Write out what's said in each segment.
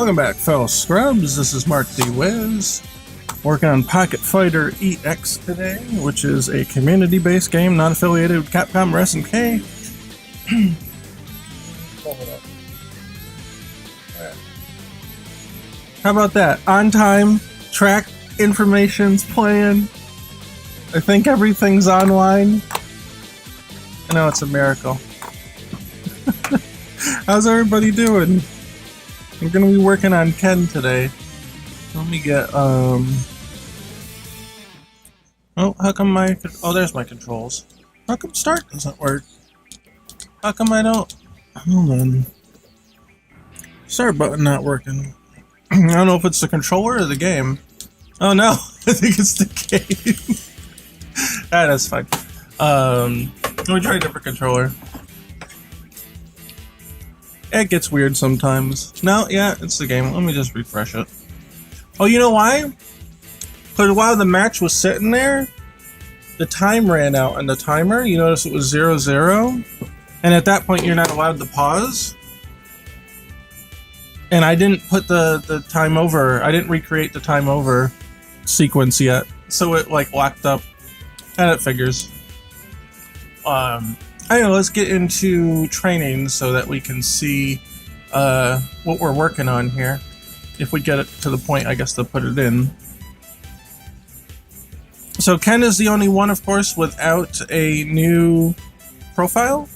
Welcome back, fellow scrubs. This is Mark D. Wiz, working on Pocket Fighter EX today, which is a community-based game not affiliated with Capcom or SNK. How about that? On time, track information's playing. I think everything's online. I know it's a miracle. How's everybody doing? I'm gonna be working on Ken today. Let me get, oh, how come oh, there's my controls. How come start doesn't work? How come I don't, hold on. Start button not working. I don't know if it's the controller or the game. Oh no, I think it's the game. That's fine. Let me try a different controller. It gets weird sometimes. No, yeah, it's the game. Let me just refresh it. Oh, you know why? Because while the match was sitting there, the time ran out on the timer. You notice it was 0-0. And at that point, you're not allowed to pause. And I didn't put the time over. I didn't recreate the time over sequence yet. So it like locked up. And it figures. I don't know, let's get into training so that we can see what we're working on here. If we get it to the point, I guess, to put it in. So Ken is the only one, of course, without a new profile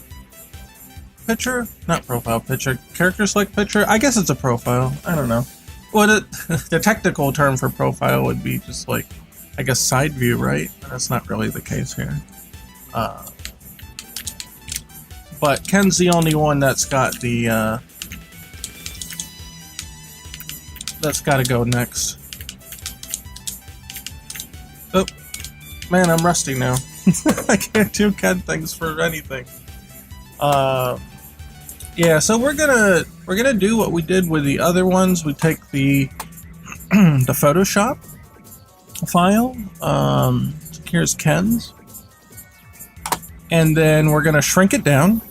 picture? Not profile picture, character select picture? I guess it's a profile, I don't know. Well, the technical term for profile would be just like, I guess, side view, right? That's not really the case here. But Ken's the only one that's got the, that's gotta go next. Oh, man, I'm rusty now. I can't do Ken things for anything. Yeah, so we're gonna do what we did with the other ones. We take the, the Photoshop file, here's Ken's. And then we're gonna shrink it down.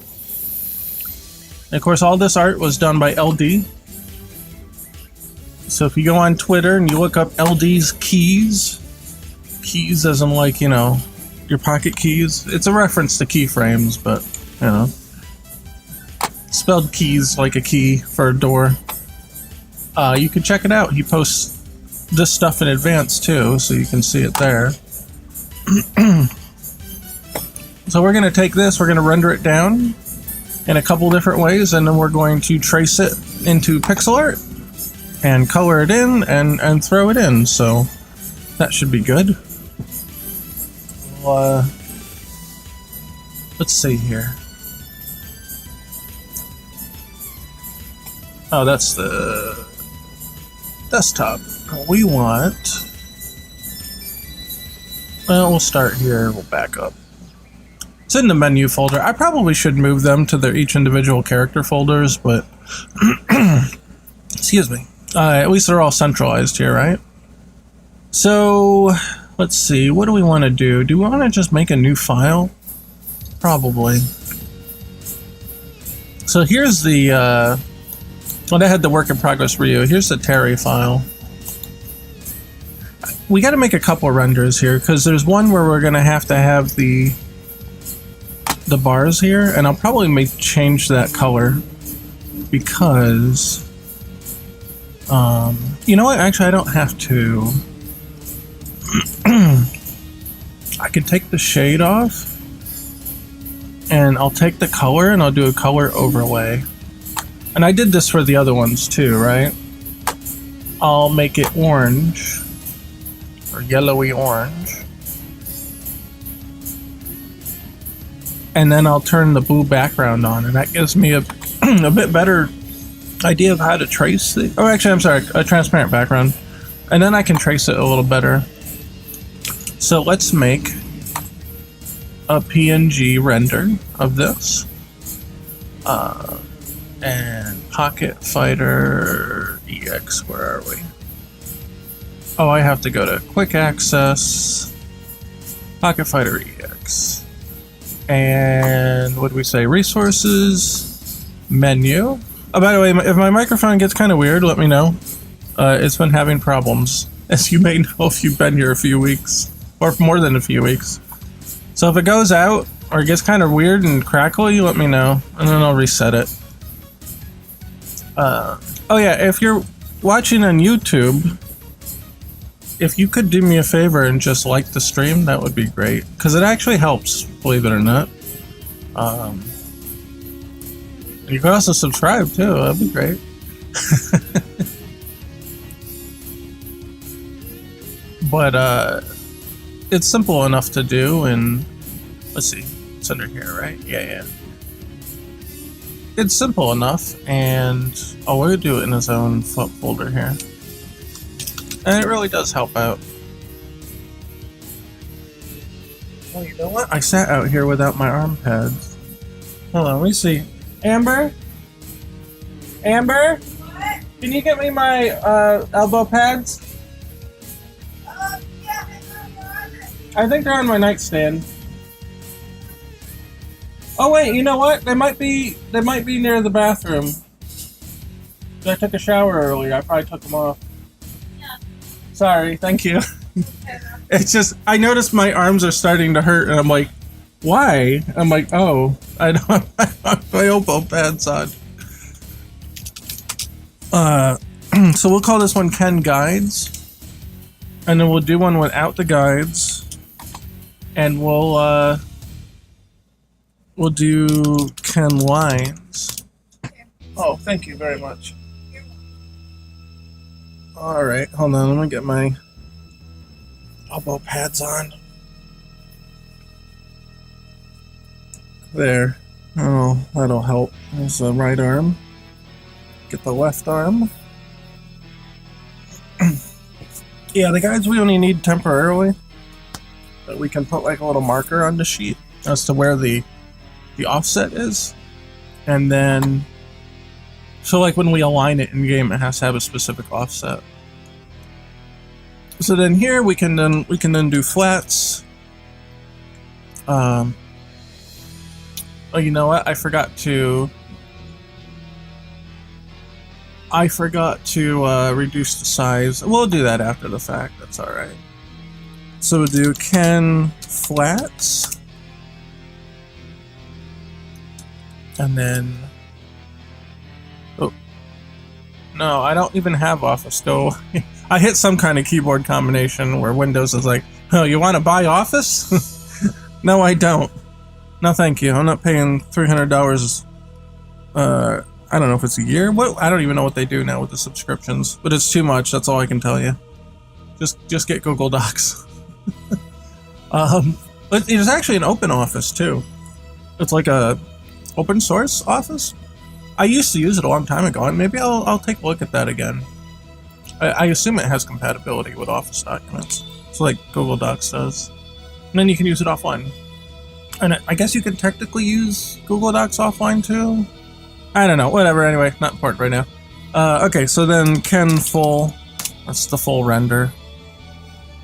And of course, all this art was done by LD. So if you go on Twitter and you look up LD's keys as in, like, you know, your pocket keys. It's a reference to keyframes, but, you know, spelled keys like a key for a door. You can check it out. He posts this stuff in advance too, so you can see it there. So we're going to take this, we're going to render it down in a couple different ways, and then we're going to trace it into pixel art and color it in and throw it in, so that should be good. Well, let's see here. Oh, that's the desktop. We want, well, we'll start here, we'll back up. It's in the menu folder. I probably should move them to their each individual character folders, but excuse me. At least they're all centralized here, right? So let's see. What do we want to do? Do we want to just make a new file? Probably. So here's the well, I had the work in progress Ryu. Here's the Terry file. We got to make a couple renders here because there's one where we're going to have the bars here, and I'll probably change that color because you know what, actually I don't have to. I can take the shade off and I'll take the color and I'll do a color overlay, and I did this for the other ones too, right? I'll make it orange or yellowy orange. And then I'll turn the blue background on, and that gives me a bit better idea of how to trace the... Oh, actually, I'm sorry, a transparent background. And then I can trace it a little better. So let's make a PNG render of this. And Pocket Fighter EX, where are we? Oh, I have to go to Quick Access, Pocket Fighter EX. And what do we say? Resources, menu, Oh, by the way, if my microphone gets kind of weird, let me know. It's been having problems, as you may know if you've been here a few weeks, or more than a few weeks. So if it goes out, or it gets kind of weird and crackly, let me know, and then I'll reset it. Oh yeah, if you're watching on YouTube, if you could do me a favor and just like the stream, that would be great. Because it actually helps, believe it or not. You could also subscribe too, that'd be great. But it's simple enough to do, and let's see, it's under here, right? Yeah. It's simple enough, and we'll do it in his own folder here. And it really does help out. Well, you know what? I sat out here without my arm pads. Hold on, let me see. Amber? Amber? What? Can you get me my elbow pads? Yeah, I think they're on my nightstand. Oh wait, you know what? They might be near the bathroom. I took a shower earlier. I probably took them off. Yeah. Sorry, thank you. It's just I noticed my arms are starting to hurt, and I'm like, why? I'm like, oh, I don't have my elbow pads on. So we'll call this one Ken Guides, and then we'll do one without the guides, and we'll do Ken Lines. Okay. Oh, thank you very much. All right, hold on. Let me get my elbow pads on. There. Oh, that'll help. There's the right arm. Get the left arm. Yeah, the guides we only need temporarily. But we can put like a little marker on the sheet as to where the offset is. And then, so like when we align it in game, it has to have a specific offset. So then here we can then do flats. Oh, you know what? I forgot to reduce the size. We'll do that after the fact. That's all right. So we'll do Ken flats, and then no, I don't even have Office. Go. I hit some kind of keyboard combination where Windows is like, oh, you want to buy Office? No, I don't. No, thank you. I'm not paying $300. I don't know if it's a year. What? I don't even know what they do now with the subscriptions, but it's too much. That's all I can tell you. Just get Google Docs. But there's actually an open Office too. It's like a open source Office. I used to use it a long time ago, and maybe I'll take a look at that again. I assume it has compatibility with Office documents, so like Google Docs does. And then you can use it offline. And I guess you can technically use Google Docs offline too? I don't know, whatever, anyway, not important right now. Okay, so then Ken full, that's the full render.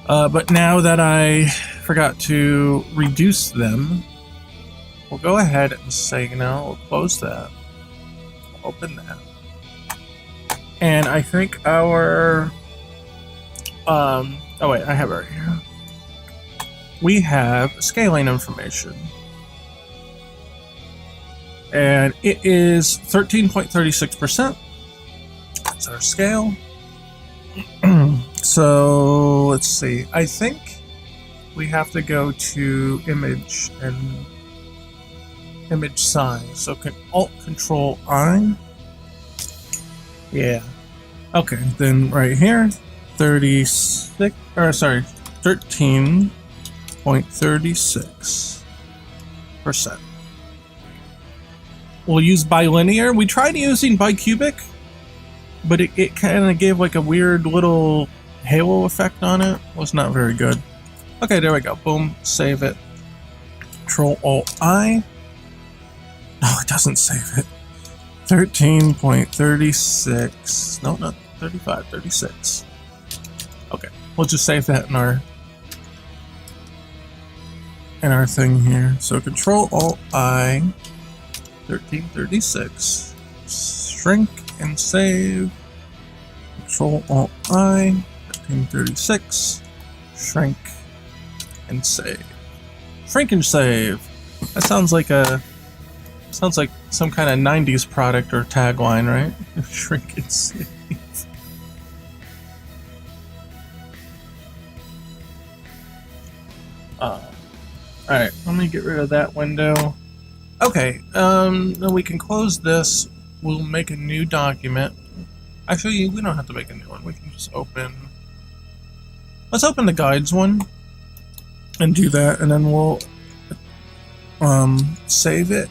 But now that I forgot to reduce them, we'll go ahead and say, you know, we'll close that. Open that. And I think our oh wait, I have it right here. We have scaling information. And it is 13.36%. That's our scale. So let's see. I think we have to go to image and image size. So Alt Control I. Yeah. Okay, then right here, 13.36%. We'll use bilinear. We tried using bicubic, but it kind of gave like a weird little halo effect on it. Was not very good. Okay, there we go. Boom, save it. Control Alt I. No, it doesn't save it. 13.36. No, not 35, 36. Okay, we'll just save that in our thing here. So Control Alt I, 1336. shrink and save. Control Alt I, 1536, shrink and save. Shrink and save. That sounds like some kind of 90s product or tagline, right? Shrink and save. Alright, let me get rid of that window. Okay, then we can close this. We'll make a new document. Actually, we don't have to make a new one. We can just open... Let's open the guides one and do that, and then we'll save it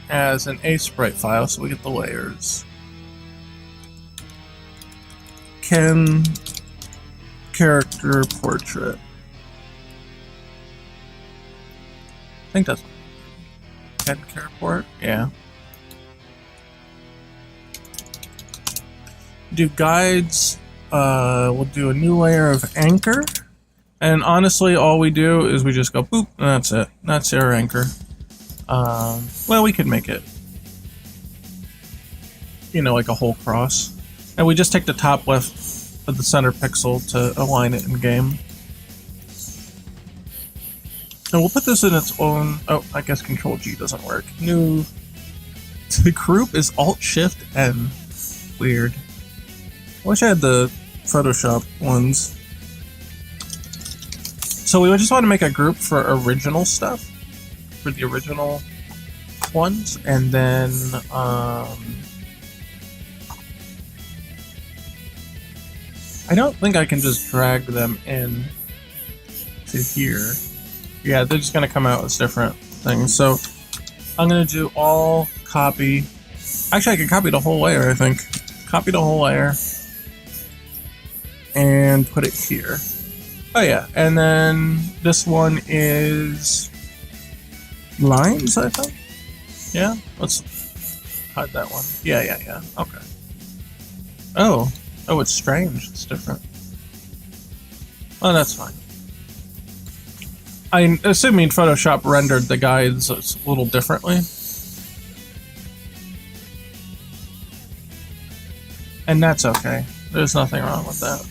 as an ASprite file so we get the layers. Ken character portrait. I think that's Ken character port. Yeah. Do guides. We'll do a new layer of anchor. And honestly, all we do is we just go boop, and that's it. That's our anchor. Well, we could make it, you know, like a whole cross. And we just take the top left of the center pixel to align it in game. And we'll put this in its own... Oh, I guess Control G doesn't work. New... The group is Alt-Shift-N. Weird. I wish I had the Photoshop ones. So we just want to make a group for original stuff. For the original ones. And then... I don't think I can just drag them in to here. Yeah, they're just going to come out as different things. So I'm going to do all copy. Actually, I can copy the whole layer, I think. Copy the whole layer. And put it here. Oh yeah, and then this one is lines, I think? Yeah, let's hide that one. Yeah, okay. Oh, it's strange, it's different. Oh, that's fine. I'm assuming Photoshop rendered the guides a little differently. And that's okay. There's nothing wrong with that.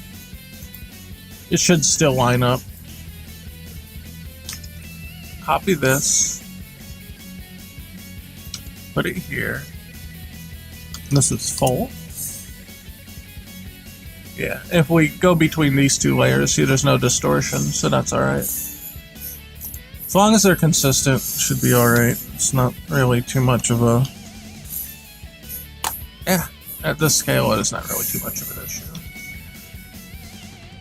It should still line up. Copy this. Put it here. This is full. Yeah, if we go between these two layers, see there's no distortion, so that's alright. As long as they're consistent, it should be alright. It's not really too much of a... Yeah, at this scale it's not really too much of an issue.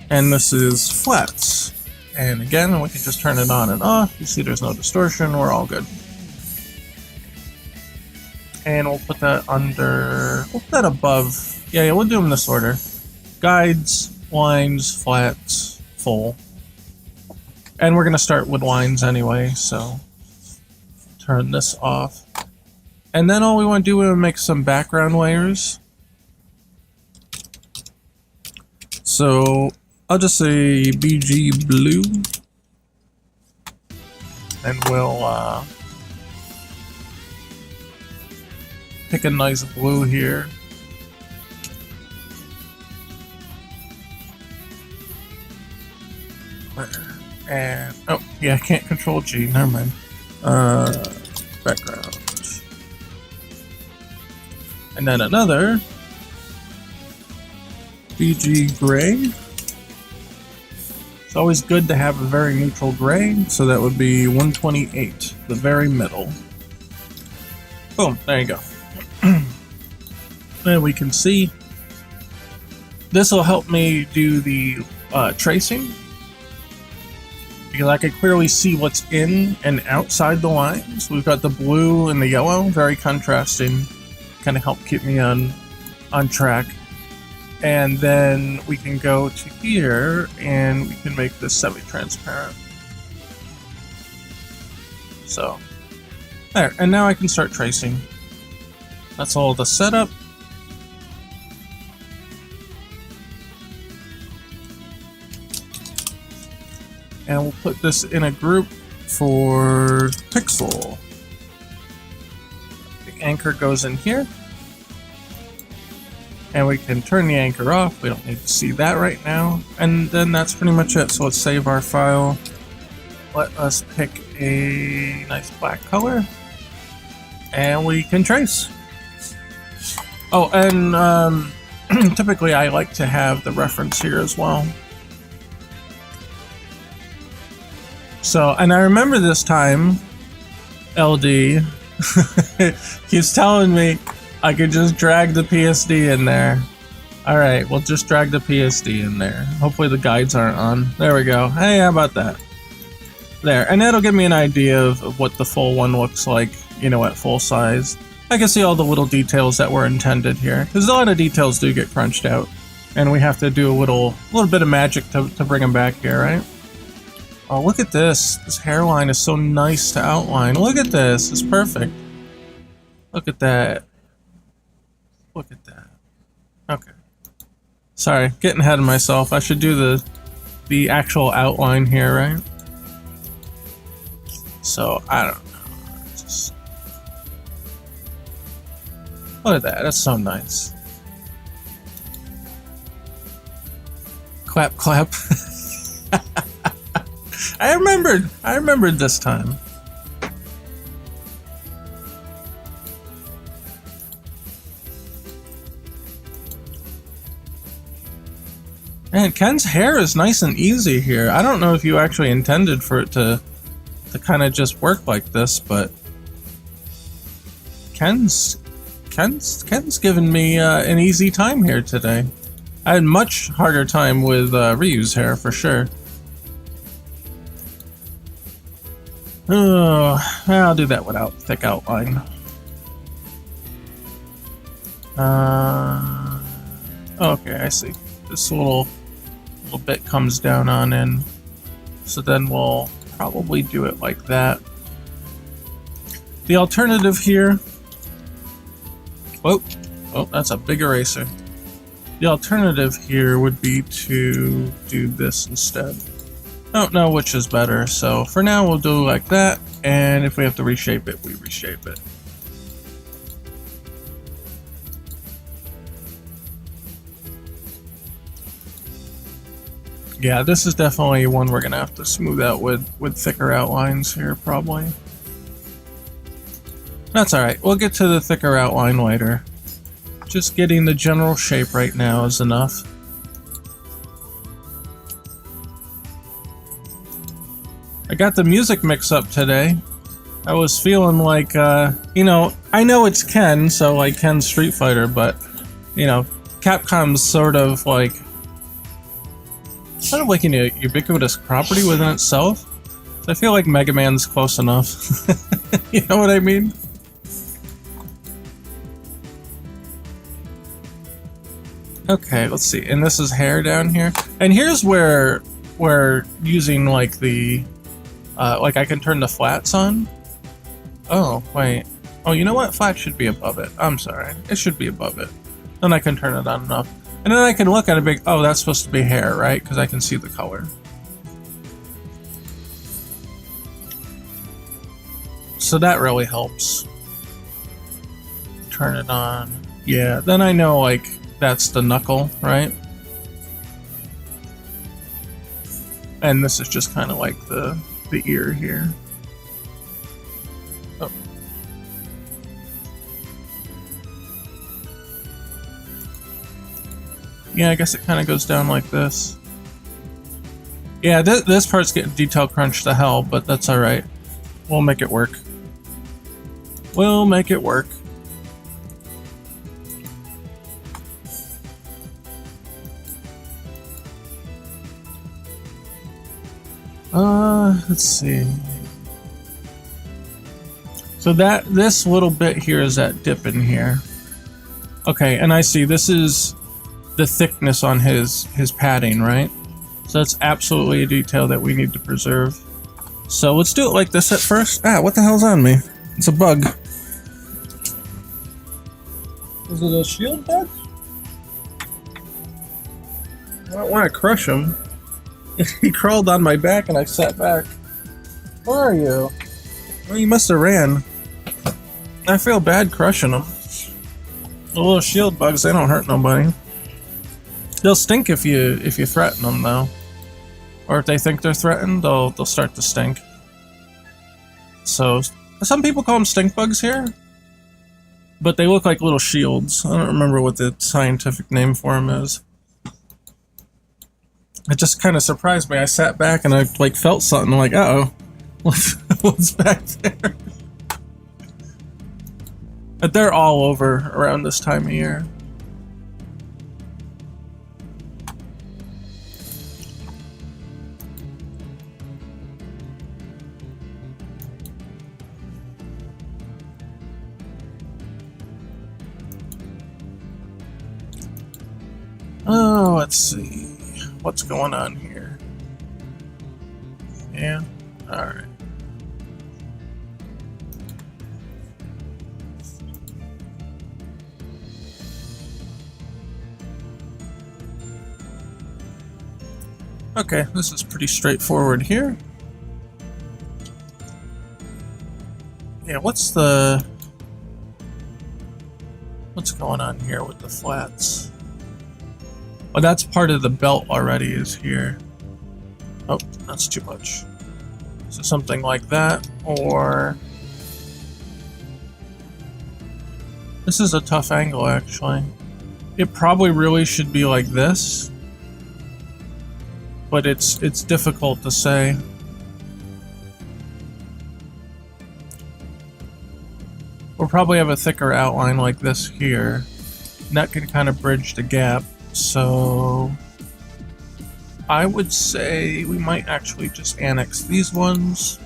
And this is flats. And again, we can just turn it on and off. You see there's no distortion, we're all good. And we'll put that under... We'll put that above... Yeah, we'll do them in this order. Guides, lines, flats, full. And we're going to start with lines anyway, so turn this off. And then all we want to do is make some background layers. So I'll just say BG blue. And we'll pick a nice blue here. And, oh, yeah, I can't control G, never mind. Background. And then another BG gray. It's always good to have a very neutral gray, so that would be 128, the very middle. Boom, there you go. And we can see this will help me do the tracing. Because I can clearly see what's in and outside the lines. We've got the blue and the yellow, very contrasting, kind of help keep me on track. And then we can go to here and we can make this semi-transparent. So, there, and now I can start tracing. That's all the setup. And we'll put this in a group for pixel. The anchor goes in here. And we can turn the anchor off. We don't need to see that right now. And then that's pretty much it. So let's save our file. Let us pick a nice black color. And we can trace. Oh, and typically I like to have the reference here as well. So, and I remember this time, LD keeps telling me I could just drag the PSD in there. Alright, we'll just drag the PSD in there. Hopefully the guides aren't on. There we go. Hey, how about that? There, and that'll give me an idea of what the full one looks like, you know, at full size. I can see all the little details that were intended here, because a lot of details do get crunched out, and we have to do a little bit of magic to bring them back here, right? Oh, look at this. This hairline is so nice to outline. Look at this. It's perfect. Look at that. Look at that. Okay. Sorry, getting ahead of myself. I should do the actual outline here, right? So, I don't know. Just... Look at that. That's so nice. Clap, clap. I remembered this time. Man, Ken's hair is nice and easy here. I don't know if you actually intended for it to kind of just work like this, but Ken's given me an easy time here today. I had much harder time with Ryu's hair for sure. I'll do that without thick outline. Okay, I see. This little bit comes down on in. So then we'll probably do it like that. The alternative here... Oh, that's a big eraser. The alternative here would be to do this instead. I don't know which is better, so for now we'll do like that, and if we have to reshape it, we reshape it. Yeah, this is definitely one we're gonna have to smooth out with thicker outlines here, probably. That's alright, we'll get to the thicker outline later. Just getting the general shape right now is enough. I got the music mix up today. I was feeling like, you know, I know it's Ken, so like Ken's Street Fighter, but, you know, Capcom's sort of like an ubiquitous property within itself. So I feel like Mega Man's close enough. You know what I mean? Okay, let's see. And this is hair down here. And here's where we're using like the... like I can turn the flats on. Oh, wait. Oh, you know what? Flat should be above it. I'm sorry. It should be above it. Then I can turn it on and off. And then I can look at it big. Oh, that's supposed to be hair, right? Because I can see the color. So that really helps. Turn it on. Yeah, then I know, like, that's the knuckle, right? And this is just kind of like the ear here. Oh. Yeah, I guess it kind of goes down like this. Yeah, this part's getting detail crunched to hell, but that's alright. We'll make it work. We'll make it work. Let's see. So this little bit here is that dip in here. Okay, and I see this is the thickness on his padding, right? So that's absolutely a detail that we need to preserve. So let's do it like this at first. Ah, what the hell's on me? It's a bug. Is it a shield bug? I don't want to crush him. He crawled on my back and I sat back. Where are you? Well, you must have ran. I feel bad crushing him. The little shield bugs, they don't hurt nobody. They'll stink if you threaten them though. Or if they think they're threatened, they'll start to stink. So some people call them stink bugs here, but they look like little shields. I don't remember what the scientific name for them is. It just kind of surprised me. I sat back and I like felt something. I'm like, uh-oh, what's back there? But they're all over around this time of year. Oh, let's see. What's going on here? Yeah, alright. Okay, this is pretty straightforward here. Yeah, what's going on here with the flats? Oh, that's part of the belt already is here. Oh, that's too much. So something like that, or... This is a tough angle, actually. It probably really should be like this. But it's difficult to say. We'll probably have a thicker outline like this here. And that can kind of bridge the gap. So I would say we might actually just annex these ones.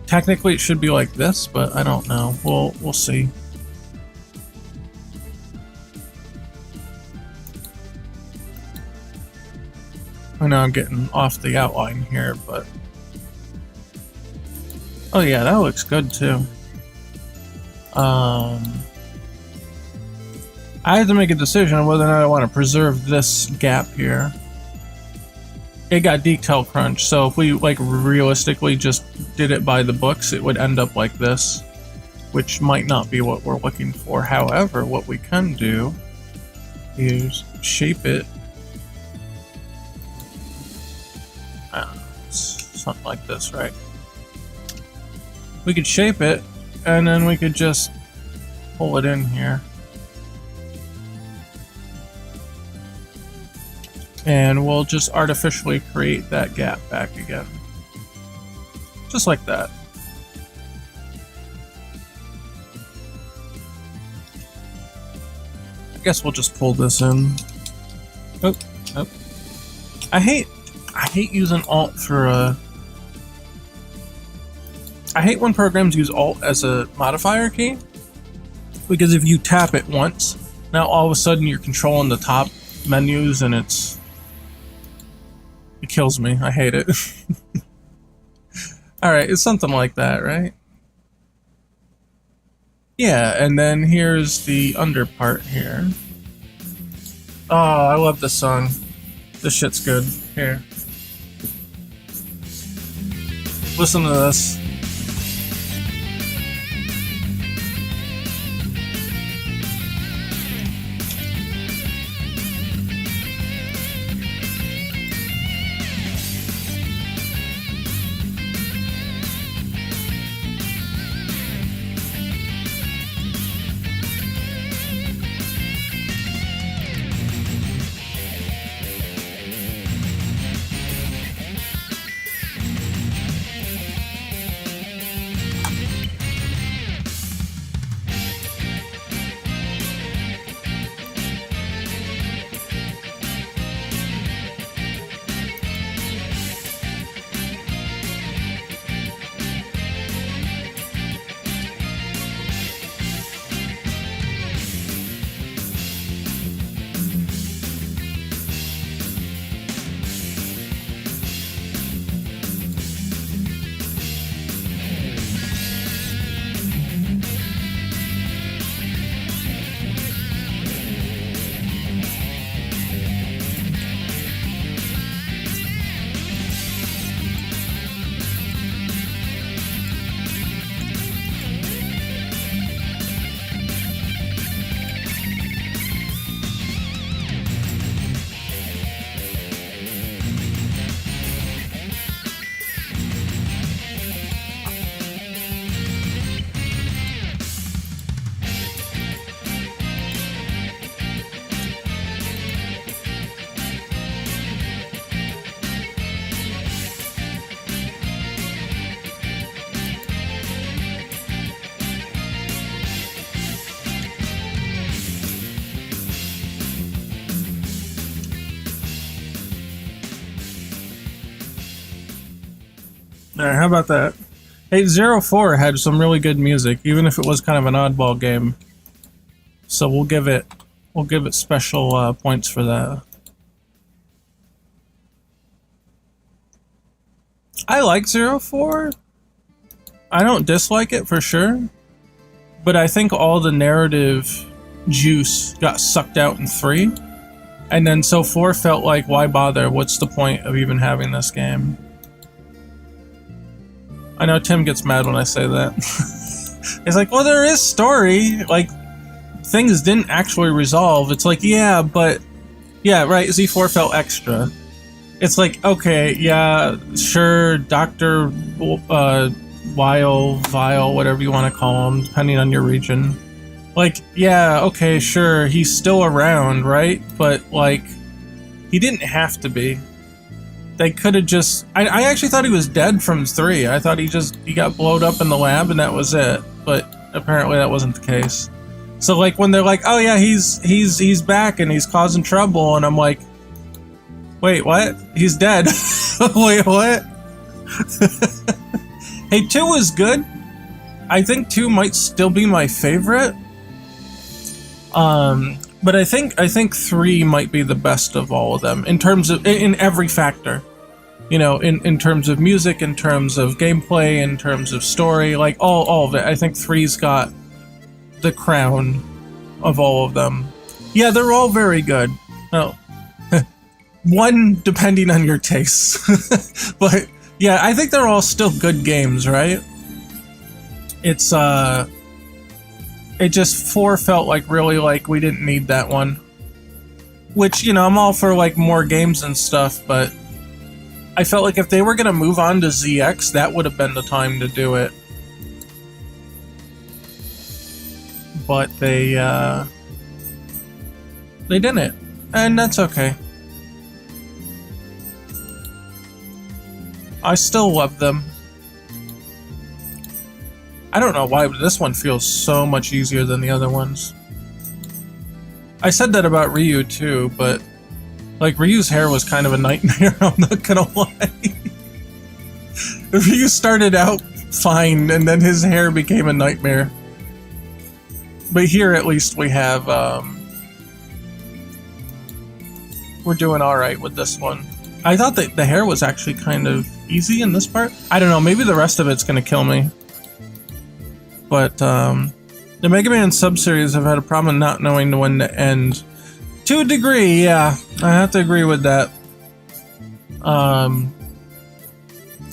Technically it should be like this, but I don't know. We'll see. I know I'm getting off the outline here, but oh yeah, that looks good too. I have to make a decision on whether or not I want to preserve this gap here. It got detail crunch, so if we like realistically just did it by the books, it would end up like this, which might not be what we're looking for. However, what we can do is shape it. I don't know, something like this, right? We could shape it, and then we could just pull it in here. And we'll just artificially create that gap back again. Just like that. I guess we'll just pull this in. Oh, oh. I hate using Alt for a... I hate when programs use Alt as a modifier key. Because if you tap it once, now all of a sudden you're controlling the top menus and it kills me. I hate it. Alright, it's something like that, right? Yeah, and then here's the under part here. Oh, I love this song. This shit's good. Here. Listen to this. Alright, how about that? 804 had some really good music, even if it was kind of an oddball game. So we'll give it special points for that. I like 04. I don't dislike it for sure, but I think all the narrative juice got sucked out in 3, and then so 4 felt like, why bother? What's the point of even having this game? I know Tim gets mad when I say that. It's like, well, there is story. Like, things didn't actually resolve. It's like, yeah, but... Yeah, right, Z4 felt extra. It's like, okay, yeah, sure, Dr. Vile, whatever you want to call him, depending on your region. Like, yeah, okay, sure, he's still around, right? But, like, he didn't have to be. They could have just... I actually thought he was dead from 3. I thought he got blowed up in the lab and that was it. But apparently that wasn't the case. So, like, when they're like, oh yeah, he's back and he's causing trouble, and I'm like, wait, what? He's dead. Wait, what? Hey, 2 was good. I think 2 might still be my favorite. But I think 3 might be the best of all of them in terms of in every factor. You know, in terms of music, in terms of gameplay, in terms of story, like all of it. I think 3's got the crown of all of them. Yeah, they're all very good. Oh. One depending on your tastes. But yeah, I think they're all still good games, right? It's it just 4 felt like really like we didn't need that one. Which, you know, I'm all for like more games and stuff, but I felt like if they were gonna move on to ZX, that would have been the time to do it. But they didn't, and that's okay. I still love them. I don't know why, but this one feels so much easier than the other ones. I said that about Ryu too, but like Ryu's hair was kind of a nightmare, I'm not gonna lie. Ryu started out fine and then his hair became a nightmare. But here at least we have, we're doing alright with this one. I thought that the hair was actually kind of easy in this part. I don't know, maybe the rest of it's gonna kill me. But, the Mega Man sub-series have had a problem not knowing when to end. To a degree, yeah. I have to agree with that. And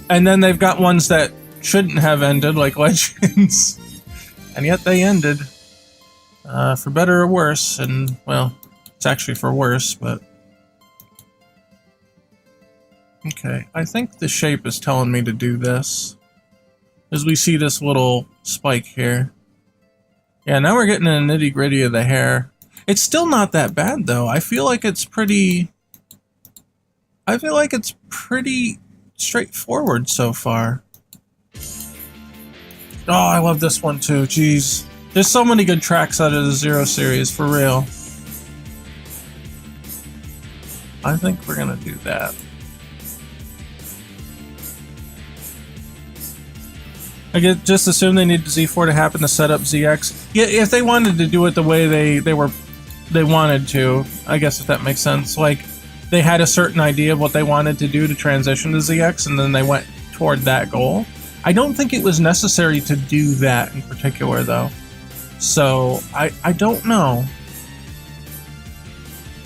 then they've got ones that shouldn't have ended, like Legends. And yet they ended. For better or worse, and, well, it's actually for worse, but... Okay, I think the shape is telling me to do this. As we see this little spike here. Yeah, now we're getting in the nitty-gritty of the hair. It's still not that bad, though. I feel like it's pretty straightforward so far. Oh, I love this one, too. Jeez. There's so many good tracks out of the Zero series, for real. I think we're gonna do that. I just assume they need Z4 to happen to set up ZX. Yeah, if they wanted to do it the way they wanted to, I guess if that makes sense. Like, they had a certain idea of what they wanted to do to transition to ZX, and then they went toward that goal. I don't think it was necessary to do that in particular, though. So, I don't know.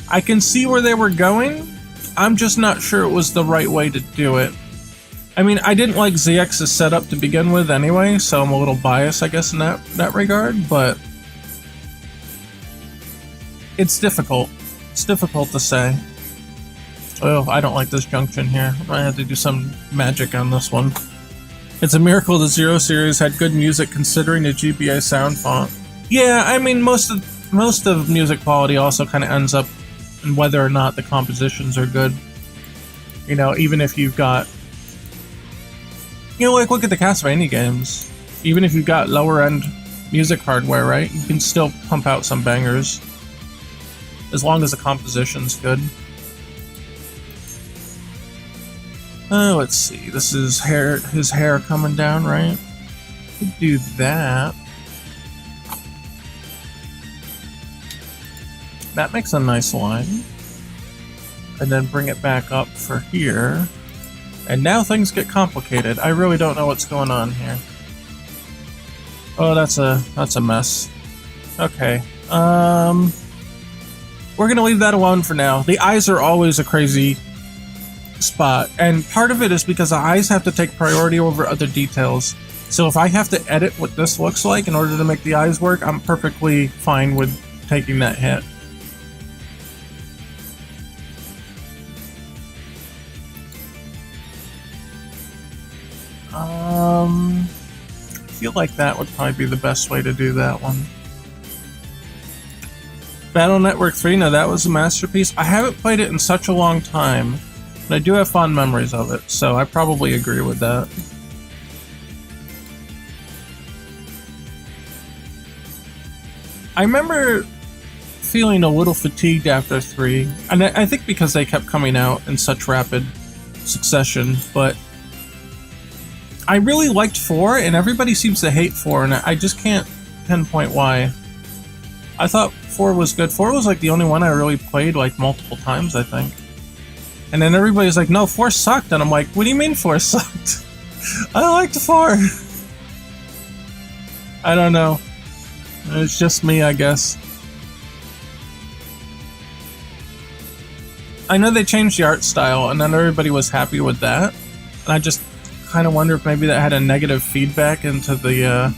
I can see where they were going. I'm just not sure it was the right way to do it. I mean, I didn't like ZX's setup to begin with anyway, so I'm a little biased, I guess, in that regard, but... It's difficult. It's difficult to say. Oh, I don't like this junction here. I have to do some magic on this one. It's a miracle the Zero series had good music considering the GBA sound font. Yeah, I mean, most of music quality also kind of ends up in whether or not the compositions are good. You know, even if you've got... You know, like, look at the Castlevania games. Even if you've got lower-end music hardware, right? You can still pump out some bangers. As long as the composition's good. Let's see. This is his hair coming down, right? Could do that. That makes a nice line. And then bring it back up for here. And now things get complicated. I really don't know what's going on here. Oh, that's a mess. Okay. We're gonna leave that alone for now. The eyes are always a crazy spot, and part of it is because the eyes have to take priority over other details. So if I have to edit what this looks like in order to make the eyes work, I'm perfectly fine with taking that hit. I feel like that would probably be the best way to do that one. Battle Network 3, no, that was a masterpiece. I haven't played it in such a long time, but I do have fond memories of it, so I probably agree with that. I remember feeling a little fatigued after 3, and I think because they kept coming out in such rapid succession, but I really liked 4, and everybody seems to hate 4, and I just can't pinpoint why. I thought 4 was good. 4 was like the only one I really played like multiple times, I think. And then everybody's like, no, 4 sucked, and I'm like, what do you mean 4 sucked? I liked 4. I don't know. It's just me, I guess. I know they changed the art style, and then everybody was happy with that. And I just kind of wonder if maybe that had a negative feedback into the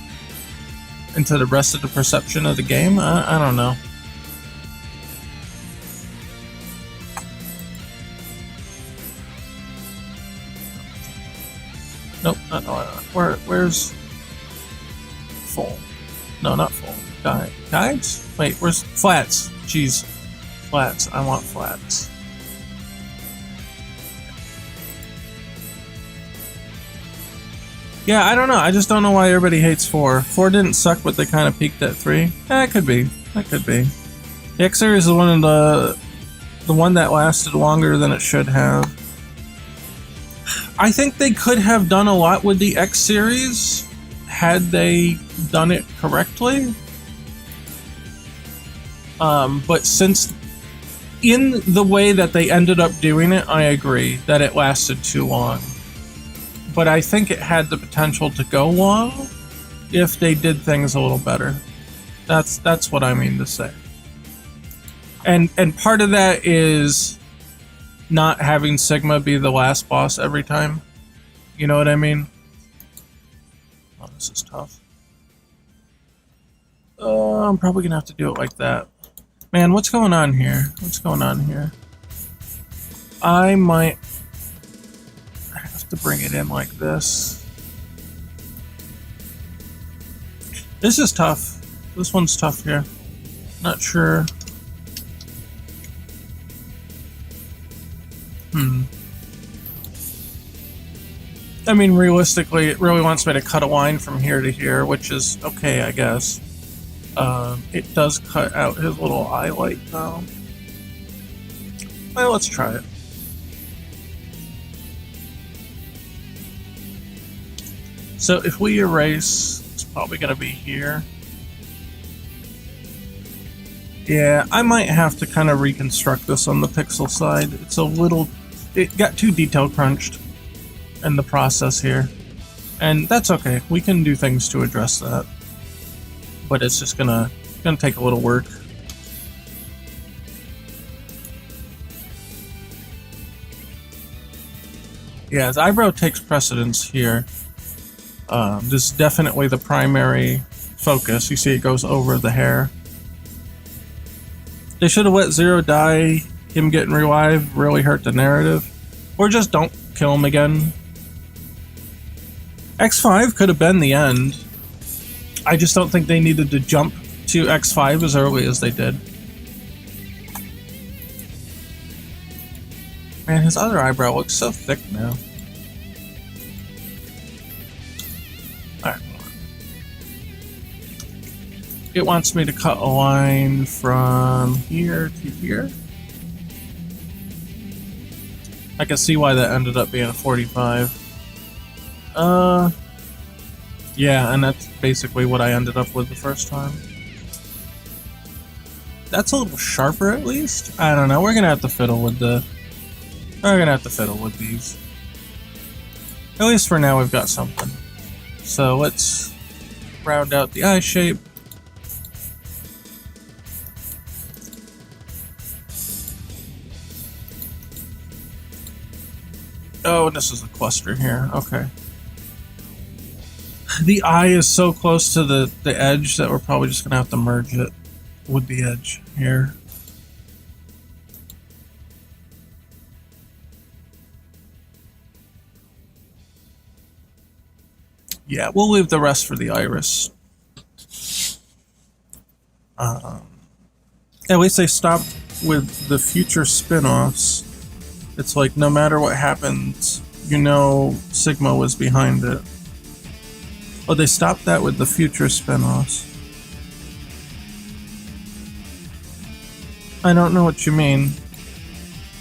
rest of the perception of the game. I don't know. Nope, where's full? No, not full. Guides? Wait, where's flats? Jeez. Flats. I want flats. Yeah, I don't know. I just don't know why everybody hates 4. 4 didn't suck, but they kind of peaked at 3. It could be. That could be. The X series is one of the one that lasted longer than it should have. I think they could have done a lot with the X series had they done it correctly. But since in the way that they ended up doing it, I agree that it lasted too long. But I think it had the potential to go long if they did things a little better. That's what I mean to say. And part of that is not having Sigma be the last boss every time. You know what I mean? Oh, this is tough. I'm probably gonna have to do it like that. Man, what's going on here? What's going on here? I might have to bring it in like this. This is tough. This one's tough here. Not sure. I mean, realistically, it really wants me to cut a line from here to here, which is okay, I guess. It does cut out his little eye light, though. Well, let's try it. So if we erase, it's probably going to be here. Yeah, I might have to kind of reconstruct this on the pixel side. It's a little... It got too detail crunched in the process here. And that's okay. We can do things to address that. But it's just gonna take a little work. Yeah, the eyebrow takes precedence here. This is definitely the primary focus. You see it goes over the hair. They should have let Zero die. Him getting revived really hurt the narrative. Or just don't kill him again. X5 could have been the end. I just don't think they needed to jump to X5 as early as they did. Man, his other eyebrow looks so thick now. Alright. It wants me to cut a line from here to here. I can see why that ended up being a 45. Yeah, and that's basically what I ended up with the first time. That's a little sharper at least. I don't know, we're gonna have to fiddle with these. At least for now we've got something. So let's round out the eye shape. Oh, this is a cluster here. Okay. The eye is so close to the edge that we're probably just gonna have to merge it with the edge here. Yeah, we'll leave the rest for the iris. At least they stopped with the future spin-offs. It's like no matter what happens, you know Sigma was behind it. Oh, they stopped that with the future spin-offs. I don't know what you mean.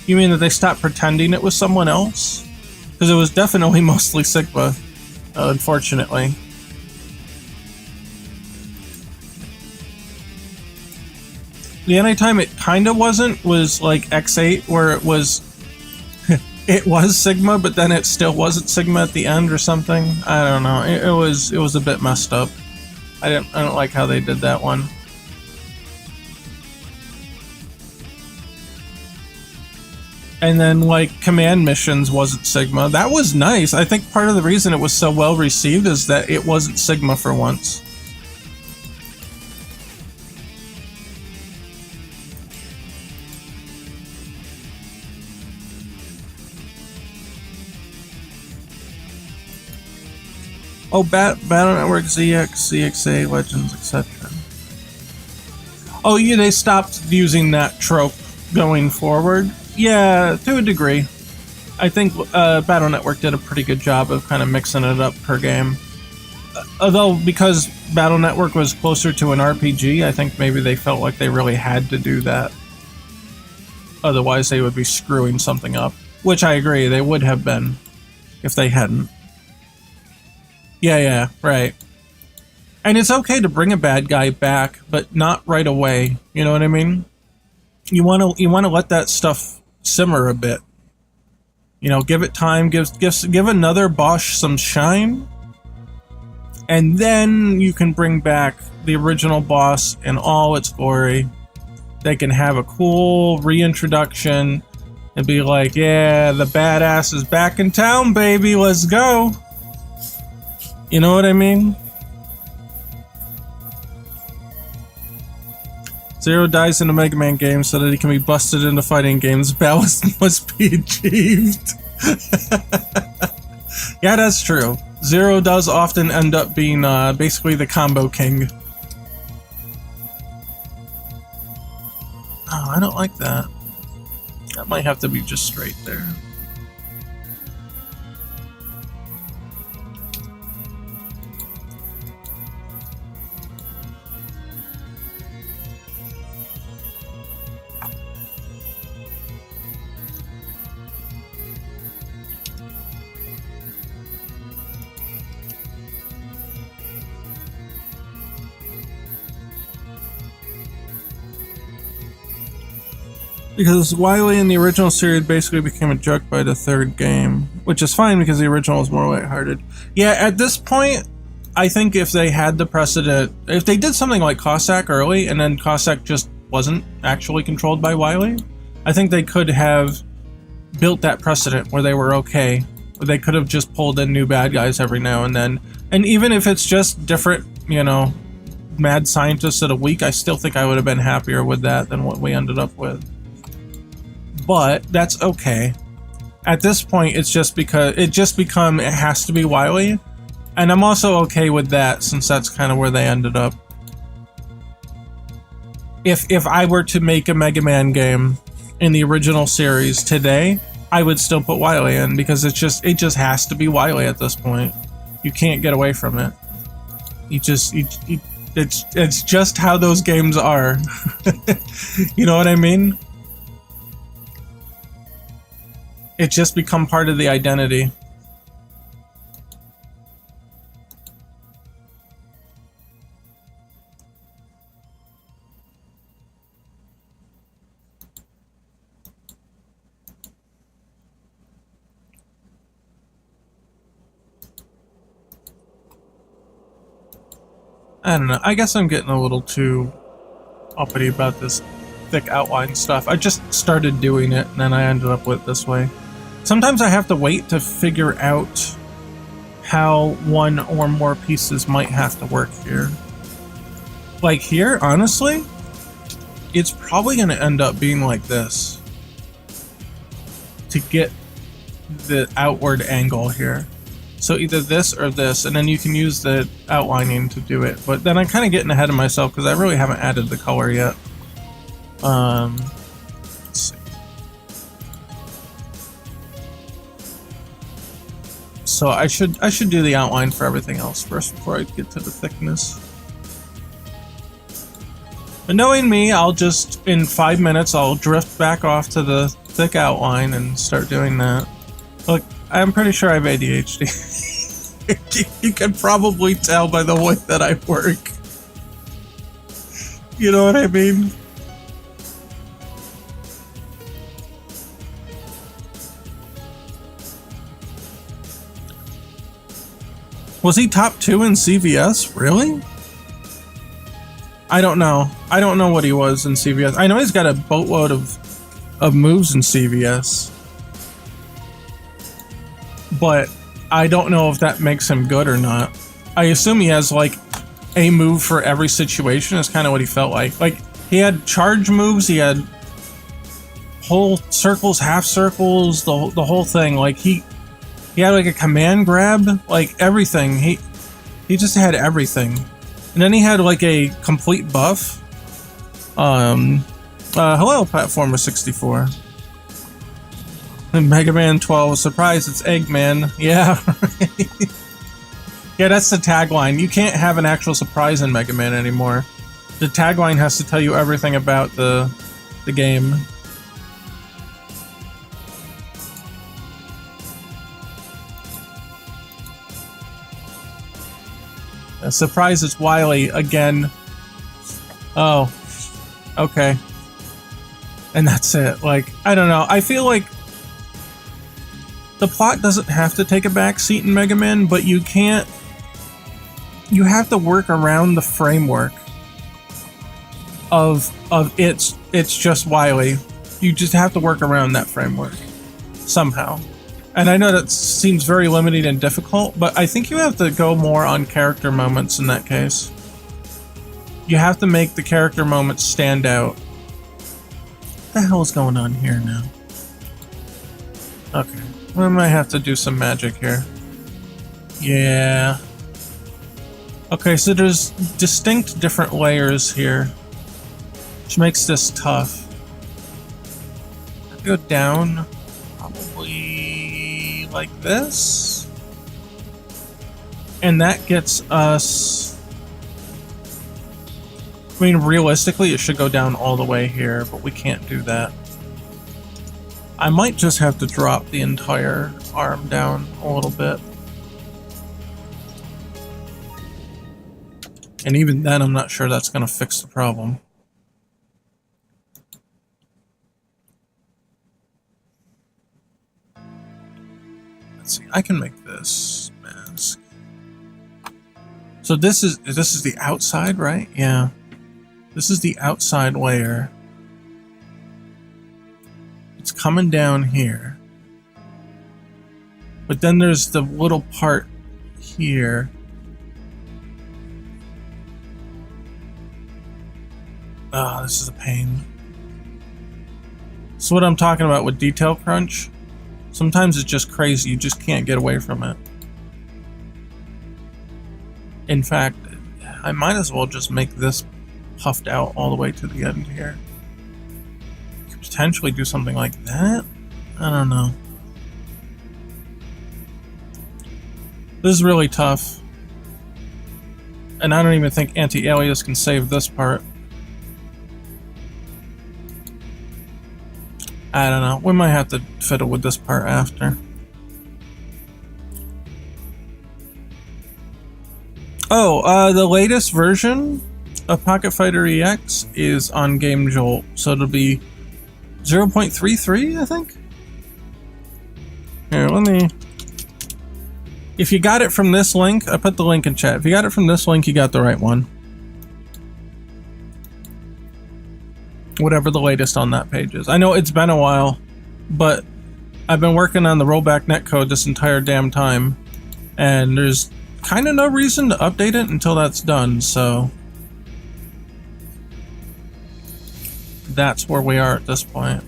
You mean that they stopped pretending it was someone else? Because it was definitely mostly Sigma, unfortunately. The only time it kind of wasn't was like X8, where it was it was Sigma, but then it still wasn't Sigma at the end or something. I don't know. It was a bit messed up. I don't like how they did that one. And then like command missions wasn't Sigma. That was nice. I think part of the reason it was so well received is that it wasn't Sigma for once. Oh, Battle Network, ZX, CXA, Legends, etc. Oh, yeah, they stopped using that trope going forward. Yeah, to a degree. I think Battle Network did a pretty good job of kind of mixing it up per game. Although, because Battle Network was closer to an RPG, I think maybe they felt like they really had to do that. Otherwise, they would be screwing something up. Which I agree, they would have been if they hadn't. Yeah, right. And it's okay to bring a bad guy back, but not right away. You know what I mean? You want to let that stuff simmer a bit. You know, give it time, give another Bosch some shine, and then you can bring back the original boss in all its glory. They can have a cool reintroduction and be like, yeah, the badass is back in town, baby, let's go. You know what I mean? Zero dies in a Mega Man game so that he can be busted into fighting games. Balance must be achieved. Yeah, that's true. Zero does often end up being basically the combo king. Oh, I don't like that. That might have to be just straight there. Because Wily in the original series basically became a joke by the third game, which is fine because the original was more lighthearted. Yeah, at this point, I think if they had the precedent, if they did something like Cossack early and then Cossack just wasn't actually controlled by Wily, I think they could have built that precedent where they were okay. Where they could have just pulled in new bad guys every now and then. And even if it's just different, you know, mad scientists of the week, I still think I would have been happier with that than what we ended up with. But that's okay. At this point, it's just because it has to be Wily, and I'm also okay with that since that's kind of where they ended up. If I were to make a Mega Man game in the original series today, I would still put Wily in because it just has to be Wily at this point. You can't get away from it. It's just how those games are. You know what I mean? It just become part of the identity. I don't know. I guess I'm getting a little too uppity about this thick outline stuff. I just started doing it, and then I ended up with it this way. Sometimes I have to wait to figure out how one or more pieces might have to work here. Like here, honestly, it's probably going to end up being like this to get the outward angle here. So either this or this, and then you can use the outlining to do it. But then I'm kind of getting ahead of myself because I really haven't added the color yet. Let's see. So I should do the outline for everything else first before I get to the thickness. But knowing me, I'll just, in 5 minutes, I'll drift back off to the thick outline and start doing that. Look, I'm pretty sure I have ADHD. You can probably tell by the way that I work. You know what I mean? Was he top 2 in CVS? Really? I don't know. I don't know what he was in CVS. I know he's got a boatload of moves in CVS. But I don't know if that makes him good or not. I assume he has like a move for every situation is kind of what he felt like. Like he had charge moves, he had whole circles, half circles, the whole thing. Like he had like a command grab, like everything. He just had everything. And then he had like a complete buff. Hello, Platformer 64. Mega Man 12, surprise, it's Eggman. Yeah. Yeah, that's the tagline. You can't have an actual surprise in Mega Man anymore. The tagline has to tell you everything about the game. Surprise, it's Wily again. Oh, okay. And that's it. Like, I don't know. I feel like the plot doesn't have to take a back seat in Mega Man, but you can't. You have to work around the framework of it's just Wily. You just have to work around that framework somehow. And I know that seems very limiting and difficult, but I think you have to go more on character moments in that case. You have to make the character moments stand out. What the hell is going on here now? Okay. I might have to do some magic here. Yeah. Okay, so there's distinct different layers here, which makes this tough. I go down, probably like this. And that gets us... I mean, realistically, it should go down all the way here, but we can't do that. I might just have to drop the entire arm down a little bit. And even then, I'm not sure that's going to fix the problem. Let's see, I can make this mask. So this is the outside, right? Yeah. This is the outside layer. It's coming down here. But then there's the little part here. Oh, this is a pain. So what I'm talking about with detail crunch, sometimes it's just crazy. You just can't get away from it. In fact, I might as well just make this puffed out all the way to the end here. Could potentially do something like that? I don't know. This is really tough. And I don't even think anti-alias can save this part. I don't know. We might have to fiddle with this part after. Oh, the latest version of Pocket Fighter EX is on Game Jolt, so it'll be 0.33, I think. Here, let me... If you got it from this link, I put the link in chat. If you got it from this link, you got the right one. Whatever the latest on that page is. I know it's been a while, but I've been working on the rollback netcode this entire damn time, and there's kind of no reason to update it until that's done, so that's where we are at this point.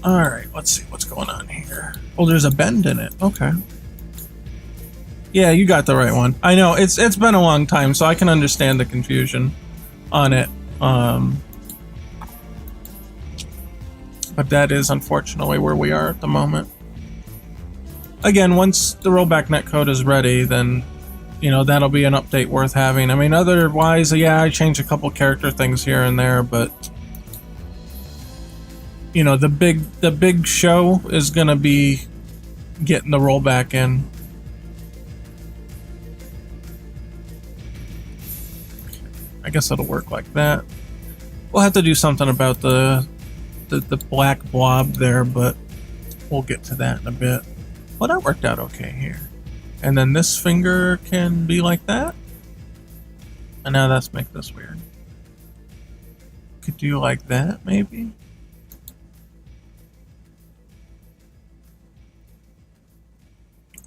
Alright, let's see what's going on here. Oh, there's a bend in it. Okay. Yeah, you got the right one. I know, it's been a long time, so I can understand the confusion on it. But that is unfortunately where we are at the moment. Again, once the rollback netcode is ready, then, you know, that'll be an update worth having. I mean, otherwise, yeah, I changed a couple character things here and there, but you know, the big show is gonna be getting the rollback in. I guess it'll work like that. We'll have to do something about the black blob there, but we'll get to that in a bit. Well, that worked out okay here. And then this finger can be like that. And now let's make this weird. Could do like that, maybe?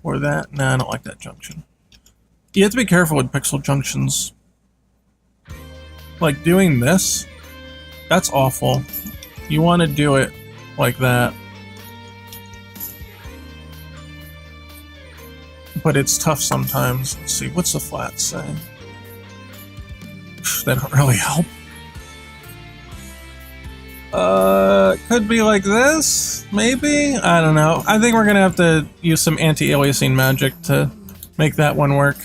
Or that? Nah, I don't like that junction. You have to be careful with pixel junctions. Like doing this, that's awful. You want to do it like that. But it's tough sometimes. Let's see, what's the flat say? They don't really help. Could be like this, maybe? I don't know. I think we're gonna have to use some anti-aliasing magic to make that one work.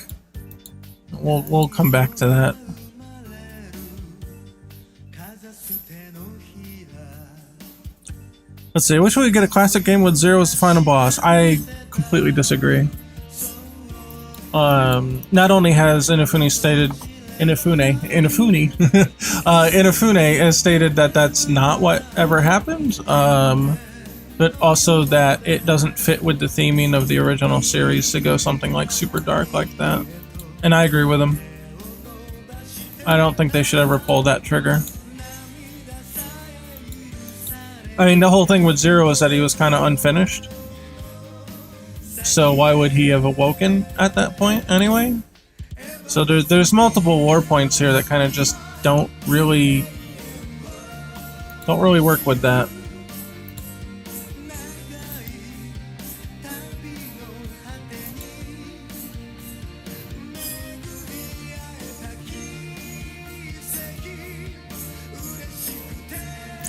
We'll come back to that. Let's see, I wish we could get a classic game with Zero as the final boss. I completely disagree. Not only has Inafune stated Inafune has stated that that's not what ever happened, but also that it doesn't fit with the theming of the original series to go something like super dark like that. And I agree with him. I don't think they should ever pull that trigger. I mean, the whole thing with Zero is that he was kind of unfinished. So why would he have awoken at that point anyway? So there's multiple lore points here that kind of just don't really work with that.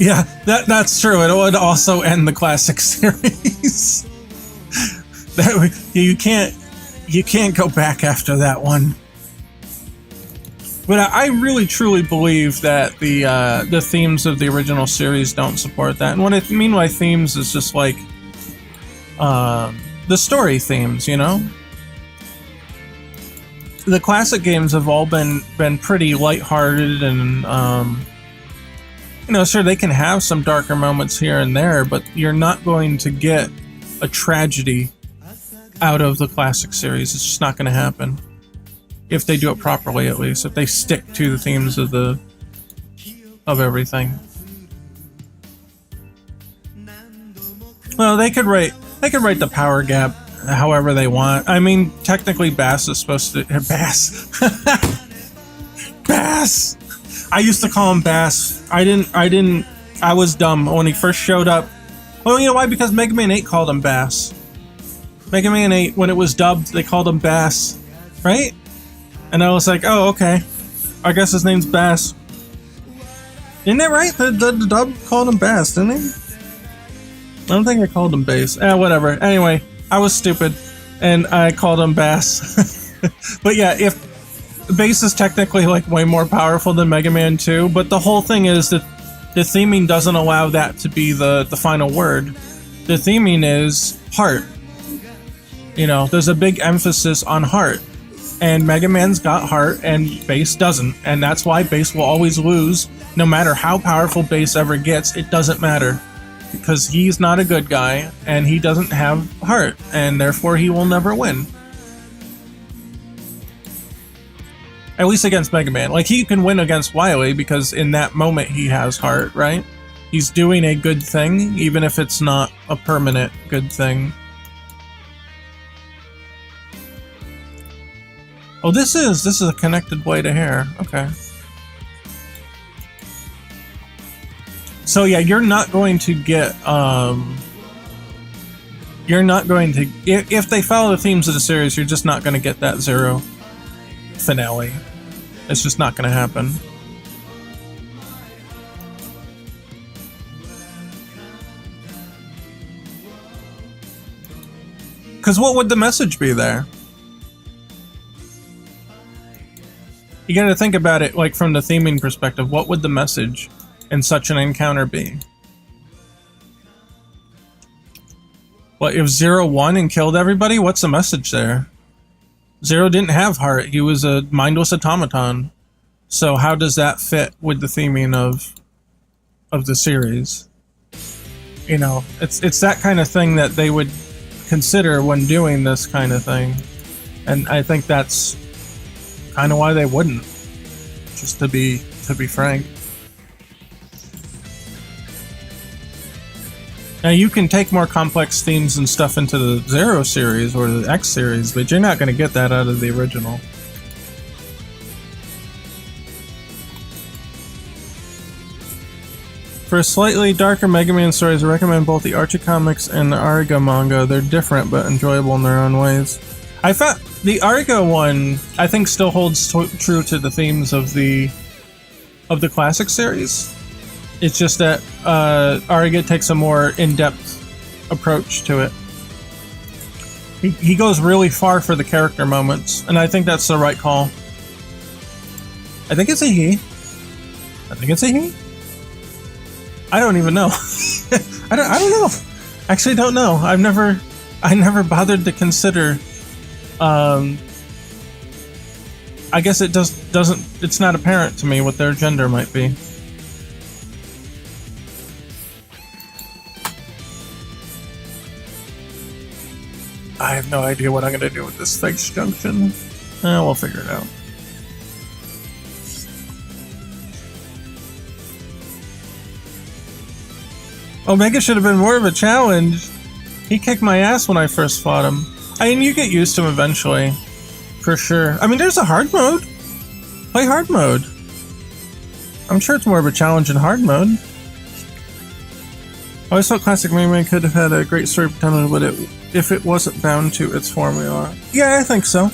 Yeah, that's true. It would also end the classic series. You can't go back after that one. But I really truly believe that the themes of the original series don't support that. And what I mean by themes is just like the story themes, you know? The classic games have all been pretty lighthearted and you know, sure, they can have some darker moments here and there, but you're not going to get a tragedy out of the classic series. It's just not going to happen. If they do it properly, at least. If they stick to the themes of everything. Well, they could write the power gap however they want. I mean, technically Bass is supposed to Bass. Bass. I used to call him Bass. I was dumb when he first showed up. Well, you know why? Because Mega Man 8 called him Bass. Mega Man 8, when it was dubbed, they called him Bass. Right? And I was like, oh, okay. I guess his name's Bass. Isn't that right? The dub called him Bass, didn't he? I don't think I called him Bass. Whatever. Anyway, I was stupid. And I called him Bass. But yeah, if Base is technically like way more powerful than Mega Man 2, but the whole thing is that the theming doesn't allow that to be the final word. The theming is heart. You know, there's a big emphasis on heart. And Mega Man's got heart and Base doesn't. And that's why Base will always lose. No matter how powerful Base ever gets, it doesn't matter. Because he's not a good guy and he doesn't have heart. And therefore he will never win. At least against Mega Man. Like, he can win against Wily because in that moment he has heart, right? He's doing a good thing, even if it's not a permanent good thing. Oh, this is a connected blade of hair. Okay. So yeah, you're not going to get, you're not going to, if they follow the themes of the series, you're just not going to get that Zero finale. It's just not going to happen. Because what would the message be there? You gotta think about it, like, from the theming perspective. What would the message in such an encounter be? Well, if Zero won and killed everybody, what's the message there? Zero didn't have heart. He was a mindless automaton. So how does that fit with the theming of the series? You know, it's that kind of thing that they would consider when doing this kind of thing. And I think that's kind of why they wouldn't. Just to be frank. Now you can take more complex themes and stuff into the Zero series or the X series, but you're not going to get that out of the original. For slightly darker Mega Man stories, I recommend both the Archie comics and the Ariga manga. They're different but enjoyable in their own ways. I found the Ariga one, I think, still holds true to the themes of the classic series. It's just that Ariga takes a more in-depth approach to it. He goes really far for the character moments, and I think that's the right call. I think it's a he. I think it's a he. I don't even know. I don't know. Actually, don't know. I never bothered to consider. I guess it doesn't. It's not apparent to me what their gender might be. I have no idea what I'm going to do with this face junction. We'll figure it out. Omega should have been more of a challenge. He kicked my ass when I first fought him. I mean, you get used to him eventually. For sure. I mean, there's a hard mode. Play hard mode. I'm sure it's more of a challenge in hard mode. I always thought classic Mega Man could have had a great story potential, but if it wasn't bound to its formula. Yeah, I think so.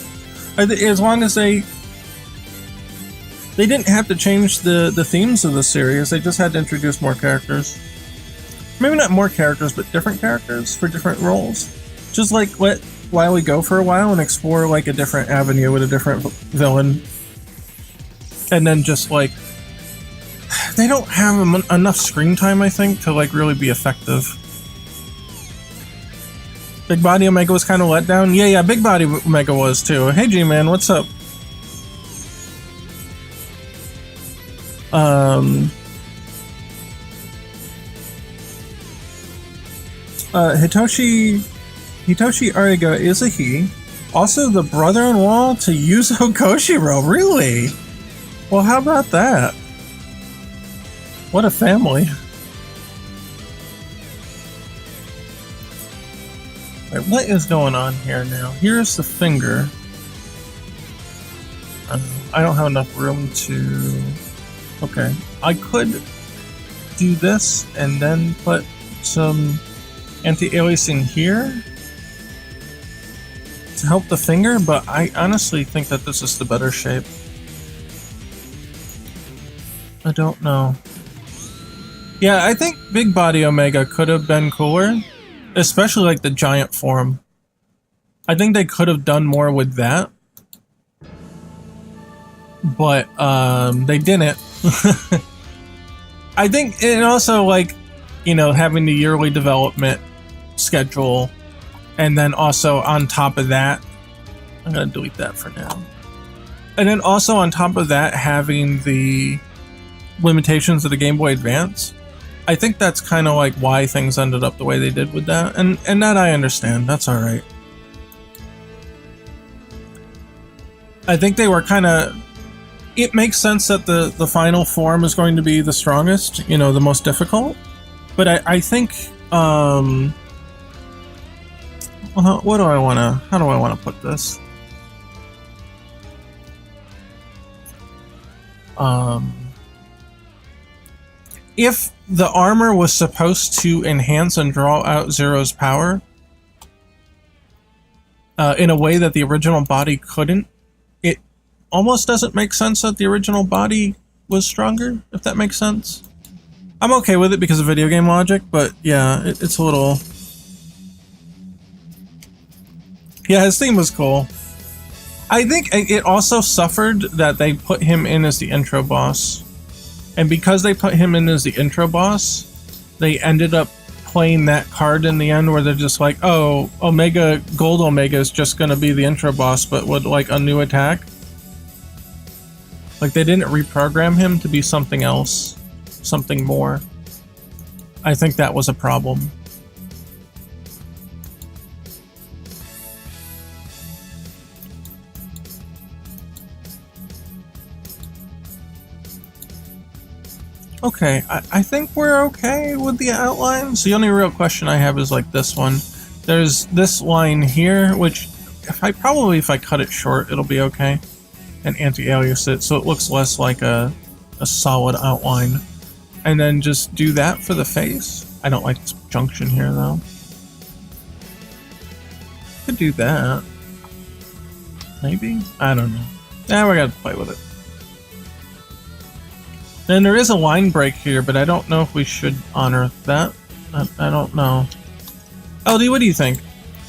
As long as they didn't have to change the themes of the series, they just had to introduce more characters. Maybe not more characters, but different characters for different roles. Just like let Wily go for a while and explore like a different avenue with a different villain. And then just like, they don't have enough screen time, I think, to like really be effective. Big Body Omega was kind of let down. Yeah, Big Body Omega was too. Hey G-Man, what's up? Hitoshi Ariga is a he. Also the brother-in-law to Yuzo Koshiro. Really? Well, how about that? What a family. Wait, what is going on here now? Here's the finger. I don't have enough room to... Okay. I could do this and then put some anti-aliasing here to help the finger, but I honestly think that this is the better shape. I don't know. Yeah, I think Big Body Omega could have been cooler, especially like the giant form. I think they could have done more with that but they didn't. I think it also, like, you know, having the yearly development schedule, and then also on top of that, I'm gonna delete that for now. And then also on top of that, having the limitations of the Game Boy Advance. I think that's kind of like why things ended up the way they did with that, and that I understand. That's all right. I think they were kind of. It makes sense that the final form is going to be the strongest, you know, the most difficult. But I think, what do I want to? How do I want to put this? If the armor was supposed to enhance and draw out Zero's power in a way that the original body couldn't, it almost doesn't make sense that the original body was stronger, if that makes sense. I'm okay with it because of video game logic, but yeah, it's a little... Yeah, his theme was cool. I think it also suffered that they put him in as the intro boss. And because they put him in as the intro boss, they ended up playing that card in the end where they're just like, oh, Omega, Gold Omega is just going to be the intro boss, but with like a new attack. Like they didn't reprogram him to be something else, something more. I think that was a problem. Okay, I think we're okay with the outlines. The only real question I have is like this one. There's this line here, which if I cut it short, it'll be okay. And anti-alias it, so it looks less like a solid outline. And then just do that for the face. I don't like this junction here though. Could do that. Maybe? I don't know. Nah, we gotta play with it. And there is a line break here, but I don't know if we should honor that. I don't know. LD, what do you think?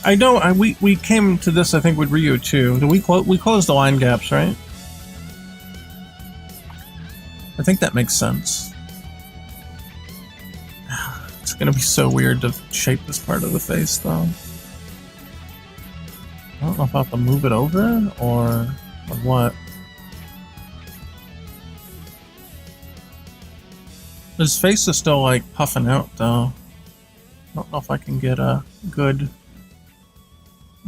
We came to this, I think, with Ryu too. We closed the line gaps, right? I think that makes sense. It's gonna be so weird to shape this part of the face, though. I don't know if I have to move it over or what. His face is still like puffing out though. I don't know if I can get a good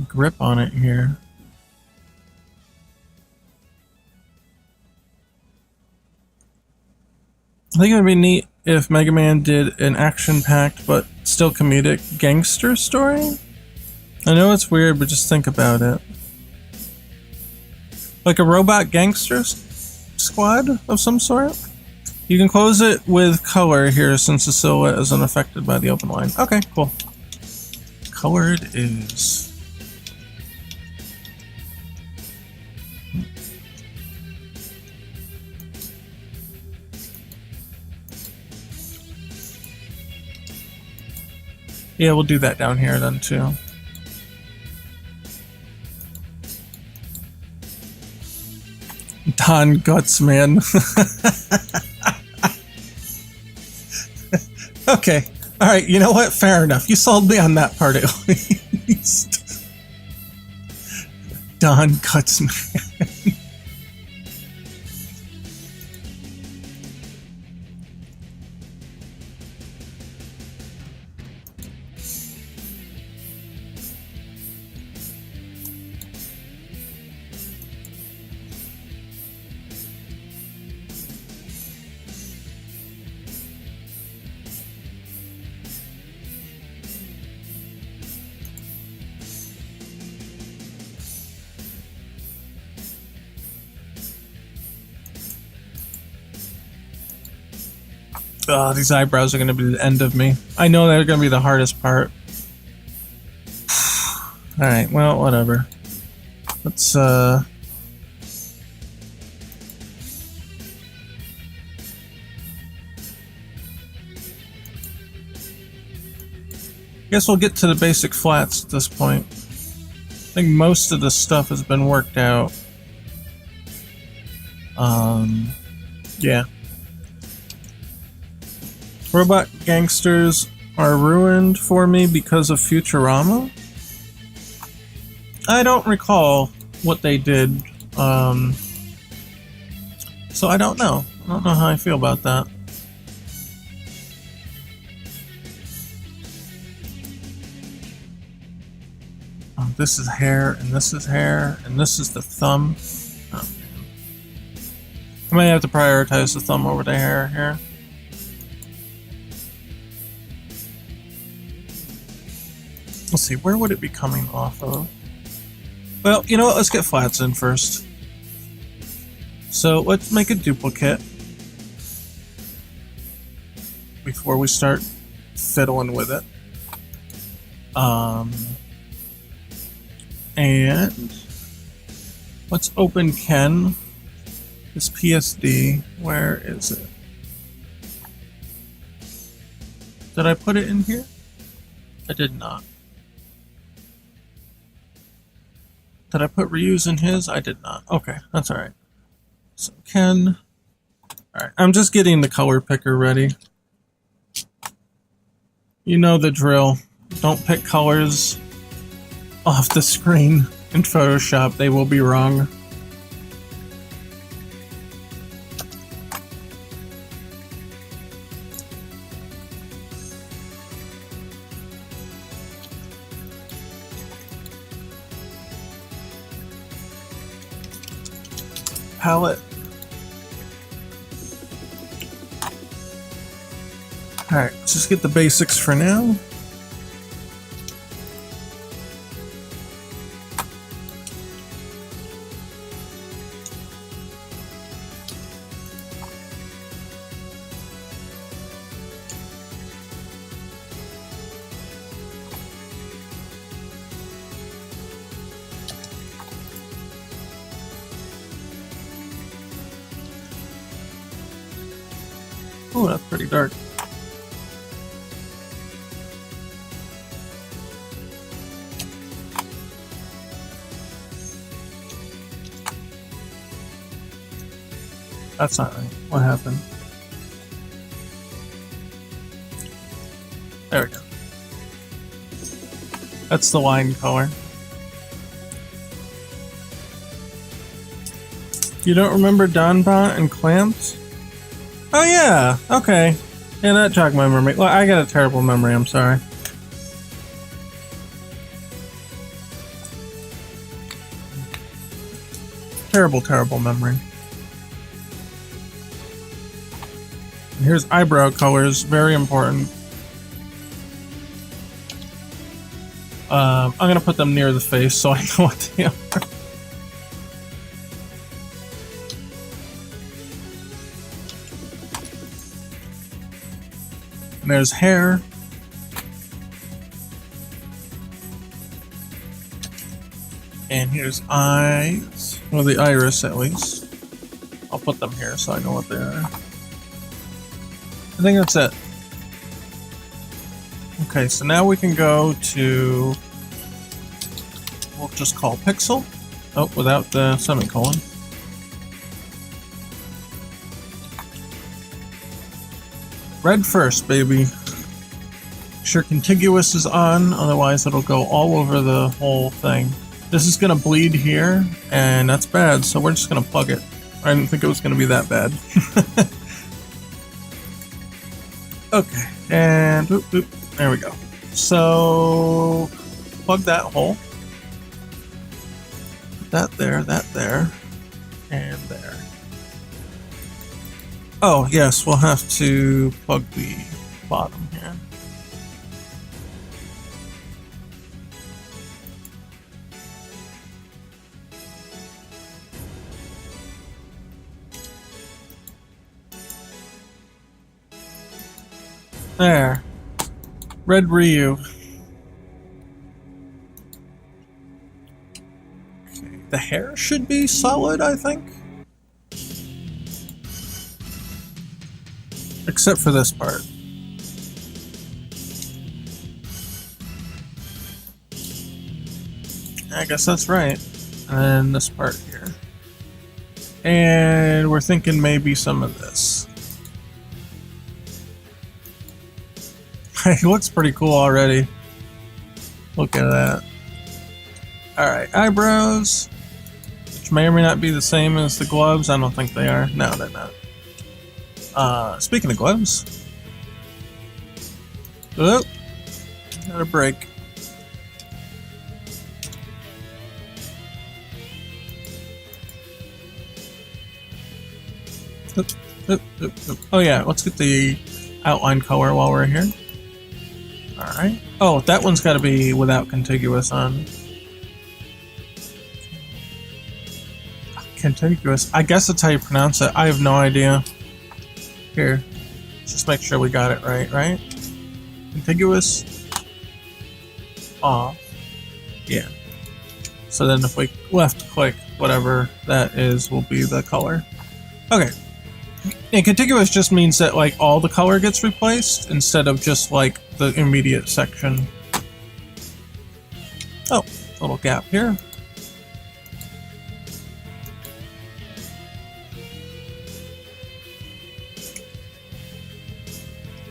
grip on it here. I think it would be neat if Mega Man did an action-packed but still comedic gangster story. I know it's weird, but just think about it. Like a robot gangster squad of some sort? You can close it with color here since the silhouette isn't affected by the open line. Okay, cool. Color it is. Yeah, we'll do that down here then too. Don Guts, man. Okay. Alright, you know what? Fair enough. You sold me on that part at least. Don Guts, man. Oh, these eyebrows are going to be the end of me. I know they're going to be the hardest part. Alright, well, whatever. Let's, guess we'll get to the basic flats at this point. I think most of the stuff has been worked out. Yeah. Robot gangsters are ruined for me because of Futurama? I don't recall what they did, so I don't know. I don't know how I feel about that. Oh, this is hair, and this is hair, and this is the thumb. Oh, man. I might have to prioritize the thumb over the hair here. Let's see, where would it be coming off of? Well, you know what, let's get flats in first. So let's make a duplicate before we start fiddling with it. And let's open Ken, this PSD. Where is it? Did I put it in here? I did not. Did I put reuse in his? I did not. Okay, that's alright. So Ken. Alright, I'm just getting the color picker ready. You know the drill. Don't pick colors off the screen in Photoshop. They will be wrong. Palette. Alright, let's just get the basics for now. Oh, that's pretty dark. That's not right. What happened? There we go. That's the wine color. You don't remember Donbot and Clamps? Oh yeah, okay. Yeah, that jogged my memory. Well, I got a terrible memory, I'm sorry. Terrible, terrible memory. And here's eyebrow colors, very important. I'm gonna put them near the face so I know what they are. And there's hair. And here's eyes. Well, the iris at least. I'll put them here so I know what they are. I think that's it. Okay, so now we can go to, we'll just call pixel. Oh, without the semicolon. Red first, baby. Sure, contiguous is on, otherwise it'll go all over the whole thing. This is gonna bleed here, and that's bad, so we're just gonna plug it. I didn't think it was gonna be that bad. Okay, and oop, oop, there we go. So, plug that hole. Put that there, and there. Oh, yes, we'll have to plug the bottom here. There. Red Ryu. Okay. The hair should be solid, I think. Except for this part. I guess that's right. And this part here. And we're thinking maybe some of this. It looks pretty cool already. Look at that. Alright, eyebrows. Which may or may not be the same as the gloves. I don't think they are. No, they're not. Speaking of gloves. Oh, got a break. Oh yeah, let's get the outline color while we're here. Alright. Oh, that one's got to be without contiguous on. Contiguous. I guess that's how you pronounce it. I have no idea. Here. Just make sure we got it right? Contiguous. Off. Yeah. So then if we left click, whatever that is will be the color. Okay. And contiguous just means that like all the color gets replaced instead of just like the immediate section. Oh, little gap here.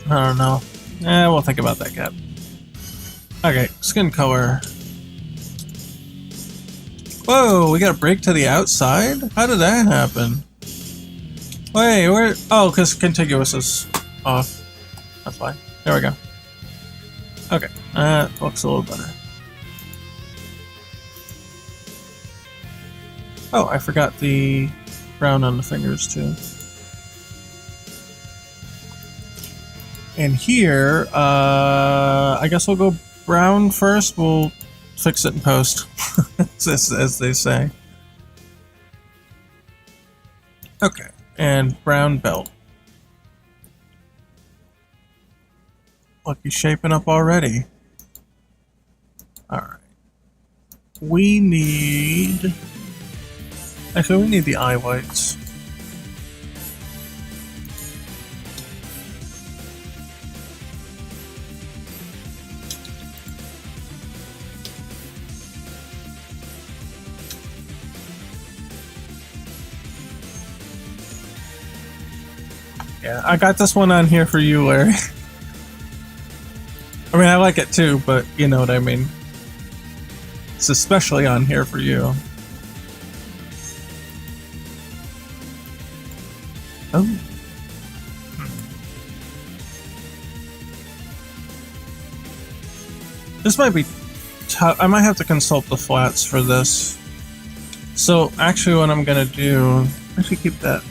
I don't know. We'll think about that gap. Okay, skin color. Whoa, we got a break to the outside? How did that happen? Wait, where? Oh, because contiguous is off. That's why. There we go. Okay, that looks a little better. Oh, I forgot the brown on the fingers too. And here, I guess we'll go brown first. We'll fix it in post, as they say. Okay, and brown belt. Look, he's shaping up already. Alright. We need... Actually, we need the eye whites. Yeah, I got this one on here for you, Larry. I mean, I like it too, but you know what I mean. It's especially on here for you. Oh. This might be tough. I might have to consult the flats for this. So, actually what I'm gonna do... Actually keep that.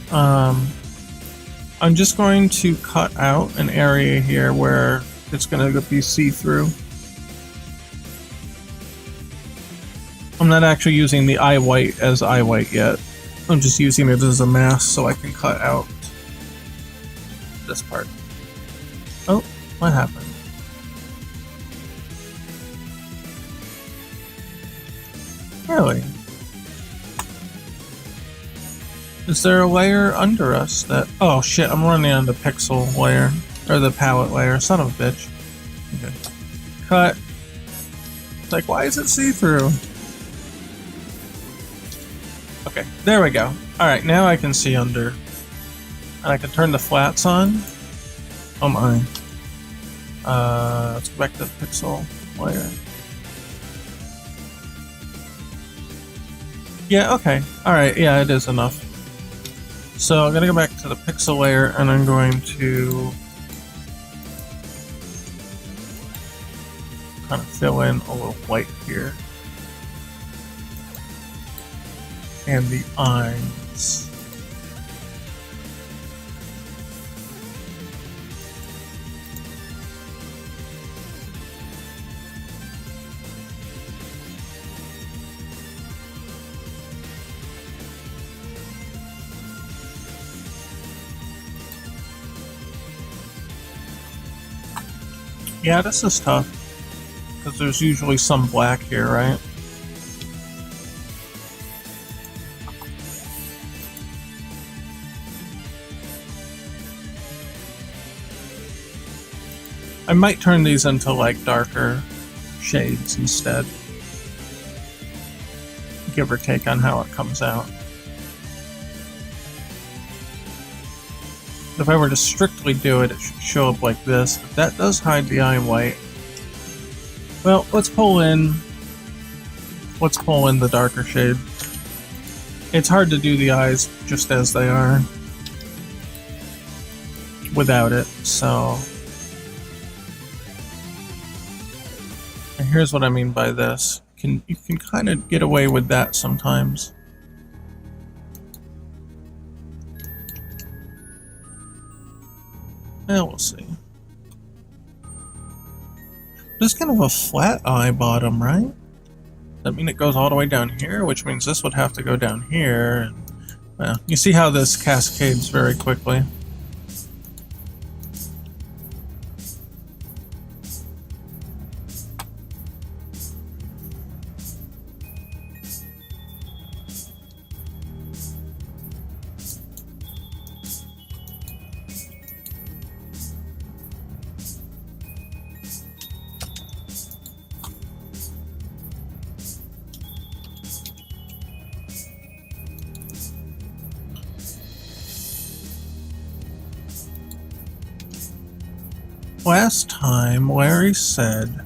I'm just going to cut out an area here where it's going to be see-through. I'm not actually using the eye white as eye white yet. I'm just using it as a mask so I can cut out this part. Oh, what happened? Really? Is there a layer under us that... Oh shit, I'm running on the pixel layer. Or the palette layer. Son of a bitch. Okay. Cut. It's like, why is it see-through? Okay, there we go. Alright, now I can see under. And I can turn the flats on. Oh my. Let's go back to the pixel layer. Yeah, okay. Alright, yeah, it is enough. So I'm going to go back to the pixel layer and I'm going to kind of fill in a little white here. And the eyes. Yeah, this is tough, because there's usually some black here, right? I might turn these into like darker shades instead. Give or take on how it comes out. If I were to strictly do it, it should show up like this, but that does hide the eye white. Well, let's pull in the darker shade. It's hard to do the eyes just as they are without it, so... And here's what I mean by this. You can kind of get away with that sometimes. Well, we'll see. This is kind of a flat eye bottom, right? That mean it goes all the way down here, which means this would have to go down here. And, well, you see how this cascades very quickly. Last time, Larry said,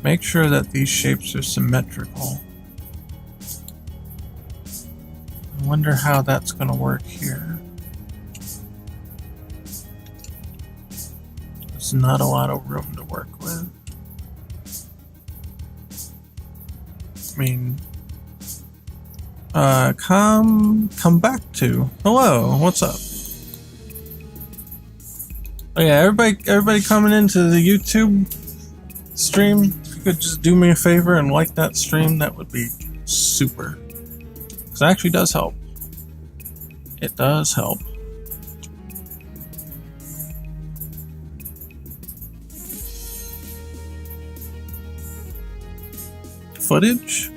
make sure that these shapes are symmetrical. I wonder how that's going to work here. There's not a lot of room to work with. I mean, come back to. Hello, what's up? Oh yeah, everybody coming into the YouTube stream, if you could just do me a favor and like that stream, that would be super. Because it actually does help. It does help. Footage?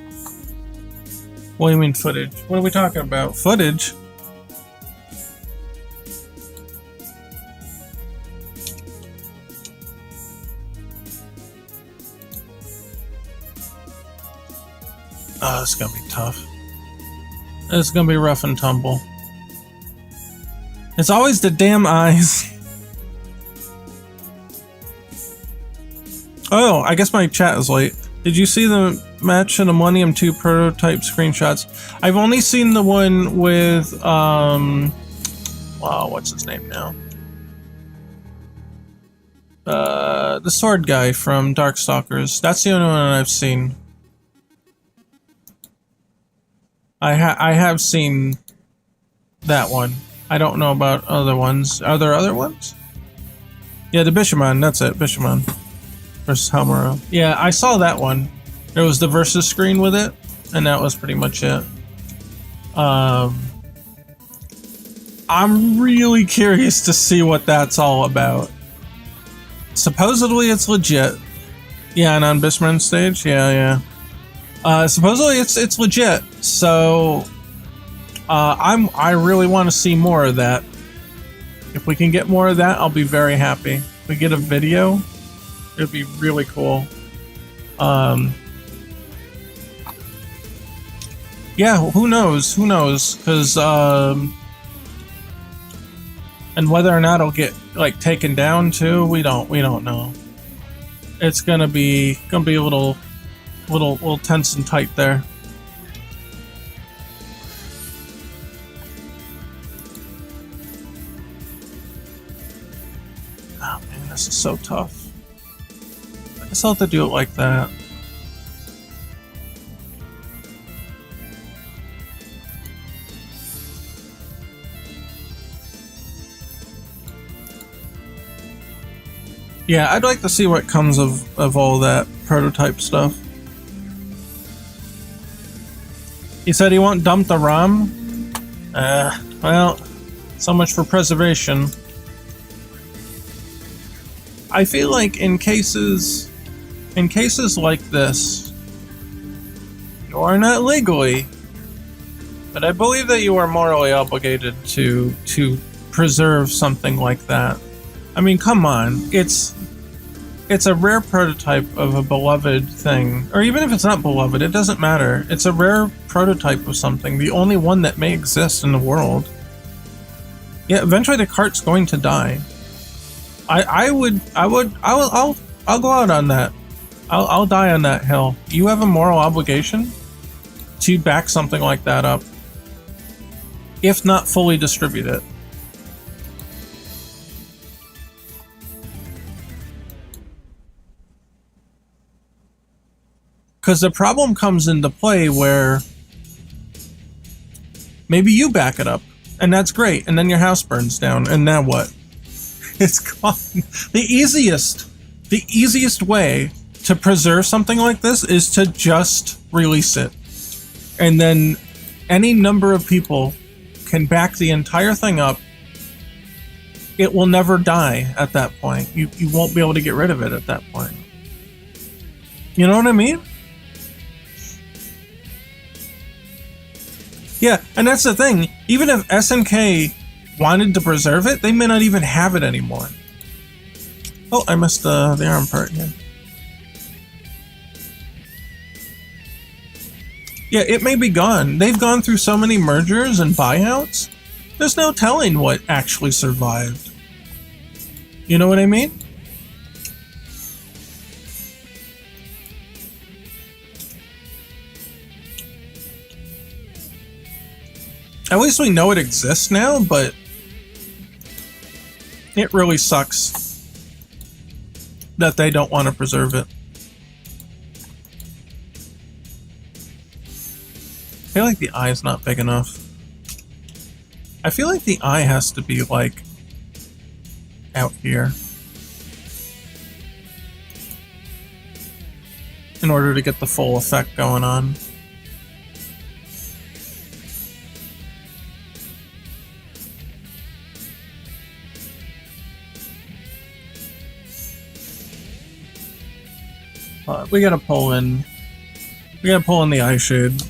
What do you mean footage? What are we talking about? Footage? Oh, it's gonna be tough. It's gonna be rough and tumble. It's always the damn eyes. Oh, I guess my chat is late. Did you see the Match of the Millennium 2 prototype screenshots? I've only seen the one with, wow, what's his name now? The sword guy from Darkstalkers. That's the only one I've seen. I have seen that one. I don't know about other ones. Are there other ones? Yeah, the Bishamon, that's it. Bishamon versus Halmaro. Yeah, I saw that one. There was the versus screen with it, and that was pretty much it. I'm really curious to see what that's all about. Supposedly it's legit. Yeah, and on Bishamon's stage? Yeah. Supposedly it's legit, so I really want to see more of that. If we can get more of that, I'll be very happy. If we get a video, it'd be really cool. Yeah, who knows? Who knows? Because and whether or not it'll get like taken down too, we don't know. It's gonna be a little tense and tight there. Oh man, this is so tough. I guess I'll have to do it like that. Yeah, I'd like to see what comes of all that prototype stuff. He said he won't dump the ROM. Well, so much for preservation. I feel like in cases like this, you are not legally, but I believe that you are morally obligated to preserve something like that. I mean, come on, it's a rare prototype of a beloved thing. Or even if it's not beloved, it doesn't matter. It's a rare prototype of something, the only one that may exist in the world. Yeah, eventually the cart's going to die. I'll go out on that. I'll die on that hill. You have a moral obligation to back something like that up, if not fully distribute it. Because the problem comes into play where maybe you back it up, and that's great, and then your house burns down, and now what? It's gone. The easiest way to preserve something like this is to just release it. And then any number of people can back the entire thing up. It will never die at that point. You won't be able to get rid of it at that point. You know what I mean? Yeah, and that's the thing. Even if SNK wanted to preserve it, they may not even have it anymore. Oh, I missed the arm part here. Yeah, it may be gone. They've gone through so many mergers and buyouts. There's no telling what actually survived. You know what I mean? At least we know it exists now, but it really sucks that they don't want to preserve it. I feel like the eye's not big enough. I feel like the eye has to be like out here in order to get the full effect going on. We gotta pull in. We gotta pull in the eye shade.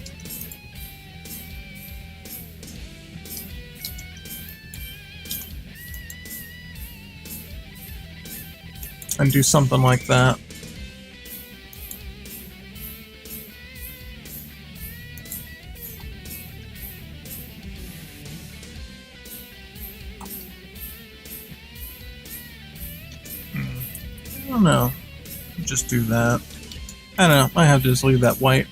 And do something like that. I don't know. Just do that. I don't know. I have to just leave that white.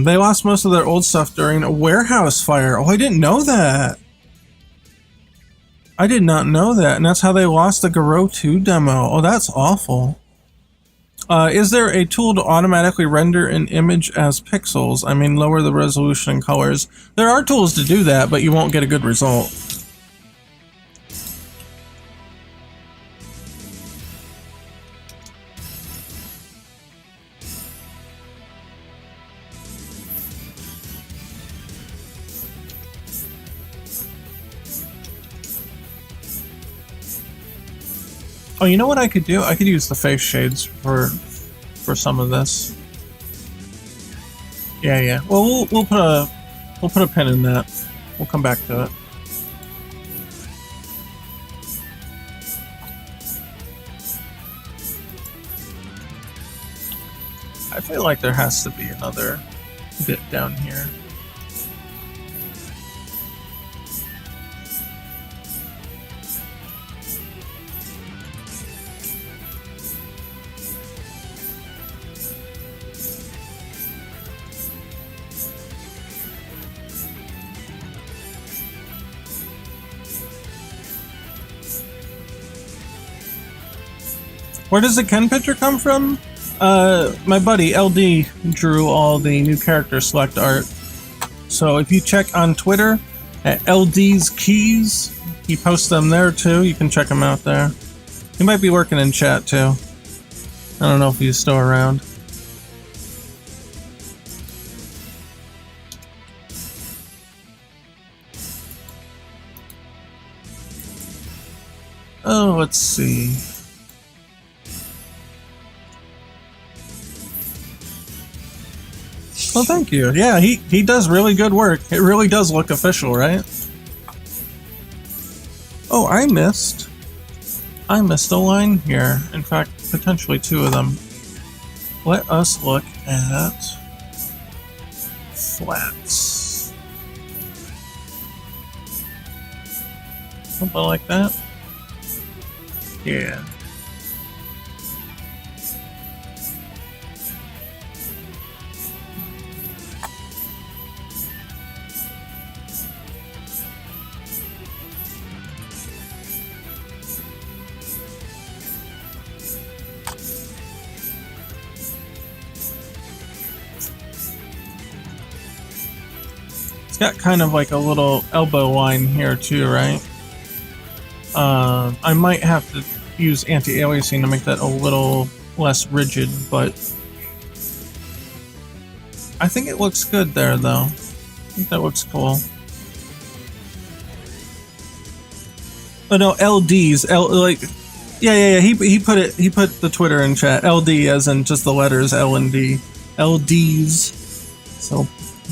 They lost most of their old stuff during a warehouse fire. Oh, I didn't know that. I did not know that, and that's how they lost the Garou 2 demo. Oh, that's awful. Is there a tool to automatically render an image as pixels? I mean, lower the resolution and colors. There are tools to do that, but you won't get a good result. Oh, you know what I could do? I could use the face shades for some of this. Yeah. Well, we'll put a pin in that. We'll come back to it. I feel like there has to be another bit down here. Where does the Ken picture come from? My buddy LD drew all the new character select art. So if you check on Twitter at LD's Keys, he posts them there too. You can check him out there. He might be working in chat too. I don't know if he's still around. Oh, let's see. Well, thank you. Yeah, he does really good work. It really does look official, right? Oh, I missed. I missed a line here. In fact, potentially two of them. Let us look at flats. Something like that. Yeah. It's got kind of like a little elbow line here too, right? I might have to use anti-aliasing to make that a little less rigid, but I think it looks good there though. I think that looks cool. Oh no, LDs, yeah. He put the Twitter in chat. LD as in just the letters L and D. LDs. So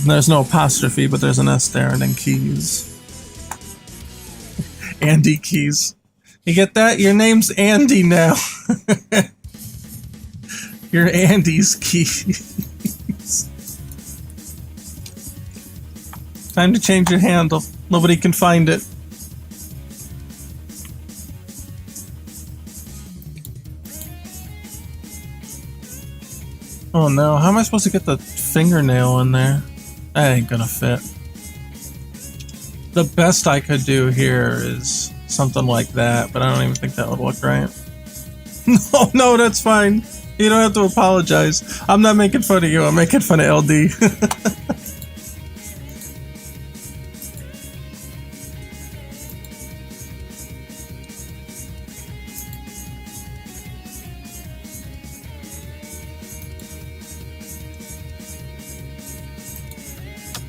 there's no apostrophe, but there's an S there, and then keys. Andy Keys. You get that? Your name's Andy now. You're Andy's Keys. Time to change your handle. Nobody can find it. Oh no, how am I supposed to get the fingernail in there? That ain't gonna fit. The best I could do here is something like that, but I don't even think that would look right. No, that's fine. You don't have to apologize. I'm not making fun of you, I'm making fun of LD.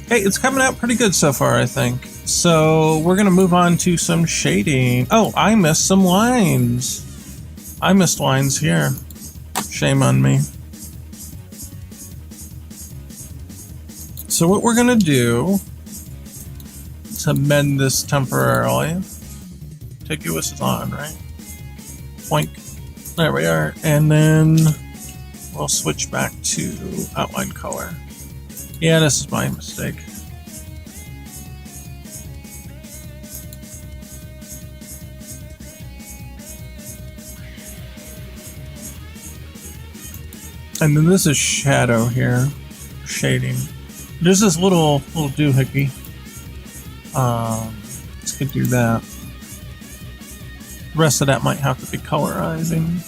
Hey, it's coming out pretty good so far, I think. So we're gonna move on to some shading. Oh, I missed some lines. I missed lines here. Shame on me. So what we're gonna do to amend this temporarily. Contiguous is on, right? Poink. There we are. And then we'll switch back to outline color. Yeah, this is my mistake. And then this is shadow here, shading. There's this little doohickey. Let's could do that. The rest of that might have to be colorizing.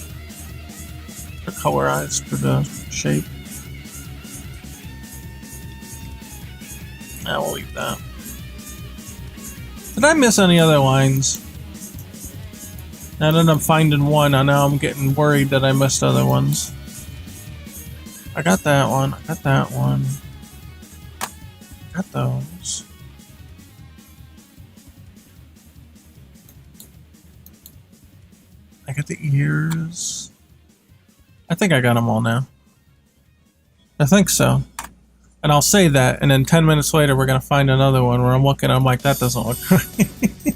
Or colorized for the shape. I will leave that. Did I miss any other lines? Now that I'm finding one, I know I'm getting worried that I missed other ones. I got that one. I got that one. Got those. I got the ears. I think I got them all now. I think so. And I'll say that, and then 10 minutes later we're going to find another one where I'm looking, I'm like, that doesn't look right.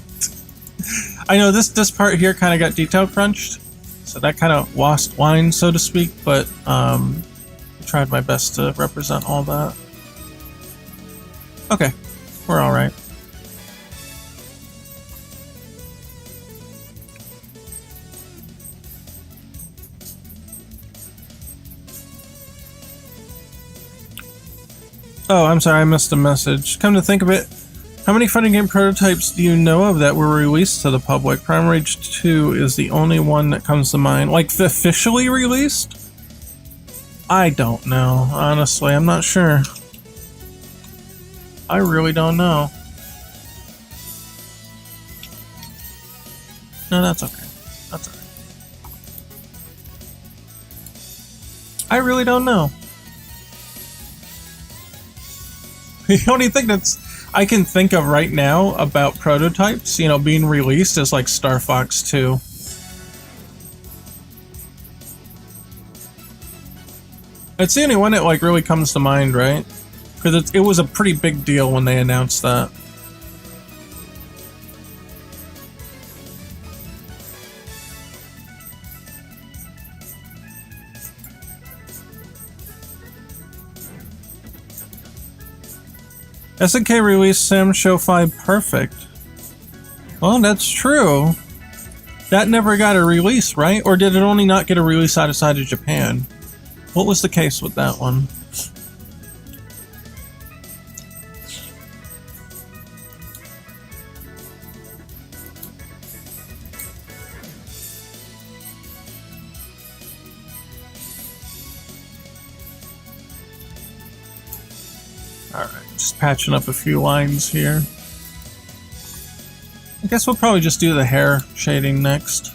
I know this part here kind of got detail crunched, so that kind of lost line, so to speak, but I tried my best to represent all that. Okay, we're alright. Oh, I'm sorry, I missed a message. Come to think of it, how many fighting game prototypes do you know of that were released to the public? Prime Rage 2 is the only one that comes to mind. Like, officially released? I don't know, honestly, I'm not sure. I really don't know. No, that's okay. That's alright. I really don't know. The only thing that's I can think of right now about prototypes, you know, being released is like Star Fox 2. It's the only one that like really comes to mind, right? Because it was a pretty big deal when they announced that. SNK released Sam Show 5 Perfect. Well, that's true. That never got a release, right? Or did it only not get a release outside of Japan? What was the case with that one? Alright, just patching up a few lines here. I guess we'll probably just do the hair shading next.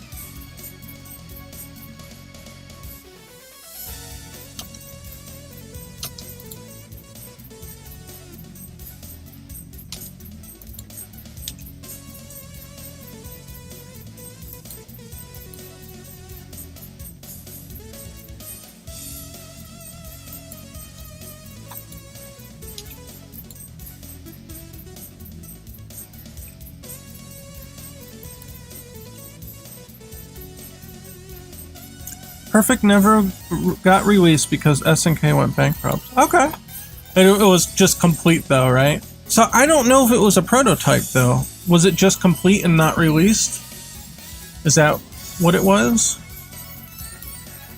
Perfect never got released because SNK went bankrupt. Okay. It was just complete though, right? So I don't know if it was a prototype though. Was it just complete and not released? Is that what it was?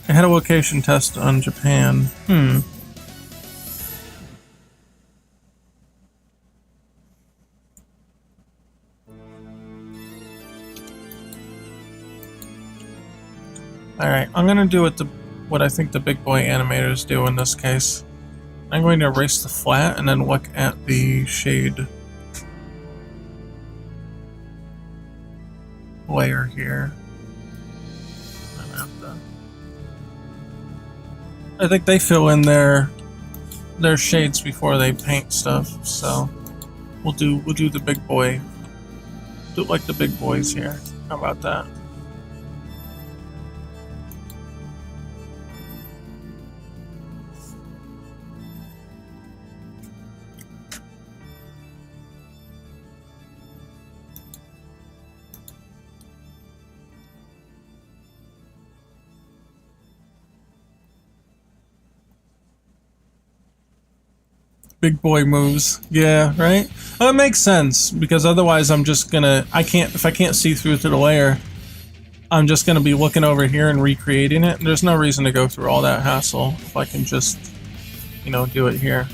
I had a location test on Japan. Alright, I'm gonna do what I think the big boy animators do in this case. I'm going to erase the flat and then look at the shade layer here. I think they fill in their shades before they paint stuff, so we'll do the big boy. Do it like the big boys here. How about that? Big boy moves. Yeah, right? Well, it makes sense, because otherwise I'm just gonna... if I can't see through to the layer, I'm just gonna be looking over here and recreating it. There's no reason to go through all that hassle if I can just, you know, do it here.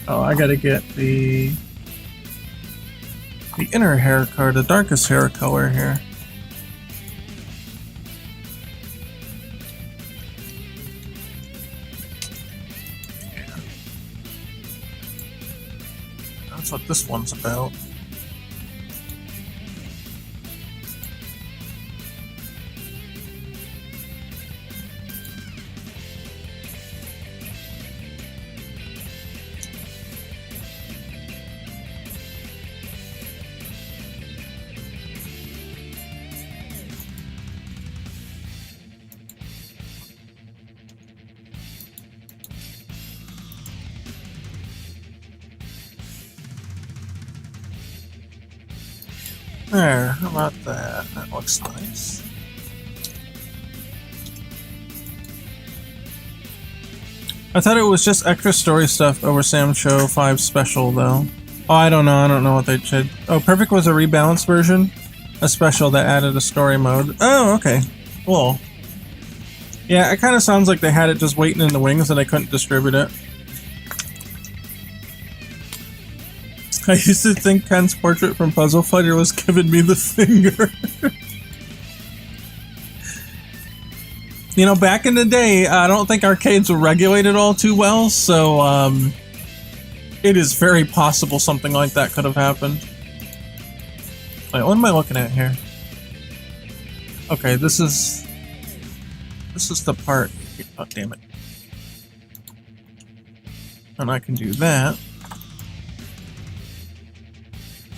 Oh, I gotta get the inner hair color, the darkest hair color here. Yeah. That's what this one's about. There, how about that? That looks nice. I thought it was just extra story stuff over Sam Show 5 special though. Oh, I don't know what they did. Oh, Perfect was a rebalanced version? A special that added a story mode. Oh, okay. Cool. Yeah, it kind of sounds like they had it just waiting in the wings and they couldn't distribute it. I used to think Ken's portrait from Puzzle Fighter was giving me the finger. You know, back in the day, I don't think arcades were regulated all too well, so it is very possible something like that could have happened. Wait, what am I looking at here? Okay, this is the part. Oh, damn it. And I can do that.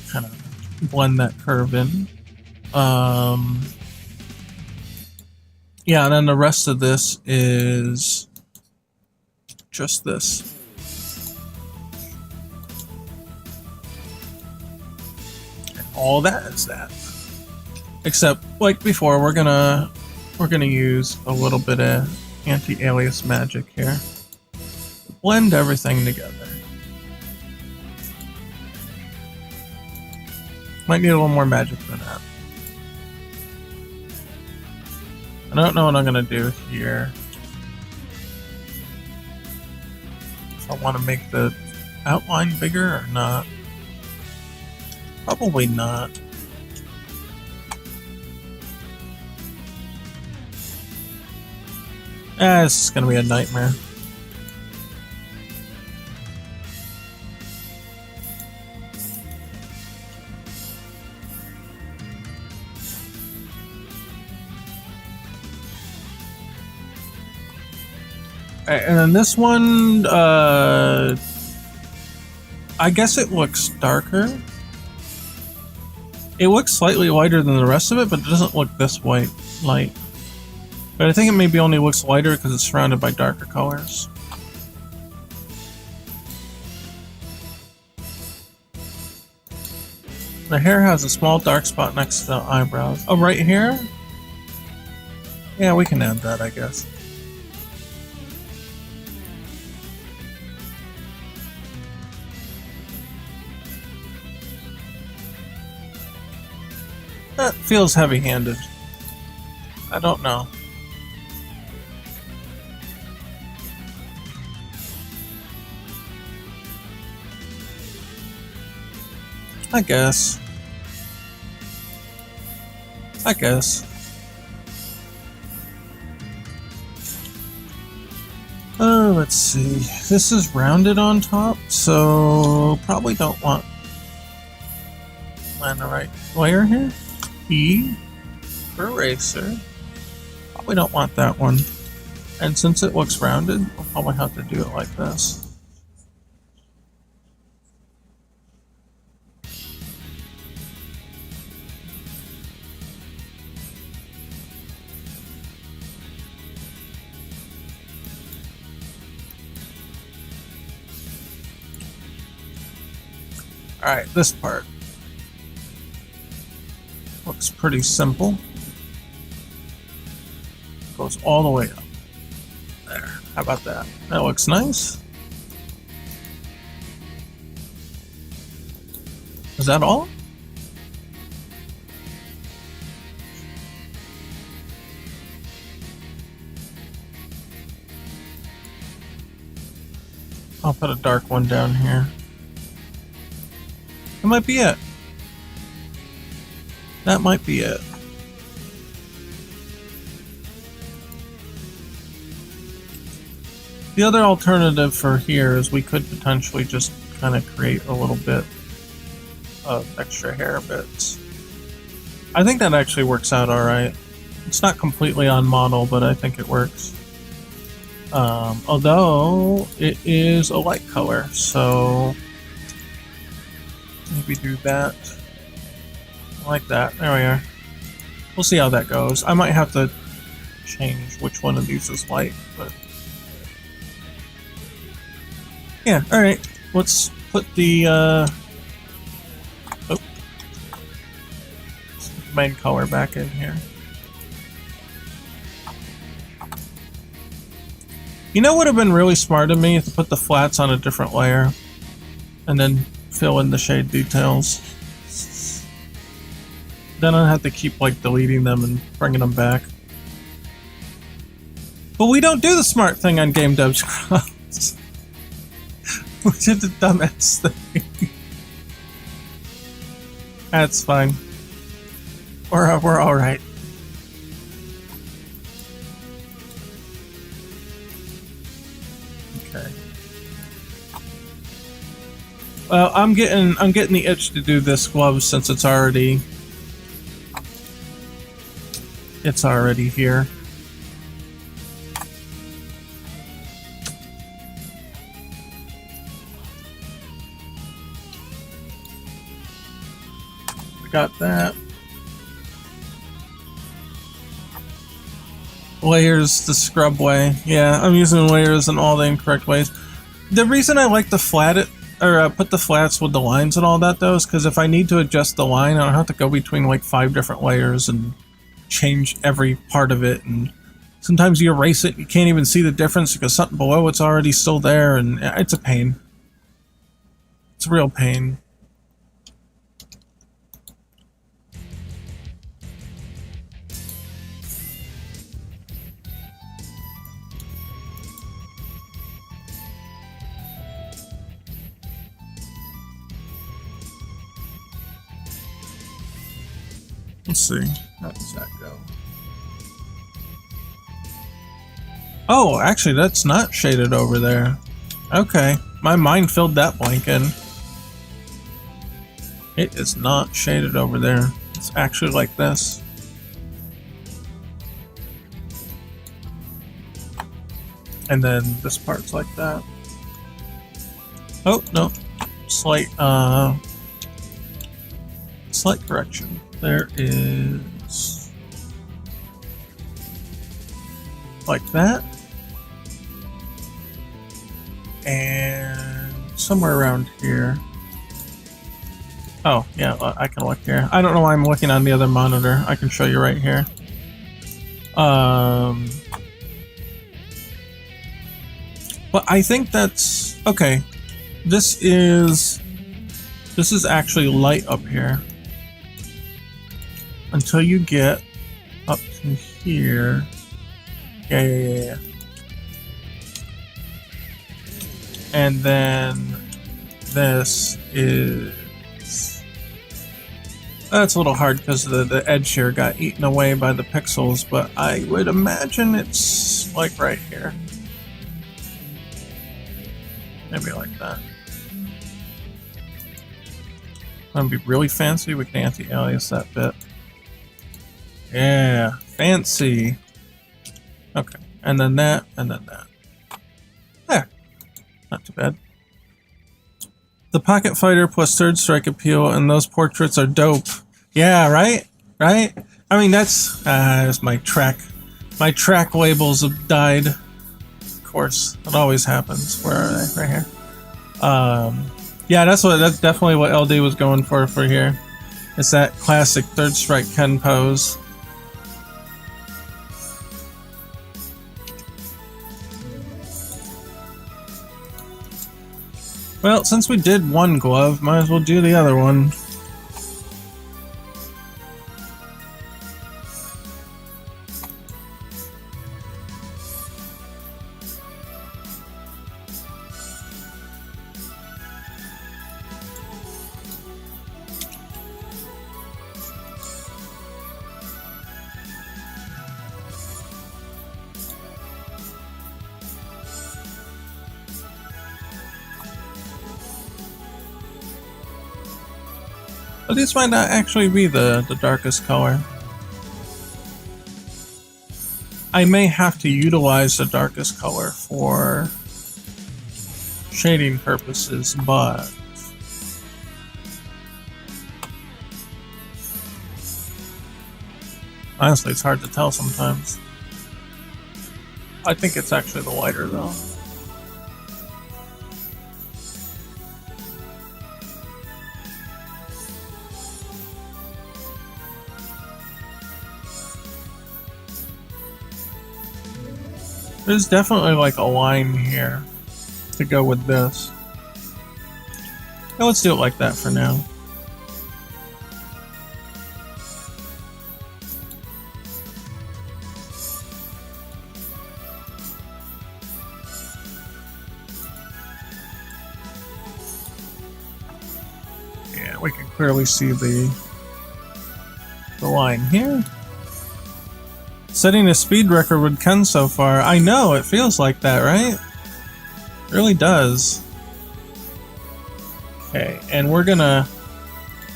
Kind of blend that curve in. Yeah, and then the rest of this is just this. And all that is that. Except, like before, we're gonna use a little bit of anti-alias magic here. Blend everything together. Might need a little more magic than that. I don't know what I'm gonna do here. If I want to make the outline bigger or not. Probably not. This is gonna be a nightmare. Alright, and then this one, I guess it looks darker. It looks slightly lighter than the rest of it, but it doesn't look this white light. But I think it maybe only looks lighter because it's surrounded by darker colors. The hair has a small dark spot next to the eyebrows. Oh, right here? Yeah, we can add that, I guess. That feels heavy-handed. I don't know. I guess. Let's see. This is rounded on top, so probably don't want land the right layer here. E for eraser. Probably don't want that one. And since it looks rounded, we'll probably have to do it like this. Alright, this part looks pretty simple. Goes all the way up. There. How about that? That looks nice. Is that all? I'll put a dark one down here. That might be it. That might be it. The other alternative for here is we could potentially just kind of create a little bit of extra hair bits. I think that actually works out alright. It's not completely on model, but I think it works. Although it is a light color, so maybe do that. Like that. There we are. We'll see how that goes. I might have to change which one of these is light, but yeah, alright. Let's put the main color back in here. You know what would have been really smart of me is to put the flats on a different layer and then fill in the shade details. Then I have to keep like deleting them and bringing them back. But we don't do the smart thing on Game Dev Scrubs. We did the dumbass thing. That's fine. We're all right. Okay. Well, I'm getting the itch to do this glove since it's already here. We got that. Layers the scrub way. Yeah, I'm using layers in all the incorrect ways. The reason I like to flat it or put the flats with the lines and all that though, because if I need to adjust the line, I don't have to go between like 5 different layers and change every part of it. And sometimes you erase it, you can't even see the difference because something below it's already still there, and it's a pain. It's a real pain. Let's see. How does that go? Oh, actually, that's not shaded over there. Okay. My mind filled that blank in. It is not shaded over there. It's actually like this. And then this part's like that. Oh, no. Slight correction. There is like that, and somewhere around here. Oh yeah, I can look here. I don't know why I'm looking on the other monitor. I can show you right here. But I think that's okay. This is actually light up here. Until you get up to here. Yeah. And then this is... That's a little hard because the edge here got eaten away by the pixels, but I would imagine it's like right here. Maybe like that. I'm gonna be really fancy, we can anti-alias that bit. Yeah, fancy. Okay, and then that, and then that. There. Not too bad. The Pocket Fighter plus Third Strike appeal, and those portraits are dope. Yeah, right? Right? I mean, that's my track. My track labels have died. Of course, it always happens. Where are they? Right here. Yeah, that's definitely what LD was going for here. It's that classic Third Strike Ken pose. Well, since we did one glove, might as well do the other one. But this might not actually be the darkest color. I may have to utilize the darkest color for shading purposes, but honestly, it's hard to tell sometimes. I think it's actually the lighter though. There's definitely like a line here to go with this. Now let's do it like that for now. Yeah, we can clearly see the line here. Setting a speed record with Ken so far. I know, it feels like that, right? It really does. Okay, and we're gonna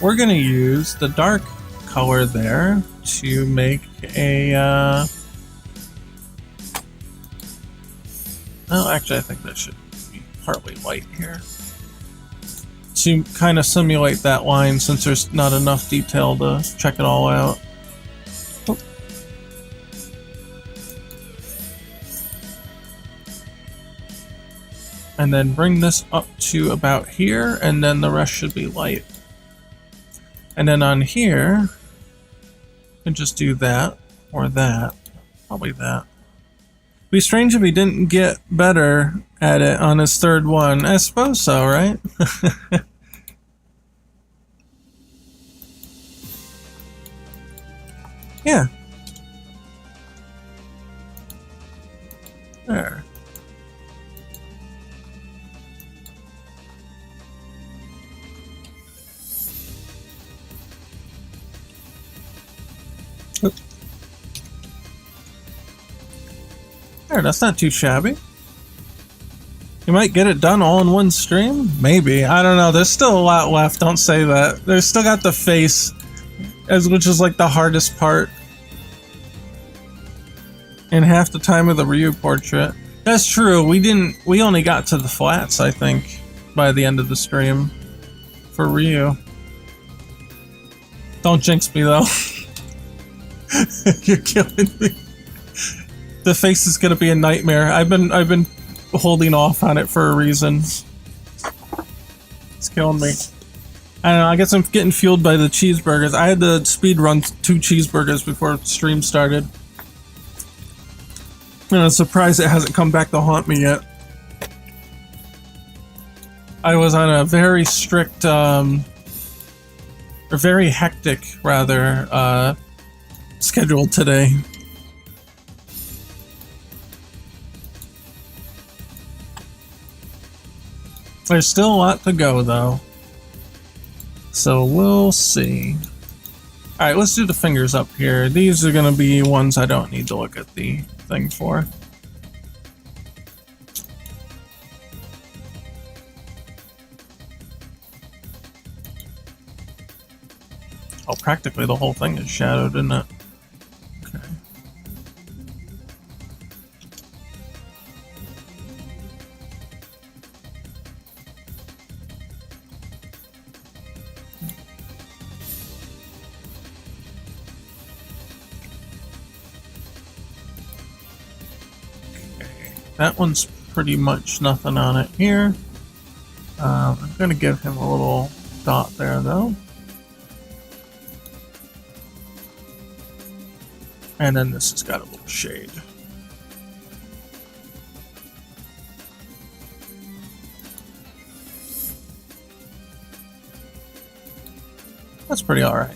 use the dark color there to make a well, actually I think that should be partly white here. To kind of simulate that line since there's not enough detail to check it all out. And then bring this up to about here, and then the rest should be light. And then on here, you can just do that, or that. Probably that. It'd be strange if he didn't get better at it on his third one. I suppose so, right? Yeah. There. There, that's not too shabby. You might get it done all in one stream? Maybe. I don't know. There's still a lot left. Don't say that. There's still got the face, which is like the hardest part. And half the time of the Ryu portrait. That's true. We only got to the flats, I think, by the end of the stream for Ryu. Don't jinx me though. You're killing me. The face is gonna be a nightmare. I've been holding off on it for a reason. It's killing me. I don't know, I guess I'm getting fueled by the cheeseburgers. I had to speed run 2 cheeseburgers before stream started. And I'm surprised it hasn't come back to haunt me yet. I was on a very strict, or very hectic, rather, schedule today. There's still a lot to go, though. So we'll see. Alright, let's do the fingers up here. These are gonna be ones I don't need to look at the thing for. Oh, practically the whole thing is shadowed, isn't it? Okay. That one's pretty much nothing on it here. I'm gonna give him a little dot there though. And then this has got a little shade. That's pretty alright.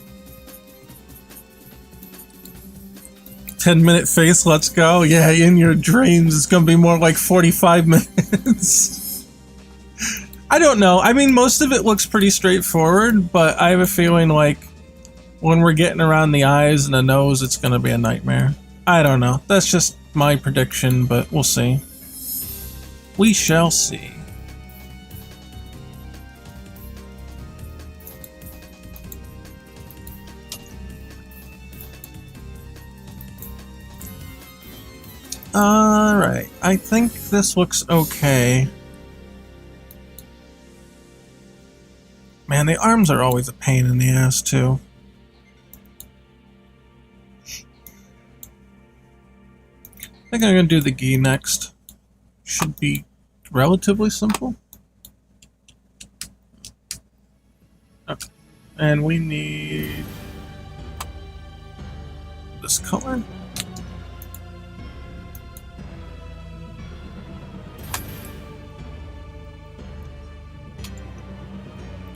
10-minute face, let's go. Yeah, in your dreams, it's gonna be more like 45 minutes. I don't know. I mean, most of it looks pretty straightforward, but I have a feeling like when we're getting around the eyes and the nose, it's gonna be a nightmare. I don't know. That's just my prediction, but we'll see. We shall see. Alright, I think this looks okay. Man, the arms are always a pain in the ass, too. I think I'm gonna do the gi next. Should be relatively simple. Okay. And we need this color.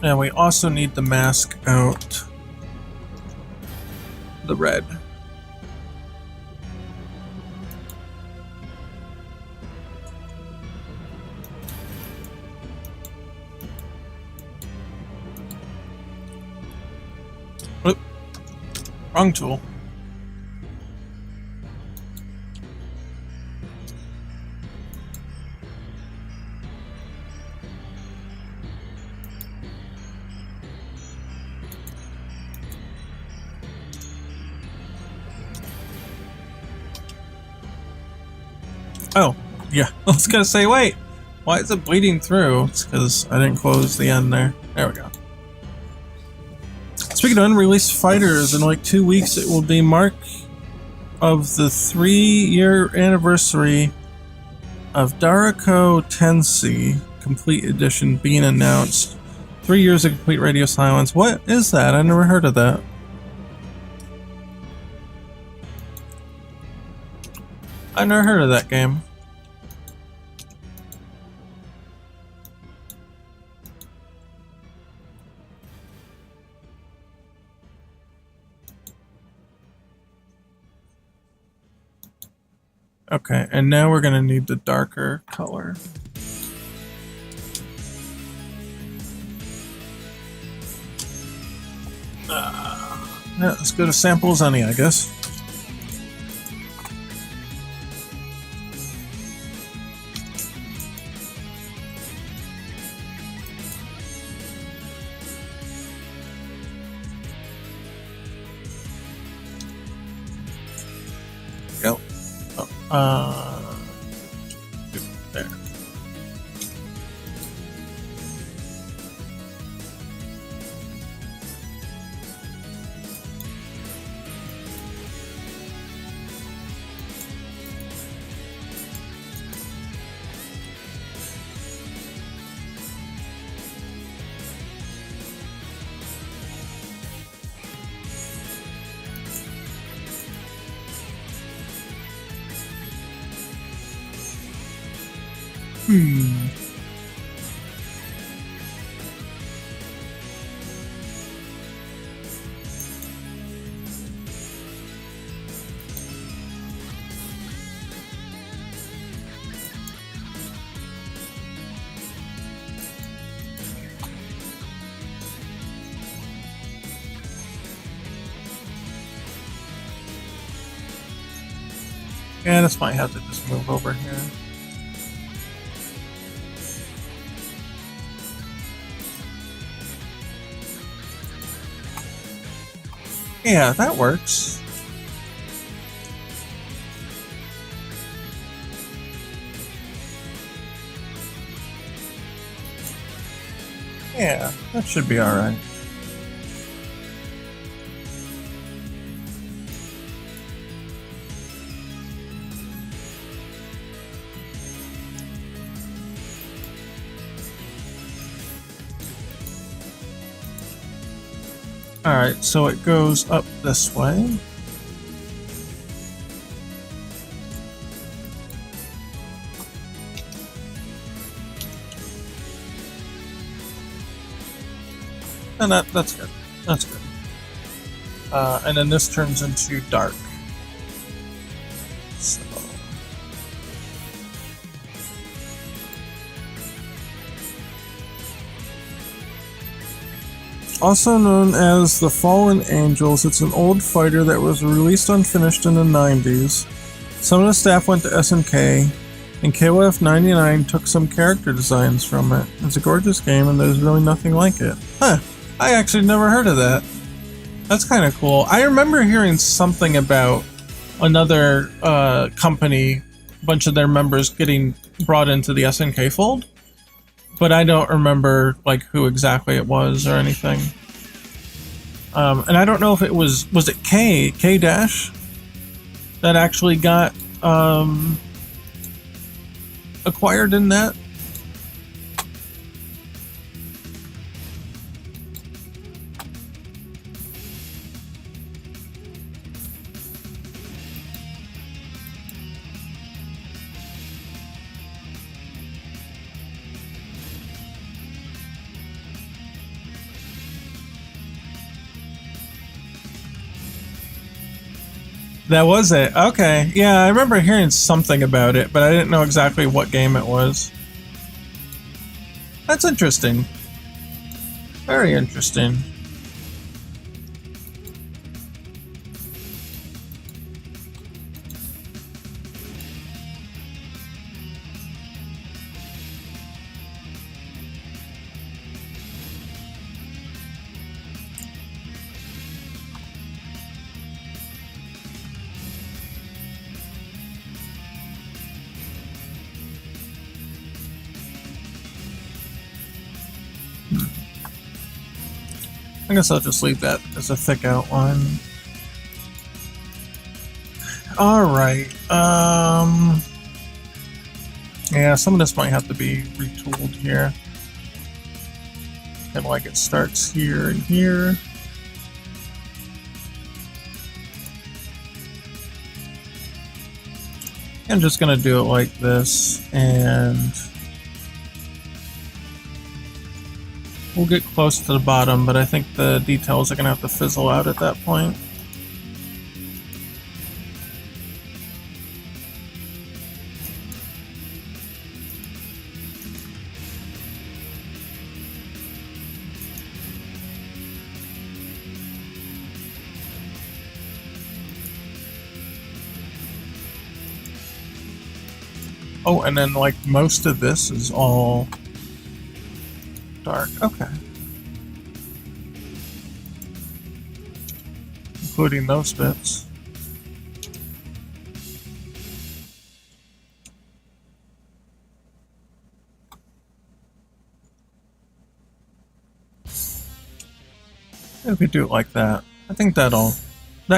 And we also need to mask out the red. Oop. Wrong tool. Oh, yeah. I was gonna say, wait, why is it bleeding through? It's because I didn't close the end there. There we go. Speaking of unreleased fighters, in like 2 weeks it will be mark of the 3-year anniversary of Darako Tensei Complete Edition being announced. 3 years of complete radio silence. What is that? I never heard of that. I never heard of that game. Okay, and now we're gonna need the darker color. Yeah, as good a sample as any, I guess. Go. Oh, there. Yeah, this might have to just move over here. Yeah, that works. Yeah, that should be alright. Alright, so it goes up this way. And that's good. That's good. And then this turns into dark. So. Also known as the Fallen Angels, it's an old fighter that was released unfinished in the 90s. Some of the staff went to SNK, and KOF 99 took some character designs from it. It's a gorgeous game, and there's really nothing like it. Huh, I actually never heard of that. That's kind of cool. I remember hearing something about another company, a bunch of their members getting brought into the SNK fold. But I don't remember like who exactly it was or anything. And I don't know if it was it K Dash that actually got acquired in that? That was it. Okay. Yeah, I remember hearing something about it, but I didn't know exactly what game it was. That's interesting. Very interesting. I guess I'll just leave that as a thick outline. Alright, Yeah, some of this might have to be retooled here. Kind of like it starts here and here. I'm just gonna do it like this, and we'll get close to the bottom, but I think the details are gonna have to fizzle out at that point. Oh, and then like most of this is all dark. Okay. Including those bits. We could do it like that. I think that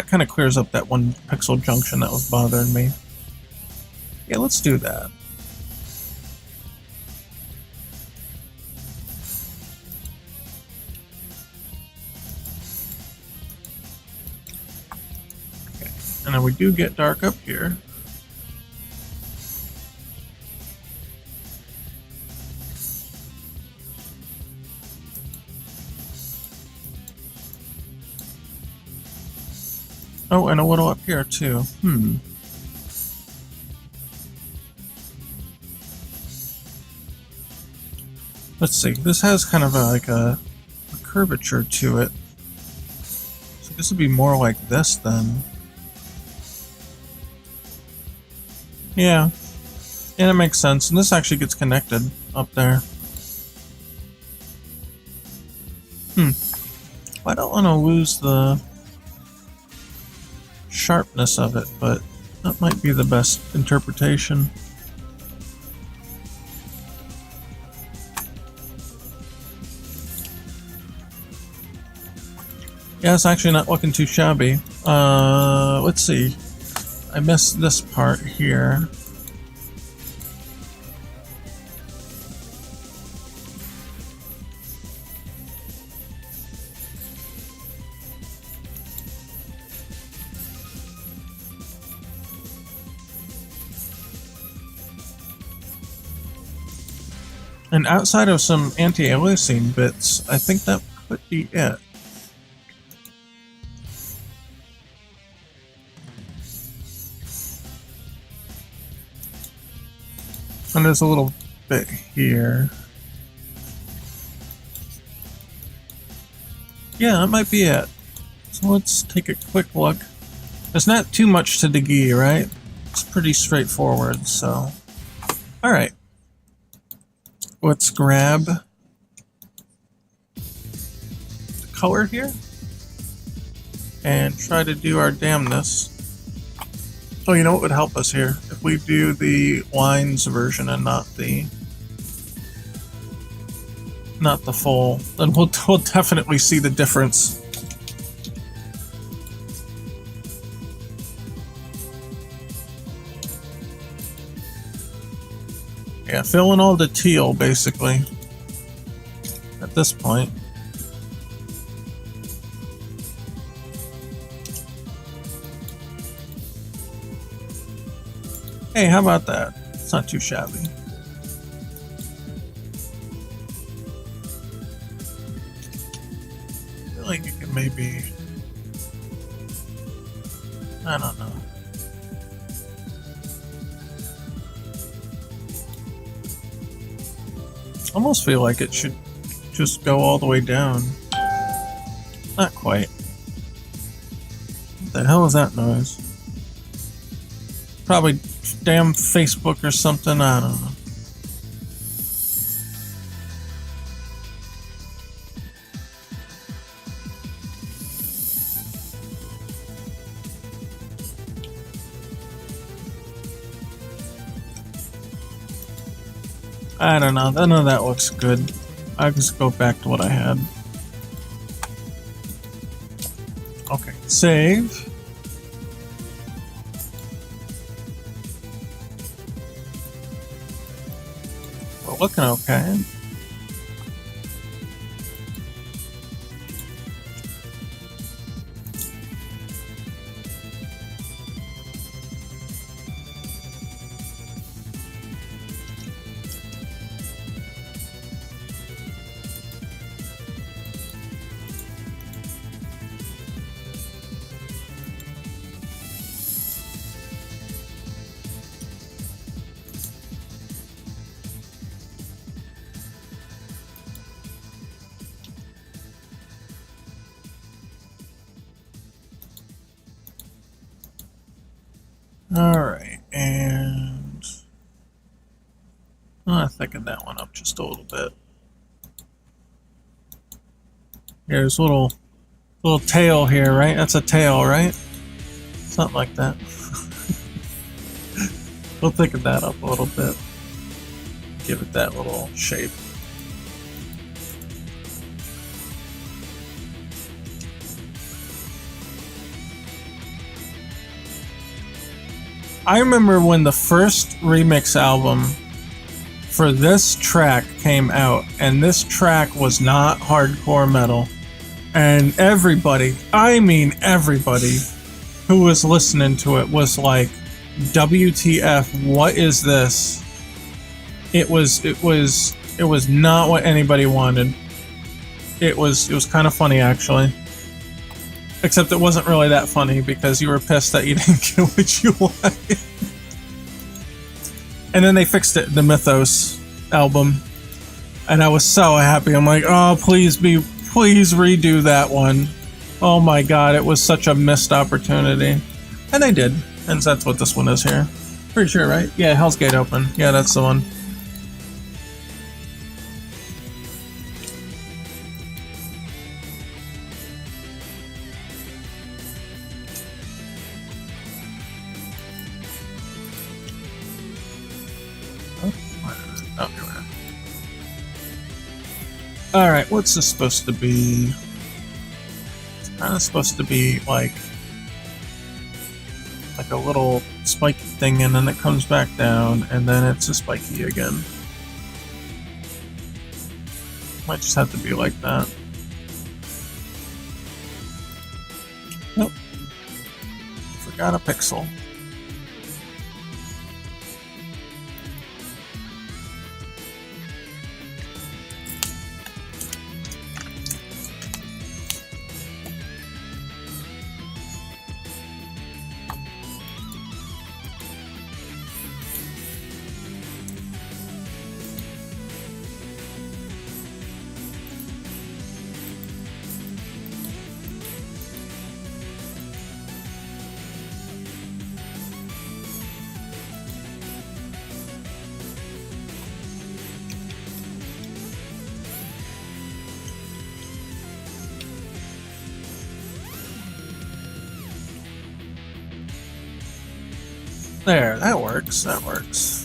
kind of clears up that one pixel junction that was bothering me. Yeah, let's do that. Okay, and then we do get dark up here. Oh, and a little up here too. Let's see. This has kind of like a curvature to it. So this would be more like this then. Yeah. Yeah, that makes sense. And this actually gets connected up there. I don't want to lose the sharpness of it, but that might be the best interpretation. Yeah, it's actually not looking too shabby. Let's see. I missed this part here. And outside of some anti-aliasing bits, I think that could be it. And there's a little bit here. Yeah, that might be it. So let's take a quick look. There's not too much to the gi, right? It's pretty straightforward, so... Alright. Let's grab the color here and try to do our damnness. Oh, you know what would help us here? If we do the lines version and not the full, then we'll definitely see the difference. Yeah, fill in all the teal, basically, at this point. Hey, how about that? It's not too shabby. I feel like you can maybe... I don't know. Almost feel like it should just go all the way down. Not quite. What the hell is that noise? Probably damn Facebook or something, I don't know. I don't know, none of that looks good. I'll just go back to what I had. Okay, save. We're looking okay. Alright, and I thicken that one up just a little bit. Here's a little tail here, right? That's a tail, right? Something like that. We'll thicken that up a little bit. Give it that little shape. I remember when the first remix album for this track came out, and this track was not hardcore metal. And everybody, I mean everybody, who was listening to it was like, WTF, what is this? It was not what anybody wanted. It was kind of funny, actually. Except it wasn't really that funny because you were pissed that you didn't get what you wanted. And then they fixed it, the Mythos album. And I was so happy. I'm like, oh, please redo that one. Oh my god, it was such a missed opportunity. And they did. And that's what this one is here. Pretty sure, right? Yeah, Hell's Gate Open. Yeah, that's the one. Alright, what's this supposed to be? It's kind of supposed to be like a little spiky thing, and then it comes back down, and then it's a spiky again. Might just have to be like that. Nope. Forgot a pixel. There, that works, that works.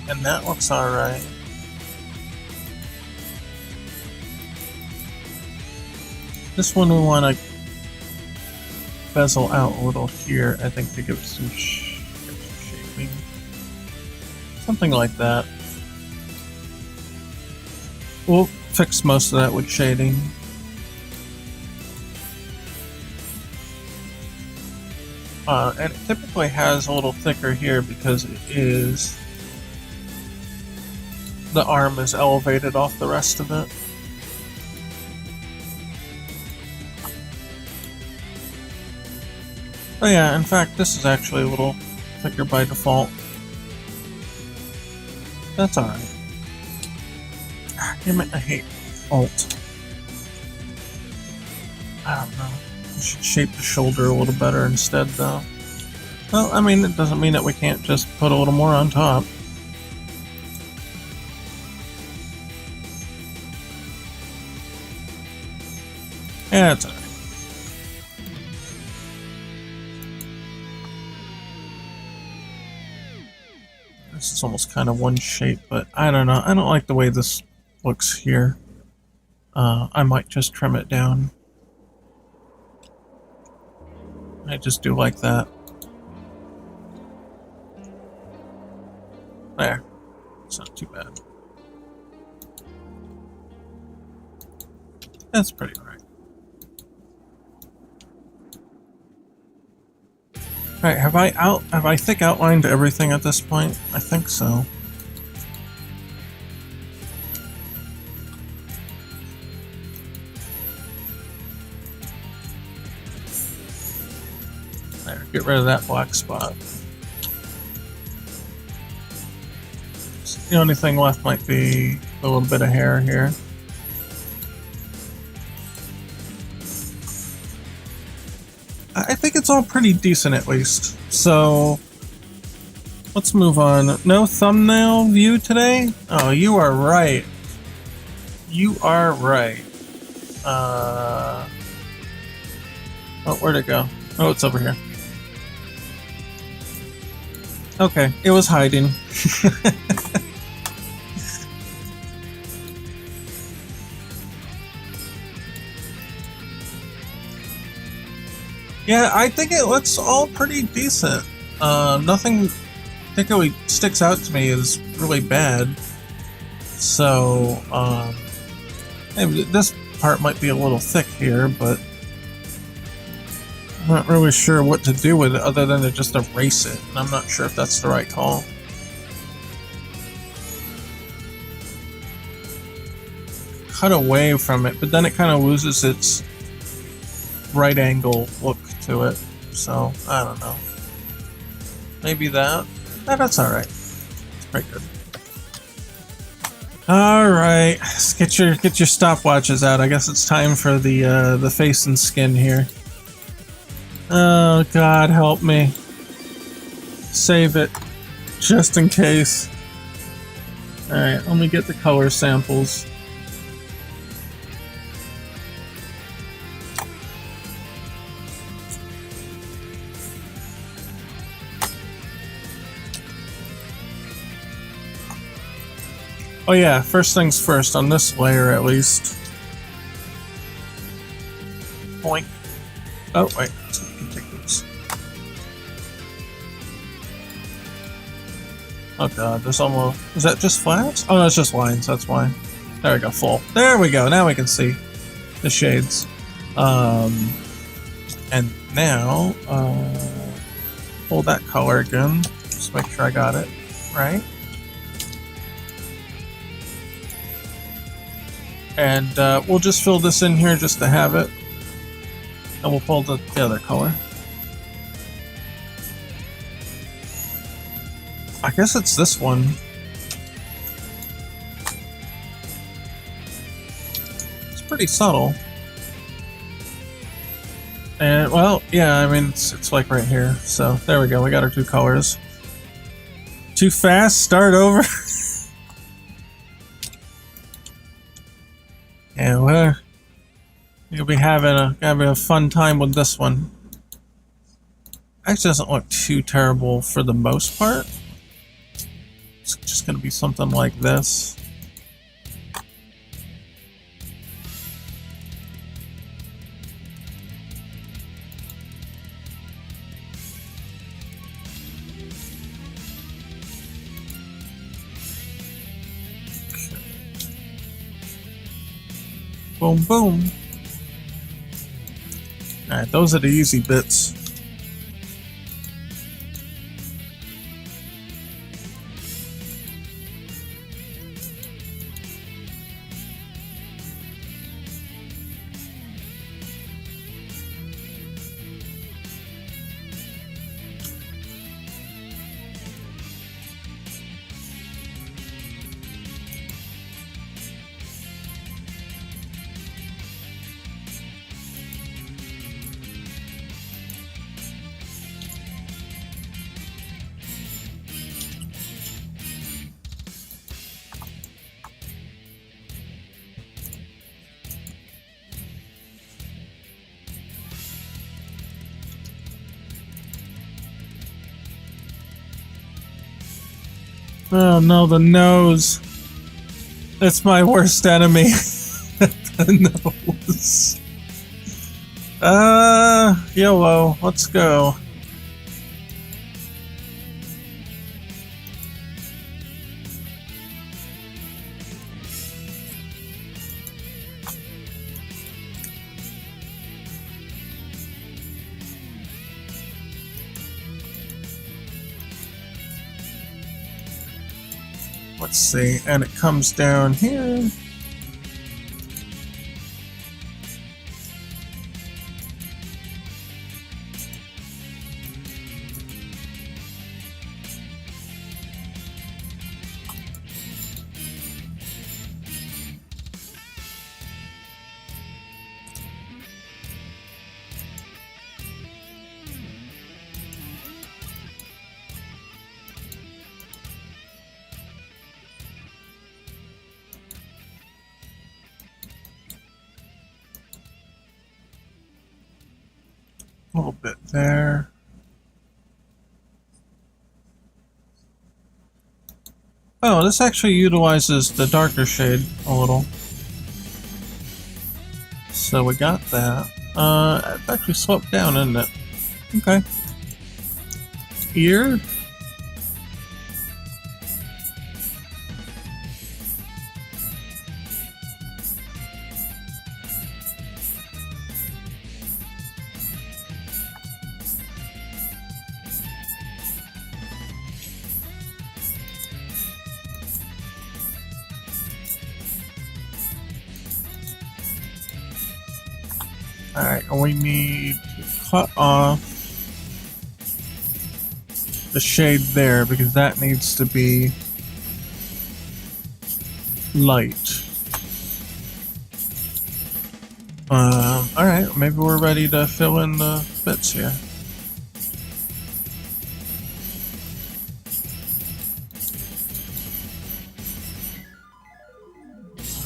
And that looks alright. This one we want to bezel out a little here, I think, to give it some shaping. Something like that. We'll fix most of that with shading. And it typically has a little thicker here because it is... the arm is elevated off the rest of it. Oh yeah, in fact, this is actually a little thicker by default. That's alright. Damn it, I hate Alt. I don't know. We should shape the shoulder a little better instead, though. Well, I mean, it doesn't mean that we can't just put a little more on top. Yeah, it's alright. This is almost kind of one shape, but I don't know. I don't like the way this looks here. I might just trim it down. I just do like that. There. It's not too bad. That's pretty alright. Alright, have I thick outlined everything at this point? I think so. There, get rid of that black spot. The only thing left might be a little bit of hair here. I think it's all pretty decent at least. So let's move on. No thumbnail view today? Oh, you are right. You are right. Oh, where'd it go? Oh, it's over here. Okay, it was hiding. Yeah, I think it looks all pretty decent. Nothing particularly sticks out to me as really bad. So, this part might be a little thick here, but I'm not really sure what to do with it other than to just erase it, and I'm not sure if that's the right call. Cut away from it, but then it kind of loses its right angle look to it, so I don't know. Maybe that? That's alright. It's pretty good. Alright, get your stopwatches out. I guess it's time for the face and skin here. Oh God, help me. Save it. Just in case. Alright, let me get the color samples. Oh yeah, first things first, on this layer at least. Point. Oh wait, so we can take those. Oh God, there's almost... Is that just flats? Oh no, it's just lines, that's why. There we go, full. There we go, now we can see the shades. And now, pull that color again. Just make sure I got it right. And we'll just fill this in here just to have it. And we'll pull the other color. I guess it's this one. It's pretty subtle. And, well, yeah, I mean, it's like right here. So, there we go, we got our two colors. Too fast? Start over? Yeah, well, you'll be having a fun time with this one. Actually, doesn't look too terrible for the most part. It's just gonna be something like this. Boom, boom. Alright, those are the easy bits. Oh no, the nose. It's my worst enemy. The nose. YOLO, let's go. Let's see, and it comes down here. A little bit there. Oh, this actually utilizes the darker shade a little. So we got that. It's actually sloped down, isn't it? Okay. Ear. Alright, and we need to cut off the shade there because that needs to be light. Alright, maybe we're ready to fill in the bits here.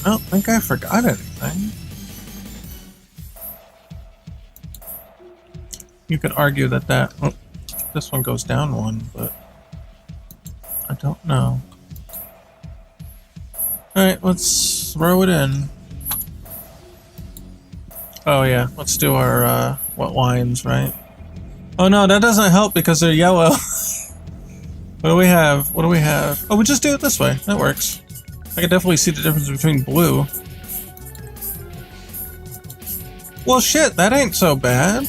I don't think I forgot anything. You could argue that this one goes down one, but I don't know. Alright, let's throw it in. Oh yeah, let's do our what lines, right? Oh no, that doesn't help because they're yellow. What do we have? What do we have? Oh, we just do it this way. That works. I can definitely see the difference between blue. Well shit, that ain't so bad.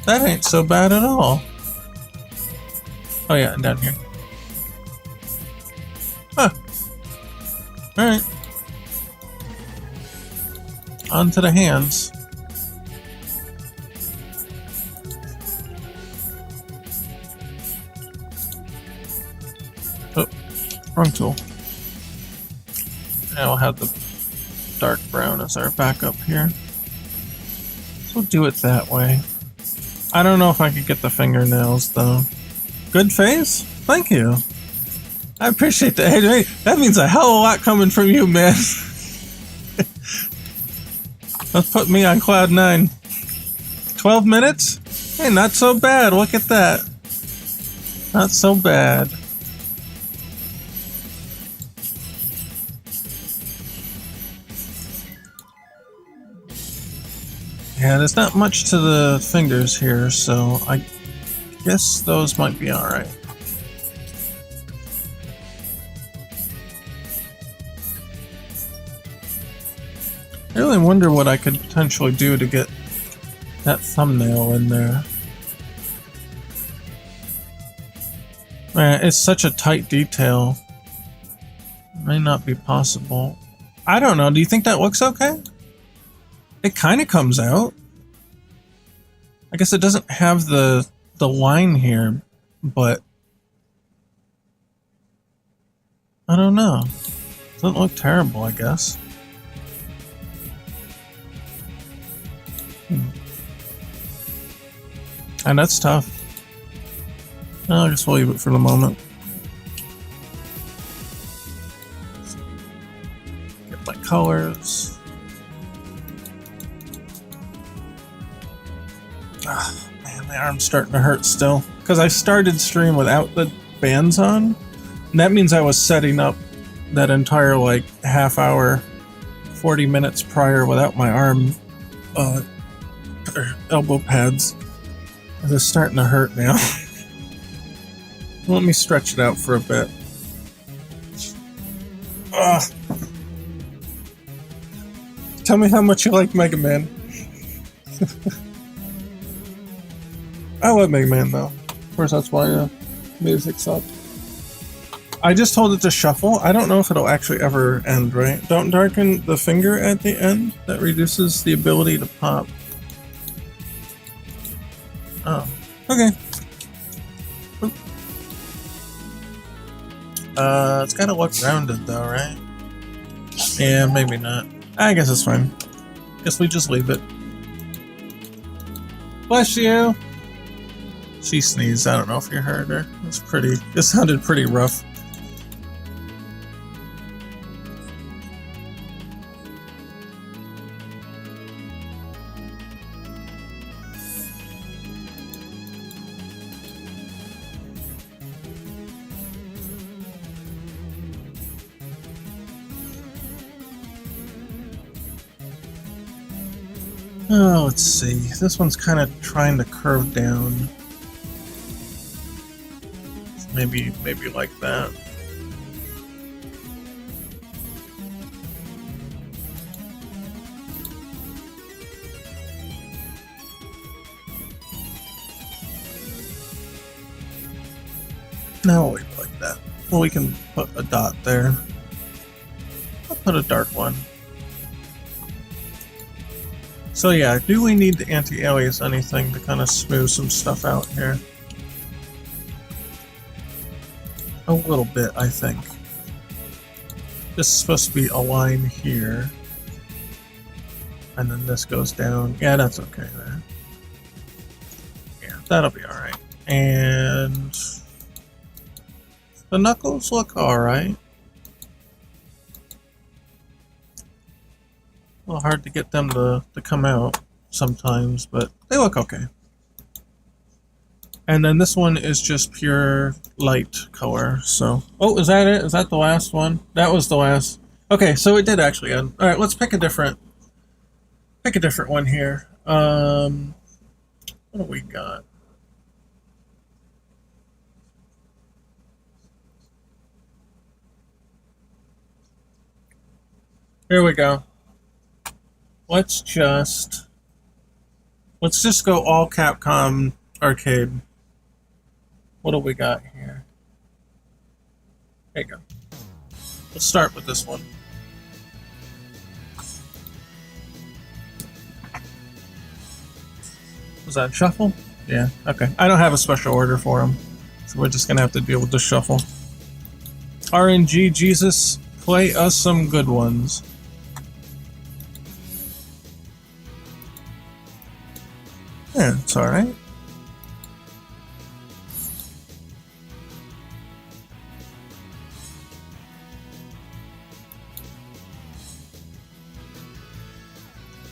That ain't so bad at all. Oh yeah, and down here. Huh. Alright. On to the hands. Oh, wrong tool. Now we'll have the dark brown as our backup here. So we'll do it that way. I don't know if I could get the fingernails though. Good face? Thank you. I appreciate that. Hey, that means a hell of a lot coming from you, man. Let's put me on cloud 9. 12 minutes? Hey, not so bad. Look at that. Not so bad. Yeah, there's not much to the fingers here, so I guess those might be alright. I really wonder what I could potentially do to get that thumbnail in there. Man, it's such a tight detail. It may not be possible. I don't know, do you think that looks okay? It kind of comes out. I guess it doesn't have the line here, but I don't know. Doesn't look terrible, I guess. And that's tough. I'll just leave it for the moment. Get my colors. Man, my arm's starting to hurt still. Because I started stream without the bands on. And that means I was setting up that entire, like, half hour, 40 minutes prior without my arm, or elbow pads. They're starting to hurt now. Let me stretch it out for a bit. Tell me how much you like Mega Man. I love Mega Man though. Of course, that's why music's up. I just told it to shuffle. I don't know if it'll actually ever end, right? Don't darken the finger at the end. That reduces the ability to pop. Oh, okay. It's gotta look rounded though, right? Yeah, maybe not. I guess it's fine. Guess we just leave it. Bless you! She sneezed. I don't know if you heard her. It sounded pretty rough. Oh, let's see. This one's kind of trying to curve down. Maybe like that. No, wait, like that. Well, we can put a dot there. I'll put a dark one. So yeah, do we need the anti-alias anything to kind of smooth some stuff out here? A little bit, I think. This is supposed to be a line here. And then this goes down. Yeah, that's okay there. Yeah, that'll be alright. And the knuckles look alright. A little hard to get them to come out sometimes, but they look okay. And then this one is just pure light color, so... Oh, is that it? Is that the last one? That was the last... Okay, so it did actually end. Alright, let's pick a different... Pick a different one here. What do we got? Here we go. Let's just go all Capcom Arcade. What do we got here? There you go. Let's start with this one. Was that shuffle? Yeah, okay. I don't have a special order for them, so we're just gonna have to deal with the shuffle. RNG Jesus, play us some good ones. Yeah, it's alright.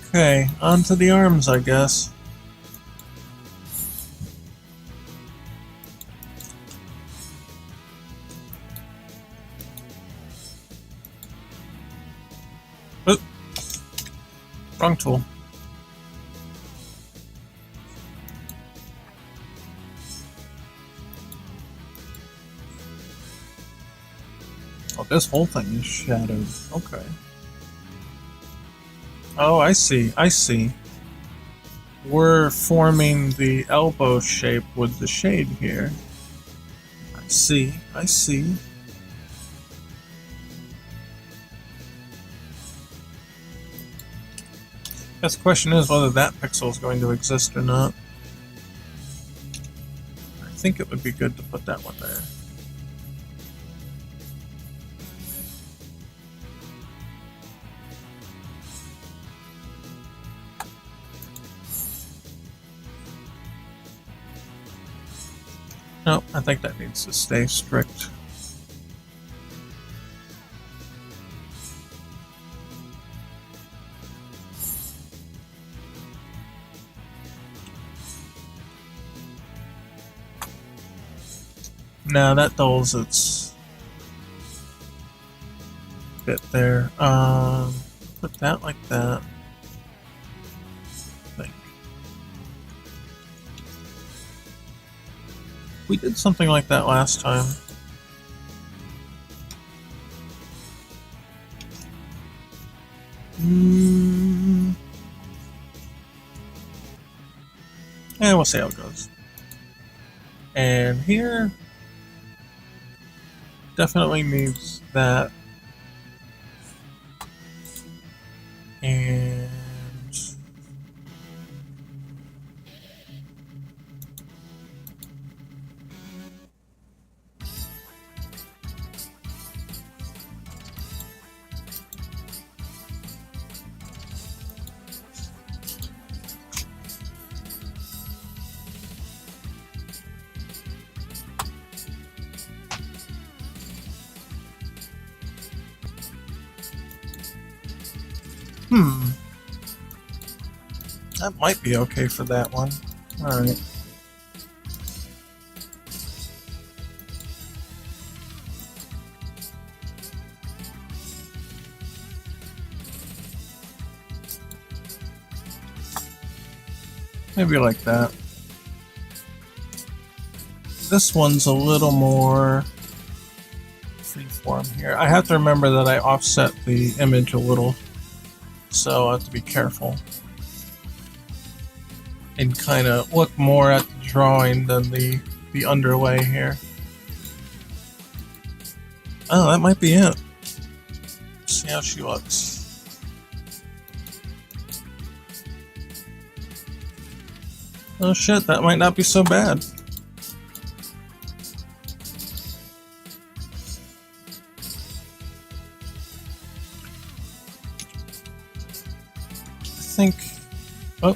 Okay, on to the arms, I guess. Oop. Wrong tool. Oh, this whole thing is shadowed. Okay. Oh, I see. I see. We're forming the elbow shape with the shade here. I see. I see. Guess the question is whether that pixel is going to exist or not. I think it would be good to put that one there. No, I think that needs to stay strict. No, that dulls its bit there. Put that like that. I think. We did something like that last time. Yeah, we'll see how it goes. And here definitely needs that. And that might be okay for that one. Alright. Maybe like that. This one's a little more freeform here. I have to remember that I offset the image a little, so I have to be careful. And kind of look more at the drawing than the underlay here. Oh, that might be it. See how she looks. Oh shit, that might not be so bad. I think... Oh.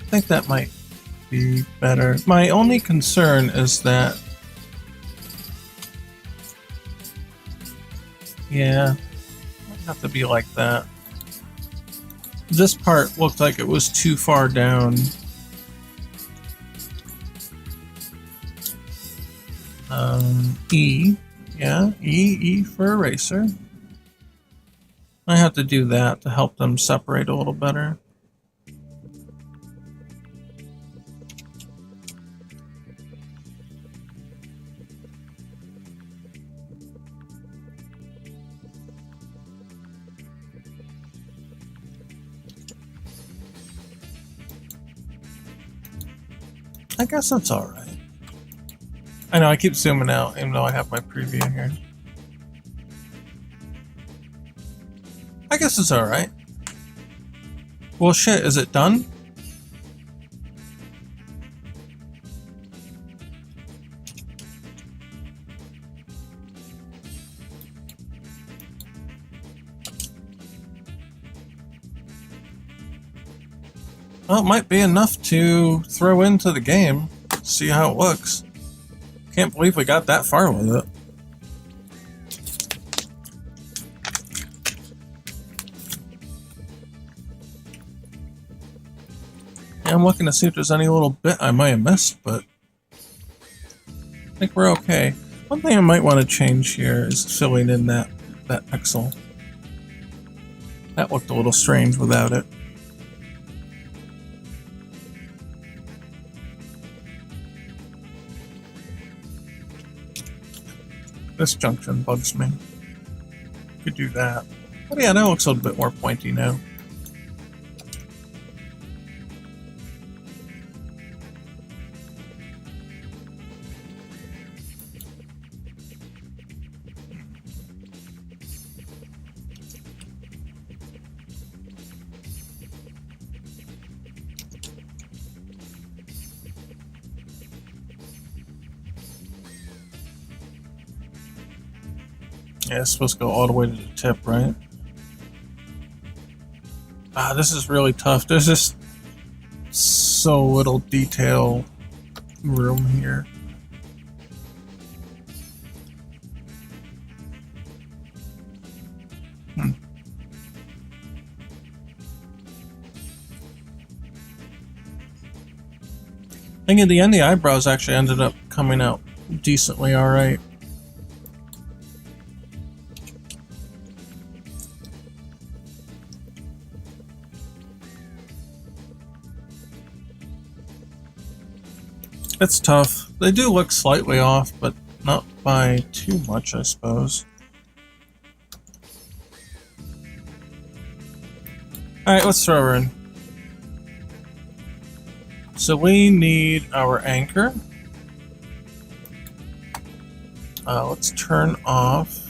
I think that might be better. My only concern is that... Yeah, might have to be like that. This part looked like it was too far down. E. Yeah, E for eraser. I have to do that to help them separate a little better. I guess that's alright. I know, I keep zooming out even though I have my preview here. I guess it's alright. Well shit, is it done? Well, it might be enough to throw into the game, see how it looks. Can't believe we got that far with it. Yeah, I'm looking to see if there's any little bit I might have missed, but I think we're okay. One thing I might want to change here is filling in that pixel. That looked a little strange without it. This junction bugs me. Could do that. But yeah, that looks a little bit more pointy now. Yeah, it's supposed to go all the way to the tip, right? Ah, this is really tough. There's just so little detail room here. I think in the end the eyebrows actually ended up coming out decently alright. It's tough. They do look slightly off, but not by too much, I suppose. Alright, let's throw her in. So we need our anchor. Let's turn off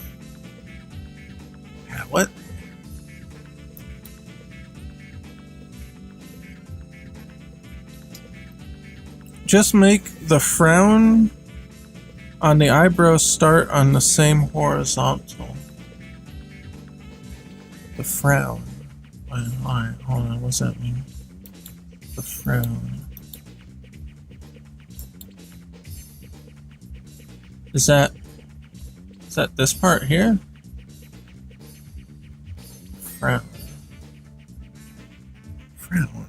palette. Just make the frown on the eyebrow start on the same horizontal. The frown. Alright, hold on, what's that mean? The frown. Is that this part here? Frown. Frown.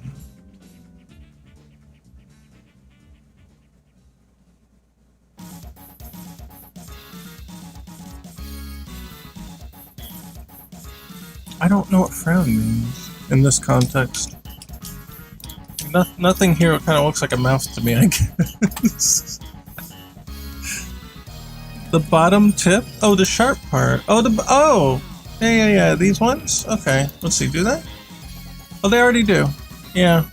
I don't know what frown means in this context. Nothing here kind of looks like a mouth to me, I guess. The bottom tip? Oh, the sharp part. Oh! Yeah, these ones? Okay, let's see, do they? Oh, they already do. Yeah.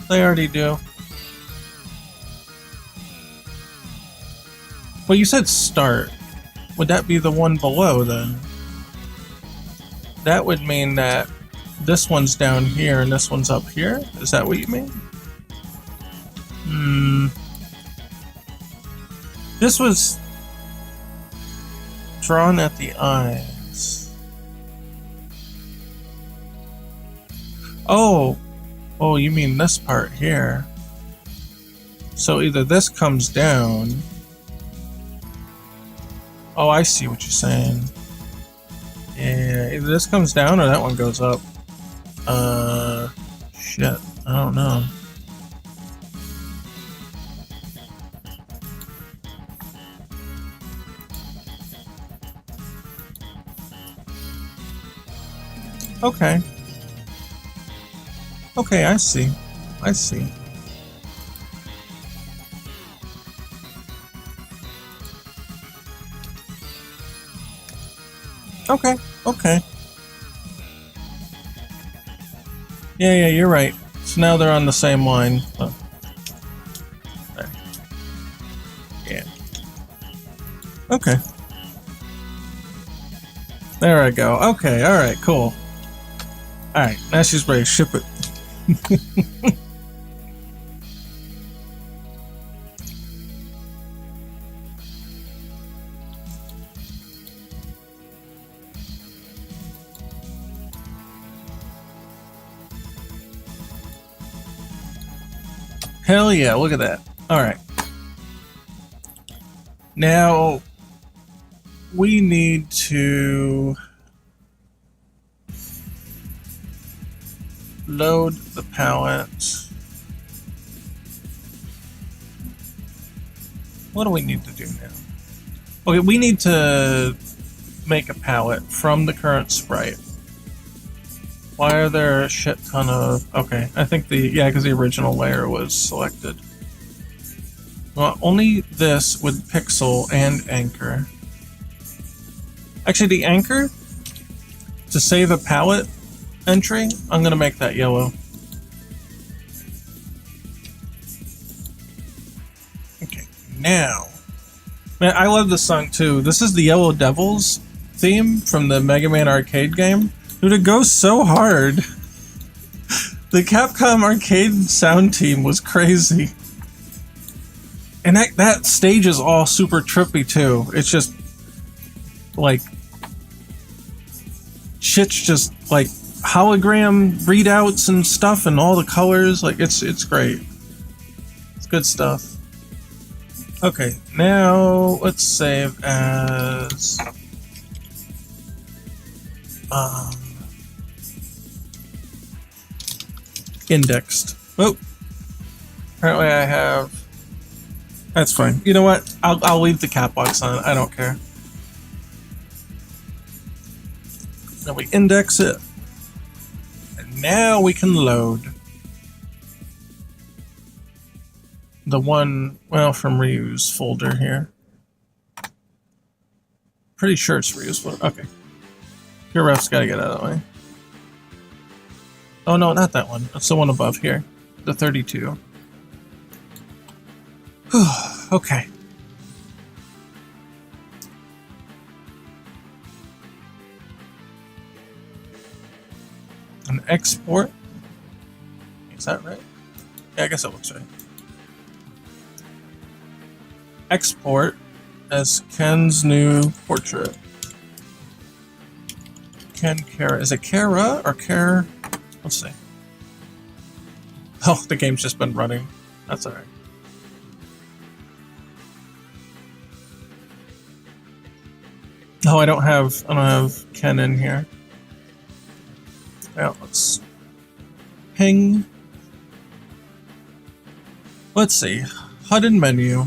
They already do. Well, you said start. Would that be the one below, then? That would mean that this one's down here and this one's up here? Is that what you mean? This was drawn at the eyes. Oh, you mean this part here. So either this comes down. Oh, I see what you're saying. Yeah, either this comes down or that one goes up. Shit, I don't know. Okay. Okay, I see. I see. Okay, okay. Yeah, you're right. So now they're on the same line. Oh. There. Yeah. Okay. There I go. Okay, alright, cool. Alright, now she's ready to ship it. Hell yeah, look at that. Alright. Now, we need to load the palette. What do we need to do now? Okay, we need to make a palette from the current sprite. Why are there a shit ton of... Okay, I think because the original layer was selected. Well, only this with pixel and anchor. Actually, the anchor, to save a palette entry, I'm gonna make that yellow. Okay, now... Man, I love this song too. This is the Yellow Devils theme from the Mega Man arcade game. Dude, it goes so hard. The Capcom arcade sound team was crazy. And that stage is all super trippy too. It's just like shit's just like hologram readouts and stuff and all the colors. Like it's great. It's good stuff. Okay, now let's save as indexed. Oh, Apparently I have... That's fine. You know what? I'll leave the cat box on. I don't care. Then we index it. And now we can load. The one, well, from reuse folder here. Pretty sure it's reuse folder. Okay. Your ref's gotta get out of the way. Oh no, not that one. It's the one above here. The 32. Okay. An export. Is that right? Yeah, I guess that looks right. Export as Ken's new portrait. Ken Kara. Is it Kara or Care? Let's see. Oh, the game's just been running. That's alright. Oh, I don't have Ken in here. Well, let's ping. Let's see. HUD and menu.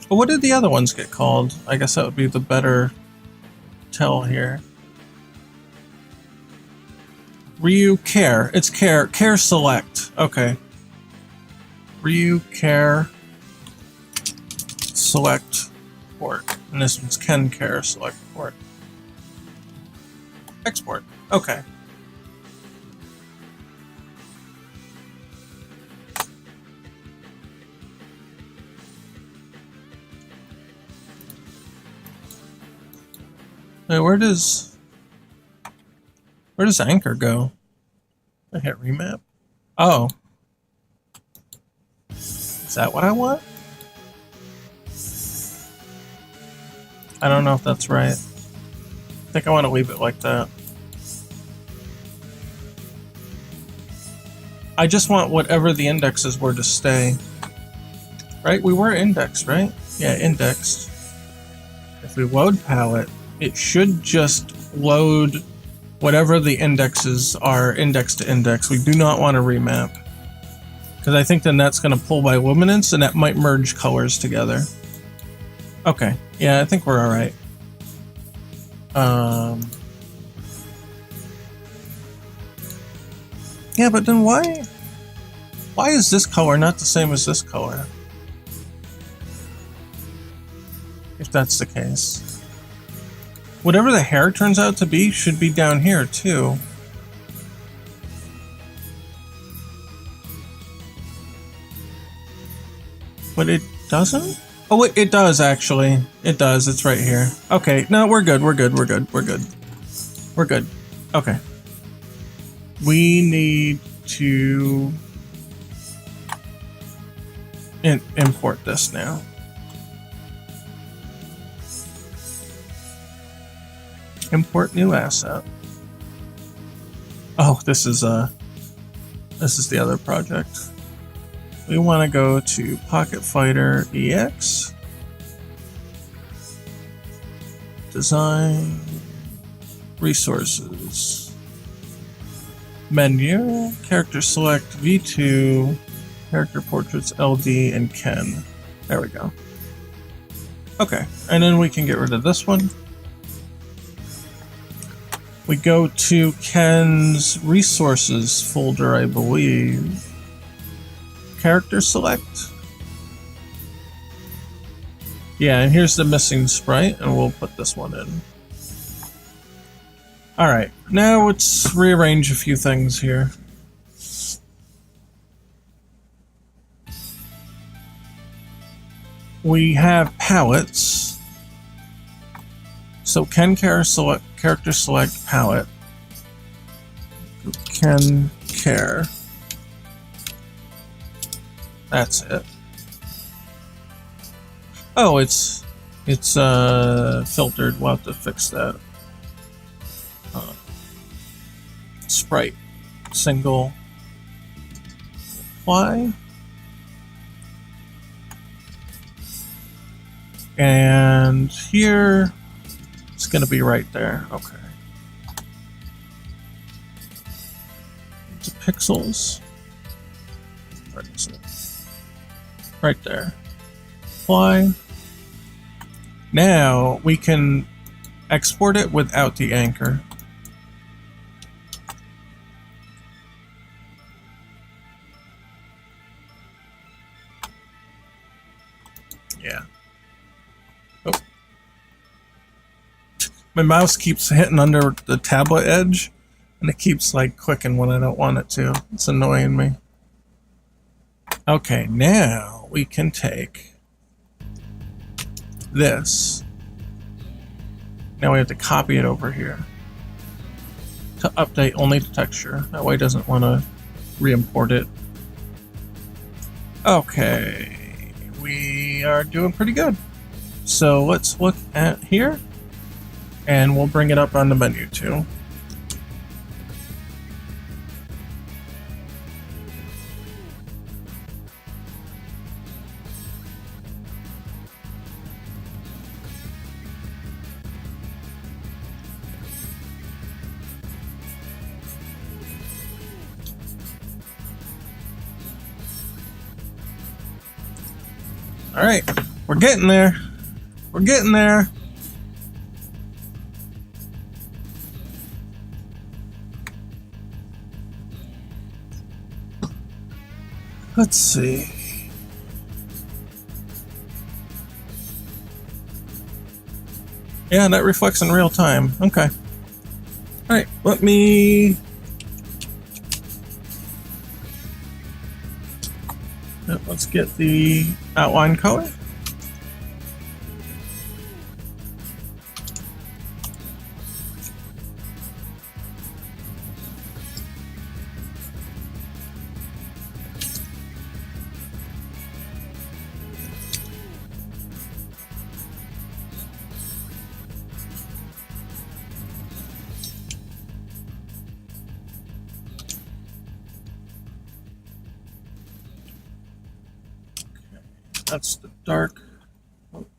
But what did the other ones get called? I guess that would be the better tell here. Ryu Care. It's Care. Care Select. Okay. Ryu Care Select Port. And this one's Ken Care Select Port. Export. Okay. Wait, where does Anchor go? I hit remap. Oh. Is that what I want? I don't know if that's right. I think I want to leave it like that. I just want whatever the indexes were to stay. Right? We were indexed, right? Yeah, indexed. If we load palette, it should just load whatever the indexes are index to index. We do not want to remap. Because I think then that's going to pull by luminance and that might merge colors together. Okay. Yeah, I think we're alright. Yeah, but then why is this color not the same as this color? If that's the case. Whatever the hair turns out to be should be down here too. But it doesn't? Oh wait, it does actually. It does, it's right here. Okay, no, we're good, we're good, we're good, we're good. We're good. Okay. We need to import this now. Import new asset. Oh, this is the other project. We want to go to Pocket Fighter EX. Design. Resources. Menu. Character select V2. Character portraits LD and Ken. There we go. Okay, and then we can get rid of this one. We go to Ken's resources folder, I believe. Character select. Yeah, and here's the missing sprite, and we'll put this one in. Alright, now let's rearrange a few things here. We have palettes. So Ken character select palette. Ken care. That's it. Oh, it's filtered. We'll have to fix that. Sprite single apply. And here it's going to be right there. Okay. To pixels. Where is it? Right there. Apply. Now we can export it without the anchor. Yeah. Oh. My mouse keeps hitting under the tablet edge, and it keeps like clicking when I don't want it to. It's annoying me. Okay, now we can take this. Now we have to copy it over here to update only the texture. That way it doesn't want to re-import it. Okay, we are doing pretty good. So let's look at here, and we'll bring it up on the menu too. All right, we're getting there. We're getting there. Let's see. Yeah, that reflects in real time. Okay. All right, let me... Let's get the outline color. That's the dark.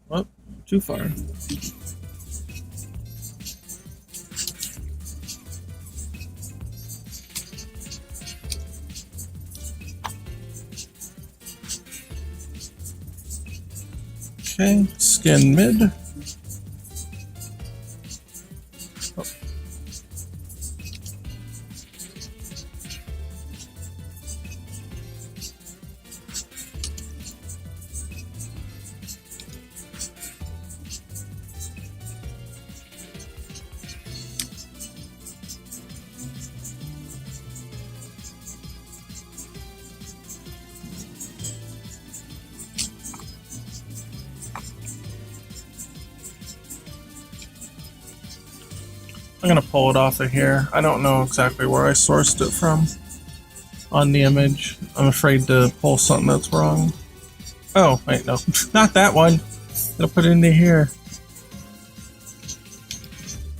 Oh, too far. Okay, skin mid. Oh. I'm gonna pull it off of here. I don't know exactly where I sourced it from on the image. I'm afraid to pull something that's wrong. Oh, wait, no. Not that one. I'm gonna put it into here.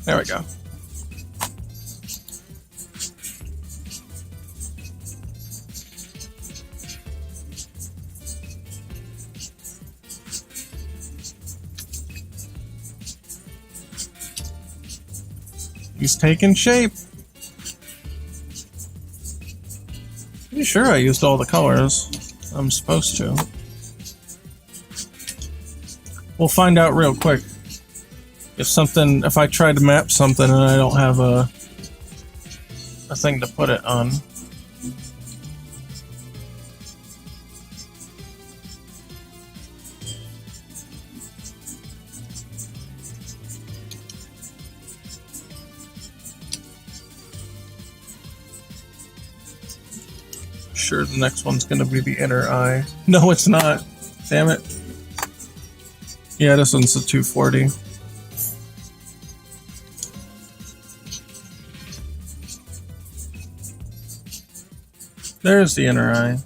There we go. He's taking shape. Pretty sure I used all the colors I'm supposed to. We'll find out real quick. If I try to map something and I don't have a thing to put it on. Sure, the next one's gonna be the inner eye. No, it's not. Damn it. Yeah, this one's the 240. There's the inner eye.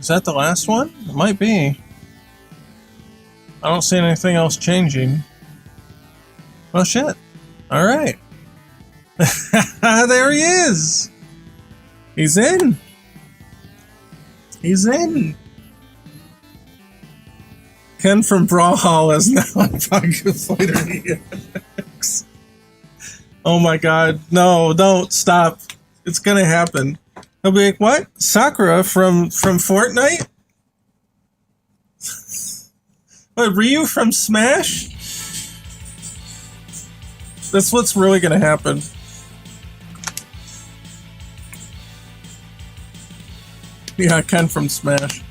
Is that the last one? It might be. I don't see anything else changing. Oh shit. Alright. There he is! He's in! He's in! Ken from Brawlhalla is now on Pocket Fighter EX. Oh my god. No, don't stop. It's gonna happen. He'll be like, what? Sakura from Fortnite? What, Ryu from Smash? That's what's really gonna happen. Yeah, Ken from Smash.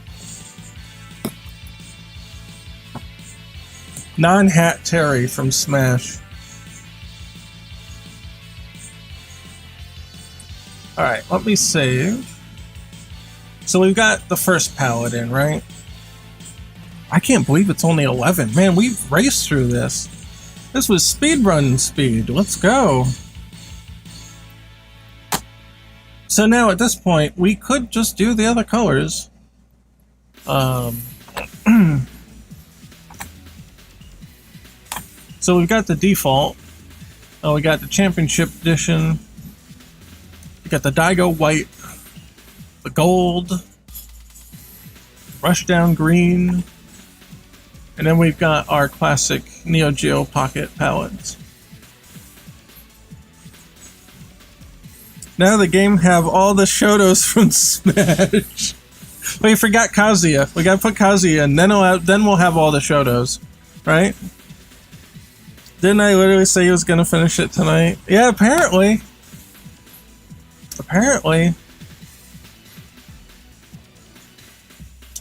Non-Hat Terry from Smash. Alright, let me save. So we've got the first palette in, right? I can't believe it's only 11. Man, we've raced through this. This was speedrun speed. Let's go. So now at this point, we could just do the other colors. So we've got the default. Oh, we got the championship edition. We got the Daigo white, the gold, Rushdown green, and then we've got our classic Neo Geo Pocket palettes. Now the game have all the Shotos from Smash. We forgot Kazuya. We gotta put Kazuya in, then we'll have all the Shotos, right? Didn't I literally say he was gonna finish it tonight? Yeah, apparently. Apparently.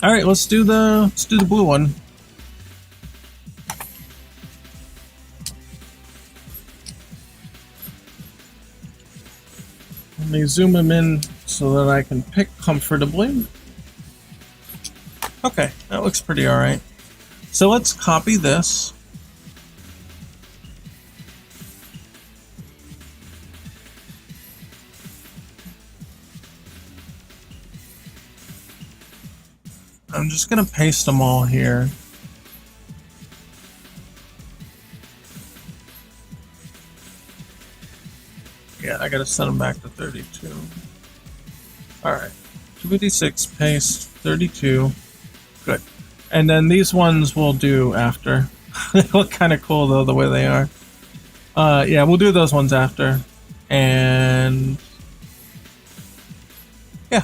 All right, let's do the blue one. Let me zoom him in so that I can pick comfortably. Okay, that looks pretty all right. So let's copy this. I'm just gonna paste them all here. Yeah, I gotta send them back to 32. Alright. 256, paste, 32. Good. And then these ones we'll do after. They look kind of cool though, the way they are. Yeah, we'll do those ones after. And... yeah.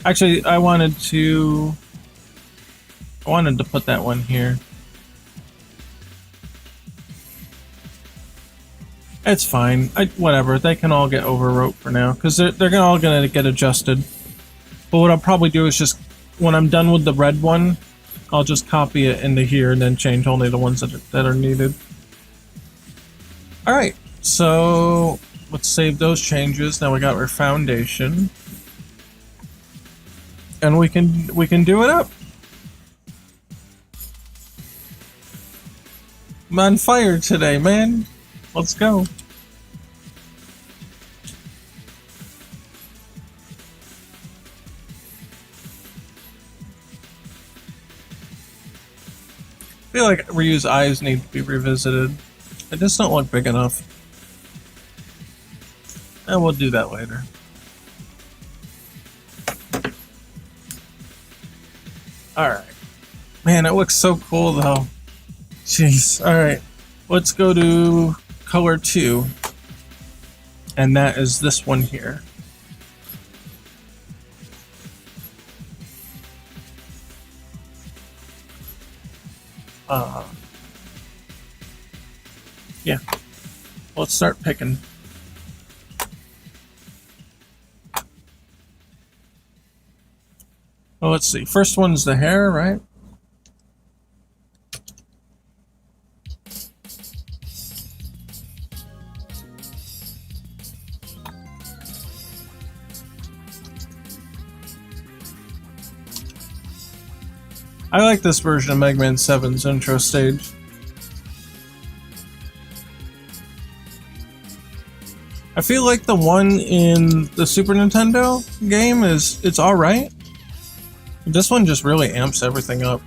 Actually, I wanted to put that one here. It's fine. Whatever. They can all get overwrote for now, because they're all gonna get adjusted. But what I'll probably do is just, when I'm done with the red one, I'll just copy it into here and then change only the ones that are needed. Alright, so let's save those changes. Now we got our foundation. And we can do it up. I'm on fire today, man. Let's go. I feel like Ryu's eyes need to be revisited. They just don't look big enough. And we'll do that later. Alright. Man, it looks so cool though. Jeez. Alright. Let's go to color 2. And that is this one here. Yeah. Let's start picking. Well, let's see. First one's the hair, right? I like this version of Mega Man 7's intro stage. I feel like the one in the Super Nintendo game it's alright. This one just really amps everything up.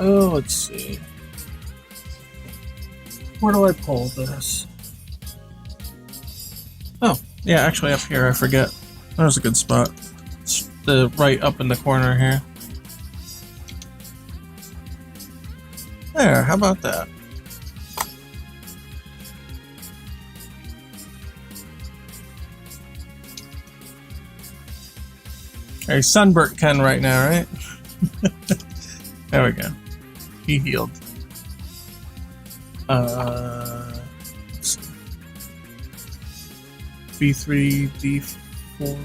Oh, let's see. Where do I pull this? Oh, yeah, actually up here, I forget. That was a good spot. It's the right up in the corner here. There, how about that? Hey, sunburnt Ken right now, right? There we go. He healed. Let's see. B3, B4.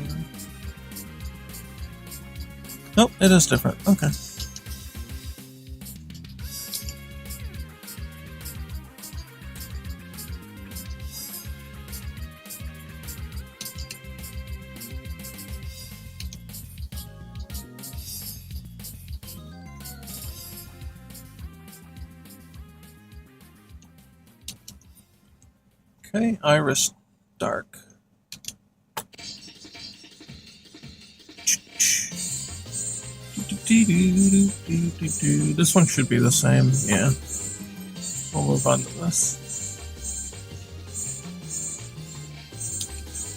Nope, it is different. Okay. Okay, Iris Dark. This one should be the same, yeah. We'll move on to this.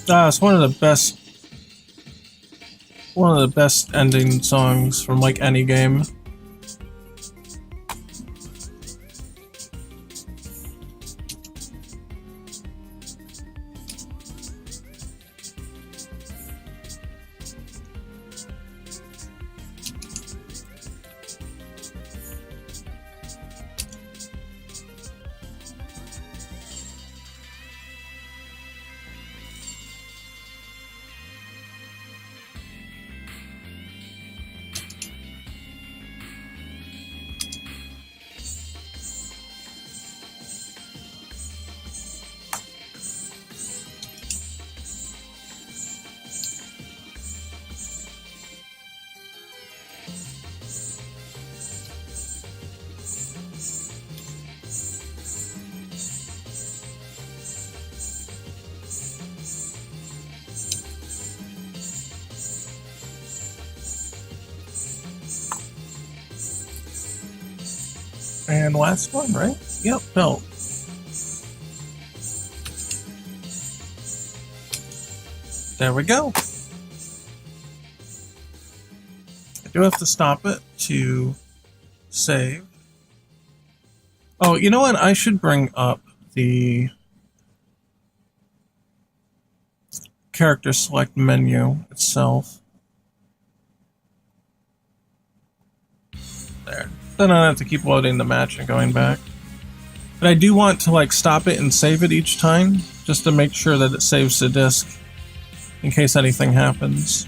It's one of the best ending songs from like any game. And last one, right? Yep, belt. There we go. I do have to stop it to save. Oh, you know what? I should bring up the character select menu itself. There. Then I don't have to keep loading the match and going back. But I do want to like stop it and save it each time, just to make sure that it saves the disk in case anything happens.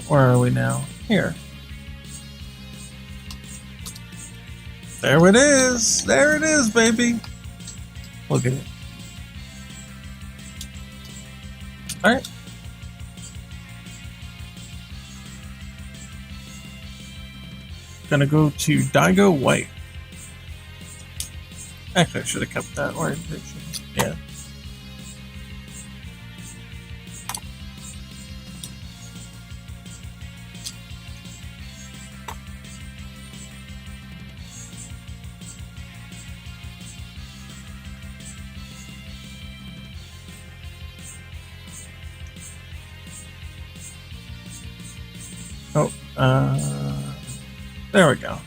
Where are we now? Here. There it is! There it is, baby! Look at it. Alright. Gonna go to Daigo White. Actually, I should have kept that orientation. Yeah. Oh, there we go.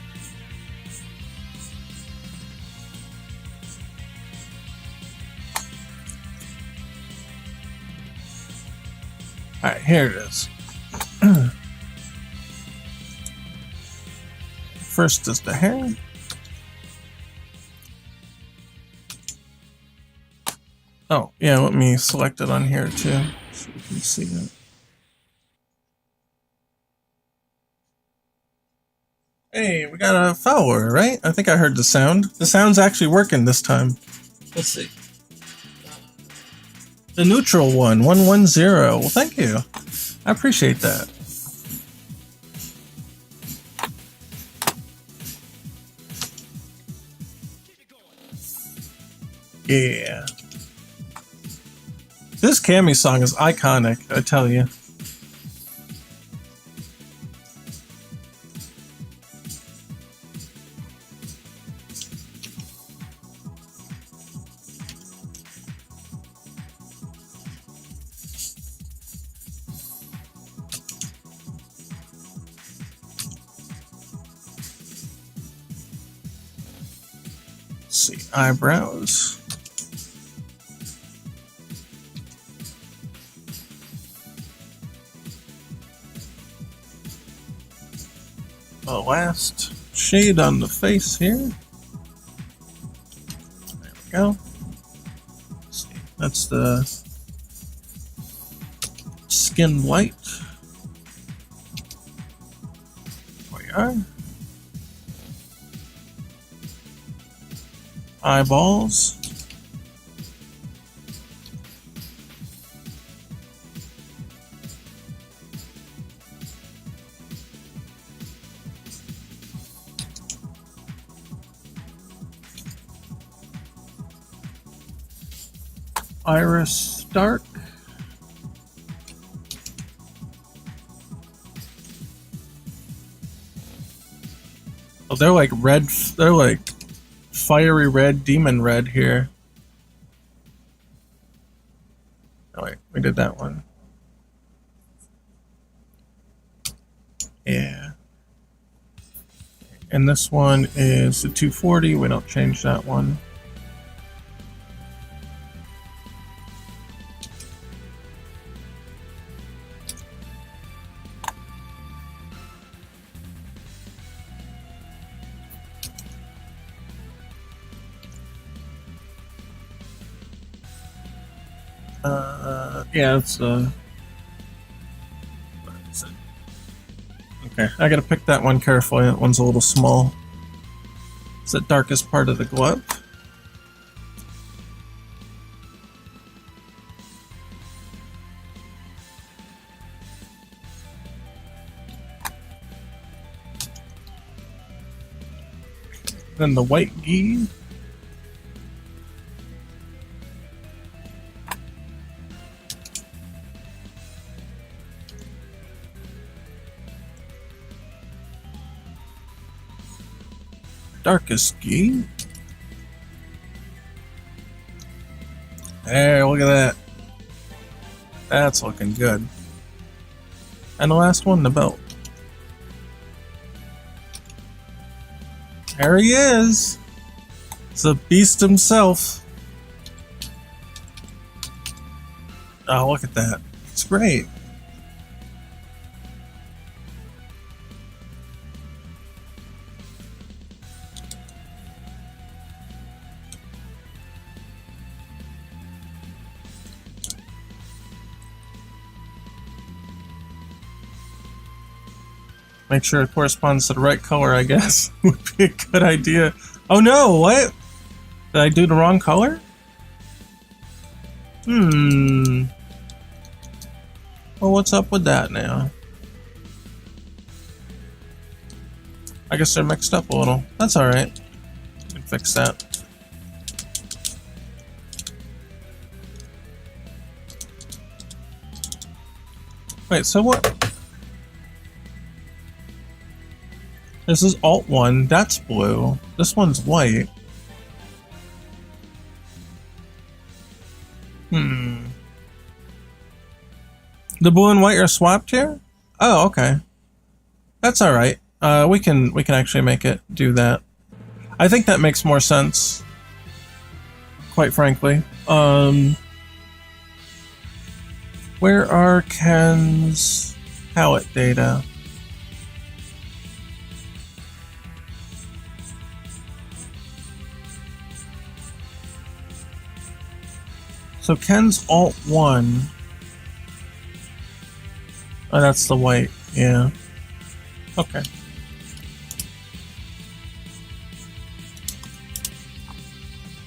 Alright, here it is. First is the hair. Oh, yeah, let me select it on here too, so you can see it. Hey, we got a follower, right? I think I heard the sound. The sound's actually working this time. Let's see. The neutral one, 110. Well, thank you. I appreciate that. Yeah. This Cammy song is iconic, I tell you. Let's see, eyebrows. The last shade on the face here. There we go. Let's see. That's the skin light. There we are. Eyeballs. Iris dark. Oh, they're like red. They're like fiery red, demon red here. Oh wait, we did that one. Yeah. And this one is the 240. We don't change that one. Yeah, it's what is it? Okay, I gotta pick that one carefully. That one's a little small. It's the darkest part of the glove. Then the white ghee. Darkest ghee. There, look at that. That's looking good. And the last one, the belt. There he is. It's the beast himself. Oh, look at that. It's great. Make sure it corresponds to the right color, I guess. Would be a good idea. Oh no, what? Did I do the wrong color? Well, what's up with that now? I guess they're mixed up a little. That's alright. We can fix that. Wait, so what? This is Alt 1, that's blue. This one's white. The blue and white are swapped here? Oh, okay. That's alright. We can actually make it do that. I think that makes more sense. Quite frankly. Where are Ken's palette data? So Ken's Alt 1. Oh, that's the white, yeah. Okay.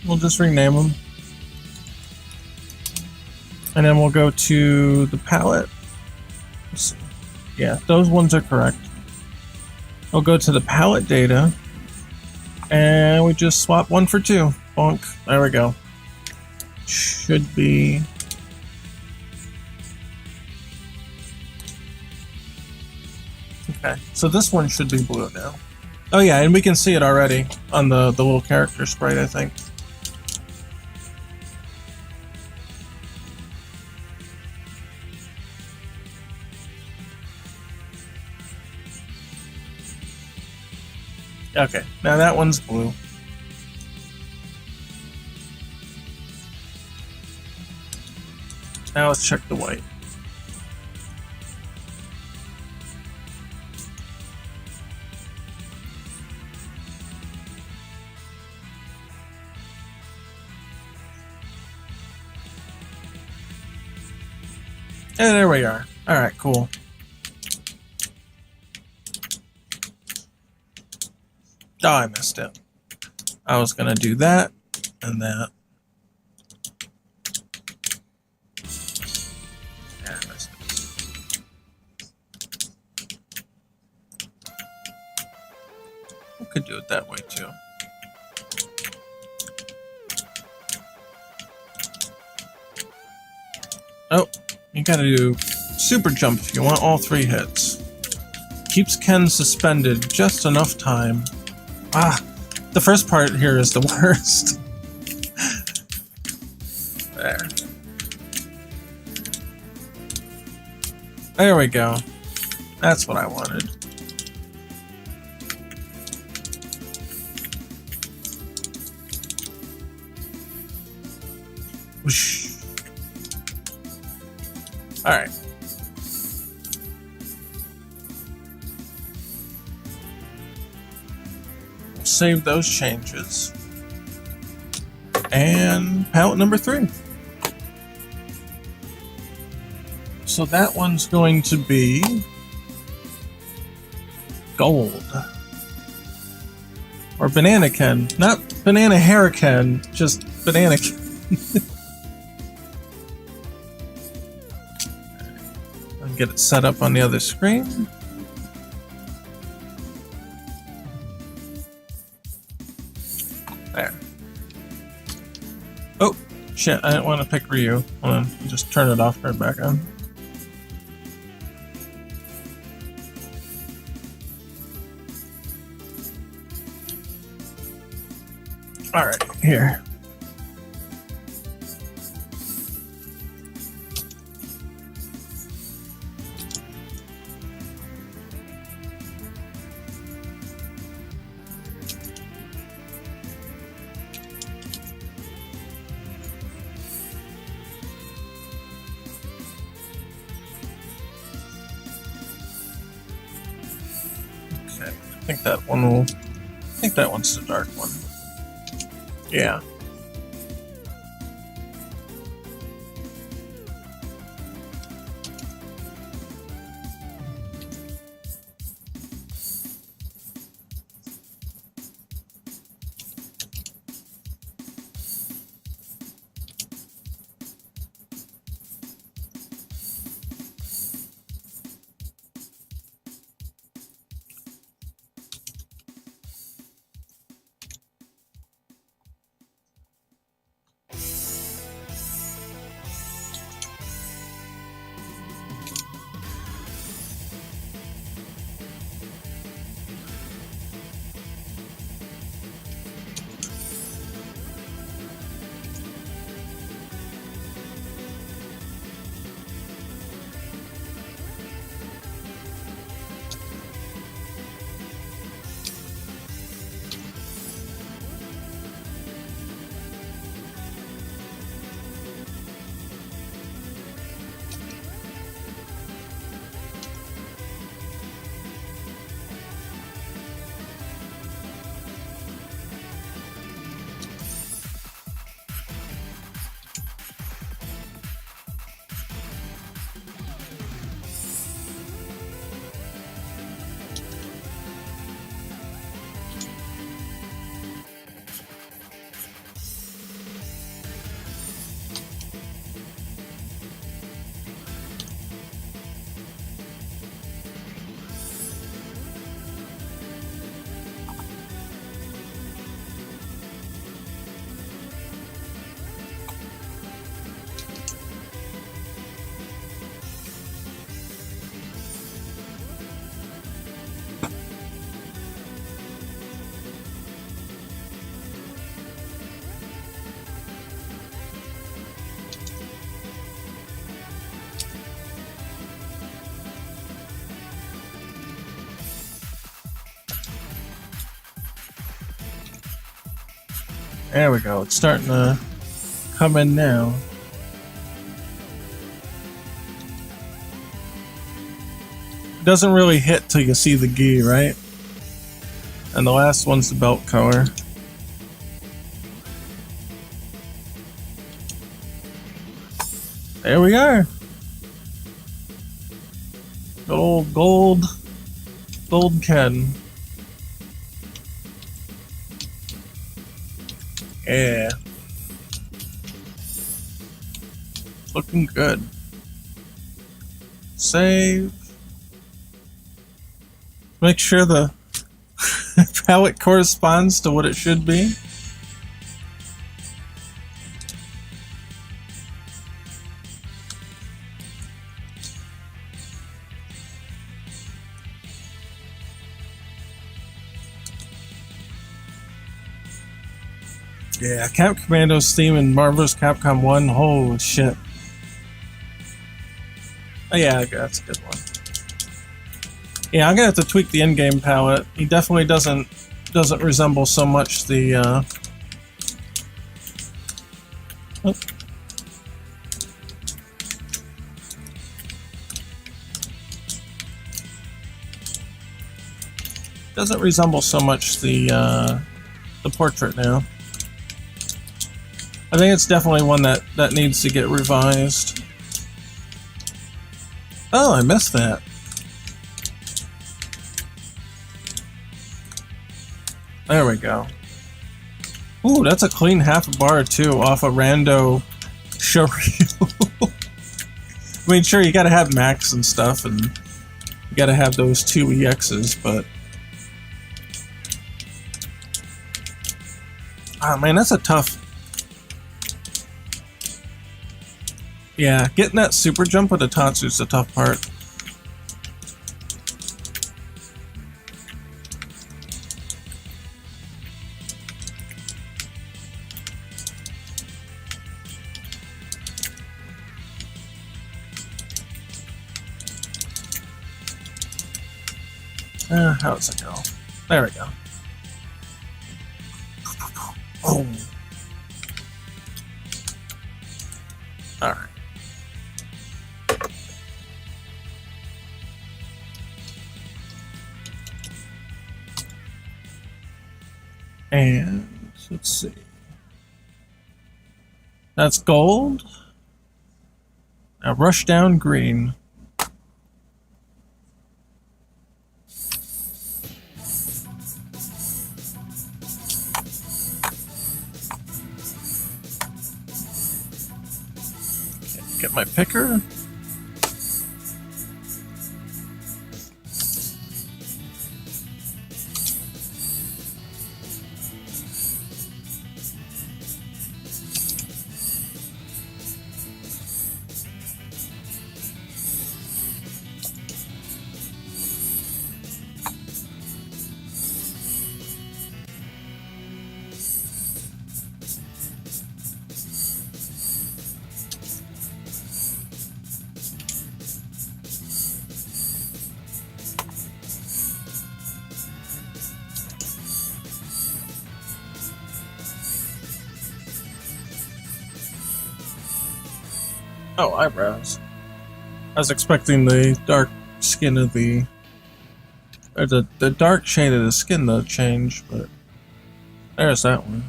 We'll just rename them. And then we'll go to the palette. Let's see. Yeah, those ones are correct. We'll go to the palette data. And we just swap 1 for 2. Bonk. There we go. Should be... Okay, so this one should be blue now. Oh yeah, and we can see it already on the little character sprite, I think. Okay, now that one's blue. Now let's check the white. And there we are. Alright, cool. Oh, I messed up. I was gonna do that and that. Yeah, I messed up. We could do it that way too. Oh, you gotta do super jump if you want all 3 hits. Keeps Ken suspended just enough time. Ah, the first part here is the worst. There. There we go. That's what I wanted. Whoosh. All right. Save those changes. And palette number 3. So that one's going to be gold. Or Banana Ken. Not Banana Hair Ken, just Banana Ken. I'll get it set up on the other screen. There. Oh, shit, I didn't want to pick Ryu. Hold on, just turn it off, turn it back on. Alright, here. Okay, I think that one will... I think that one's the dark one. Yeah. There we go. It's starting to come in now. It doesn't really hit till you see the gi, right? And the last one's the belt color. There we are. Good old gold Ken. Yeah. Looking good. Save. Make sure the palette corresponds to what it should be. Yeah, Camp Commando's theme in Marvel's Capcom 1, holy shit. Oh yeah, that's a good one. Yeah, I'm gonna have to tweak the in-game palette. He definitely doesn't resemble so much the oh. Doesn't resemble so much the portrait now. I think it's definitely one that needs to get revised. Oh, I missed that. There we go. Ooh, that's a clean half a bar too, off a rando showreel. I mean, sure, you gotta have max and stuff, and you gotta have those 2 EXs, but... Ah, man, that's a tough... Yeah, getting that super jump with the Tatsu is the tough part. How does it go? There we go. Oh. Alright. And let's see. That's gold. Now rush down green. Okay, get my picker. Oh, eyebrows. I was expecting the dark skin of the... or the dark shade of the skin to change, but... there's that one.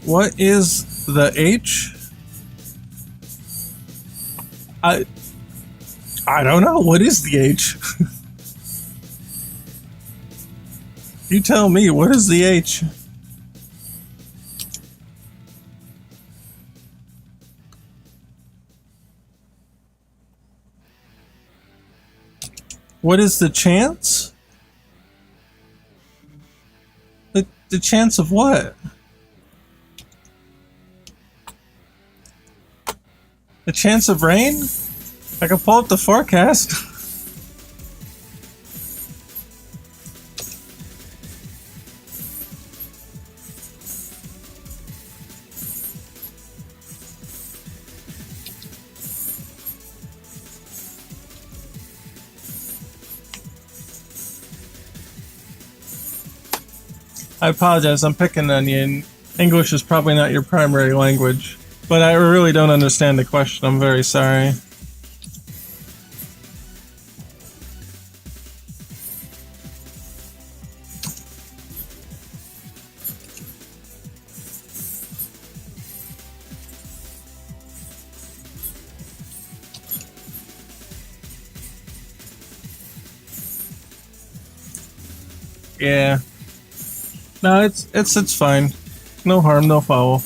What is the H? I don't know. What is the H? You tell me. What is the H? What is the chance? The chance of what? The chance of rain? I can pull up the forecast. I apologize, I'm picking on you. English is probably not your primary language, but I really don't understand the question. I'm very sorry. Yeah. No, it's fine. No harm, no foul.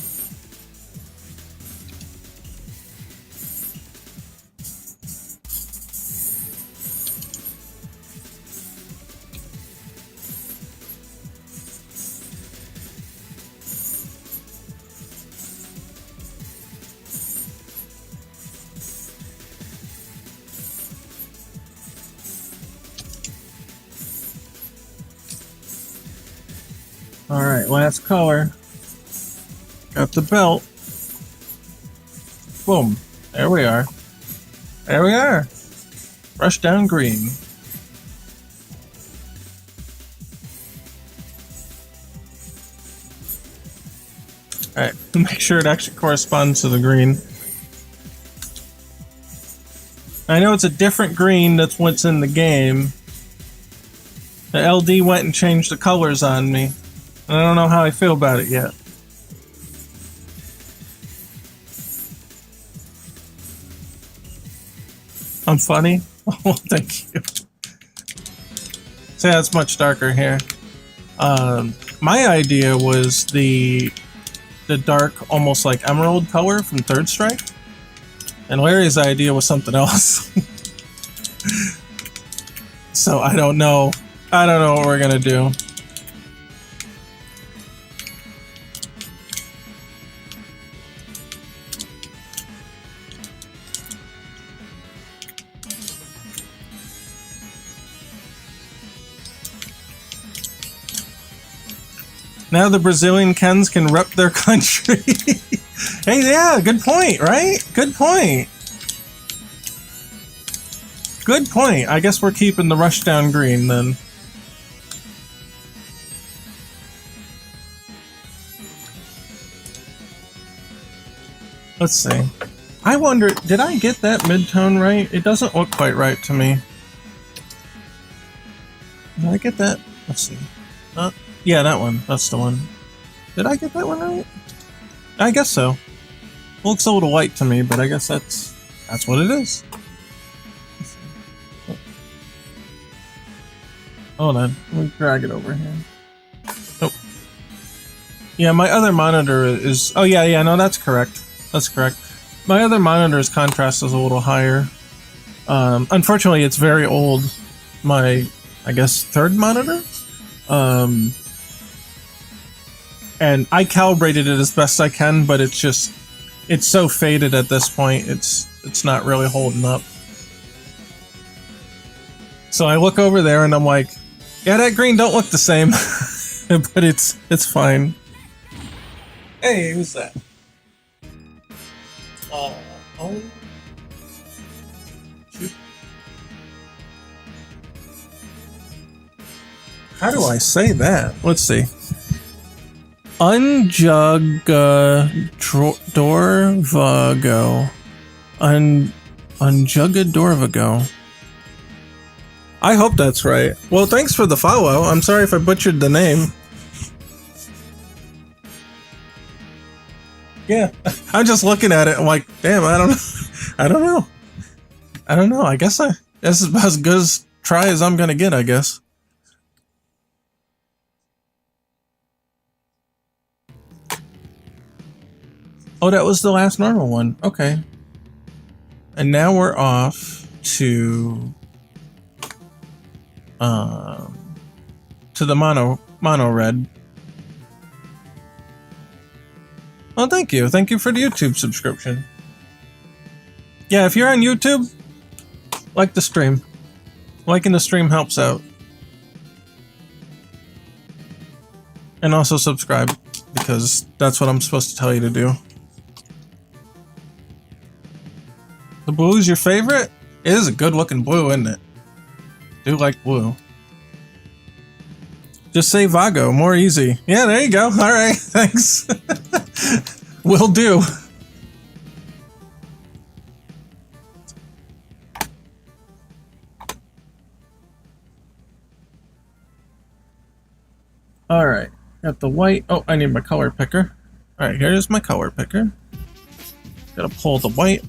Alright, last color. Got the belt. Boom. There we are. There we are. Brush down green. Alright, make sure it actually corresponds to the green. I know it's a different green that's what's in the game. The LD went and changed the colors on me. I don't know how I feel about it yet. I'm funny? Oh, thank you. See, that's much darker here. My idea was the dark, almost like emerald color from Third Strike. And Larry's idea was something else. So I don't know. I don't know what we're gonna do. Now the Brazilian Kens can rep their country. Hey, yeah, good point, right? Good point. Good point. I guess we're keeping the Rushdown green then. Let's see. I wonder, did I get that mid-tone right? It doesn't look quite right to me. Did I get that? Let's see. Yeah, that one. That's the one. Did I get that one right? I guess so. Looks a little white to me, but I guess that's what it is. Hold on. Let me drag it over here. Oh. Yeah, my other monitor is... Oh, yeah, no, that's correct. That's correct. My other monitor's contrast is a little higher. Unfortunately, it's very old. My, I guess, third monitor? And I calibrated it as best I can, but it's just... It's so faded at this point, it's not really holding up. So I look over there and I'm like, yeah, that green don't look the same. But it's fine. Hey, who's that? Oh. Shoot. How do I say that? Let's see. Unjugadorvago. Unjugadorvago. I hope that's right. Well, thanks for the follow. I'm sorry if I butchered the name. Yeah, I'm just looking at it. I'm like, damn, I don't know. I don't know. I guess this is about as good a try as I'm gonna get, I guess. Oh, that was the last normal one. Okay. And now we're off to the mono red. Oh, thank you. Thank you for the YouTube subscription. Yeah, if you're on YouTube, Like the stream. Liking the stream helps out. And also subscribe, because that's what I'm supposed to tell you to do. The blue is your favorite? It is a good looking blue, isn't it? Do like blue. Just say Vago, more easy. Yeah, there you go. Alright, thanks. Will do. Alright, got the white. Oh, I need my color picker. Alright, here's my color picker. Gotta pull the white.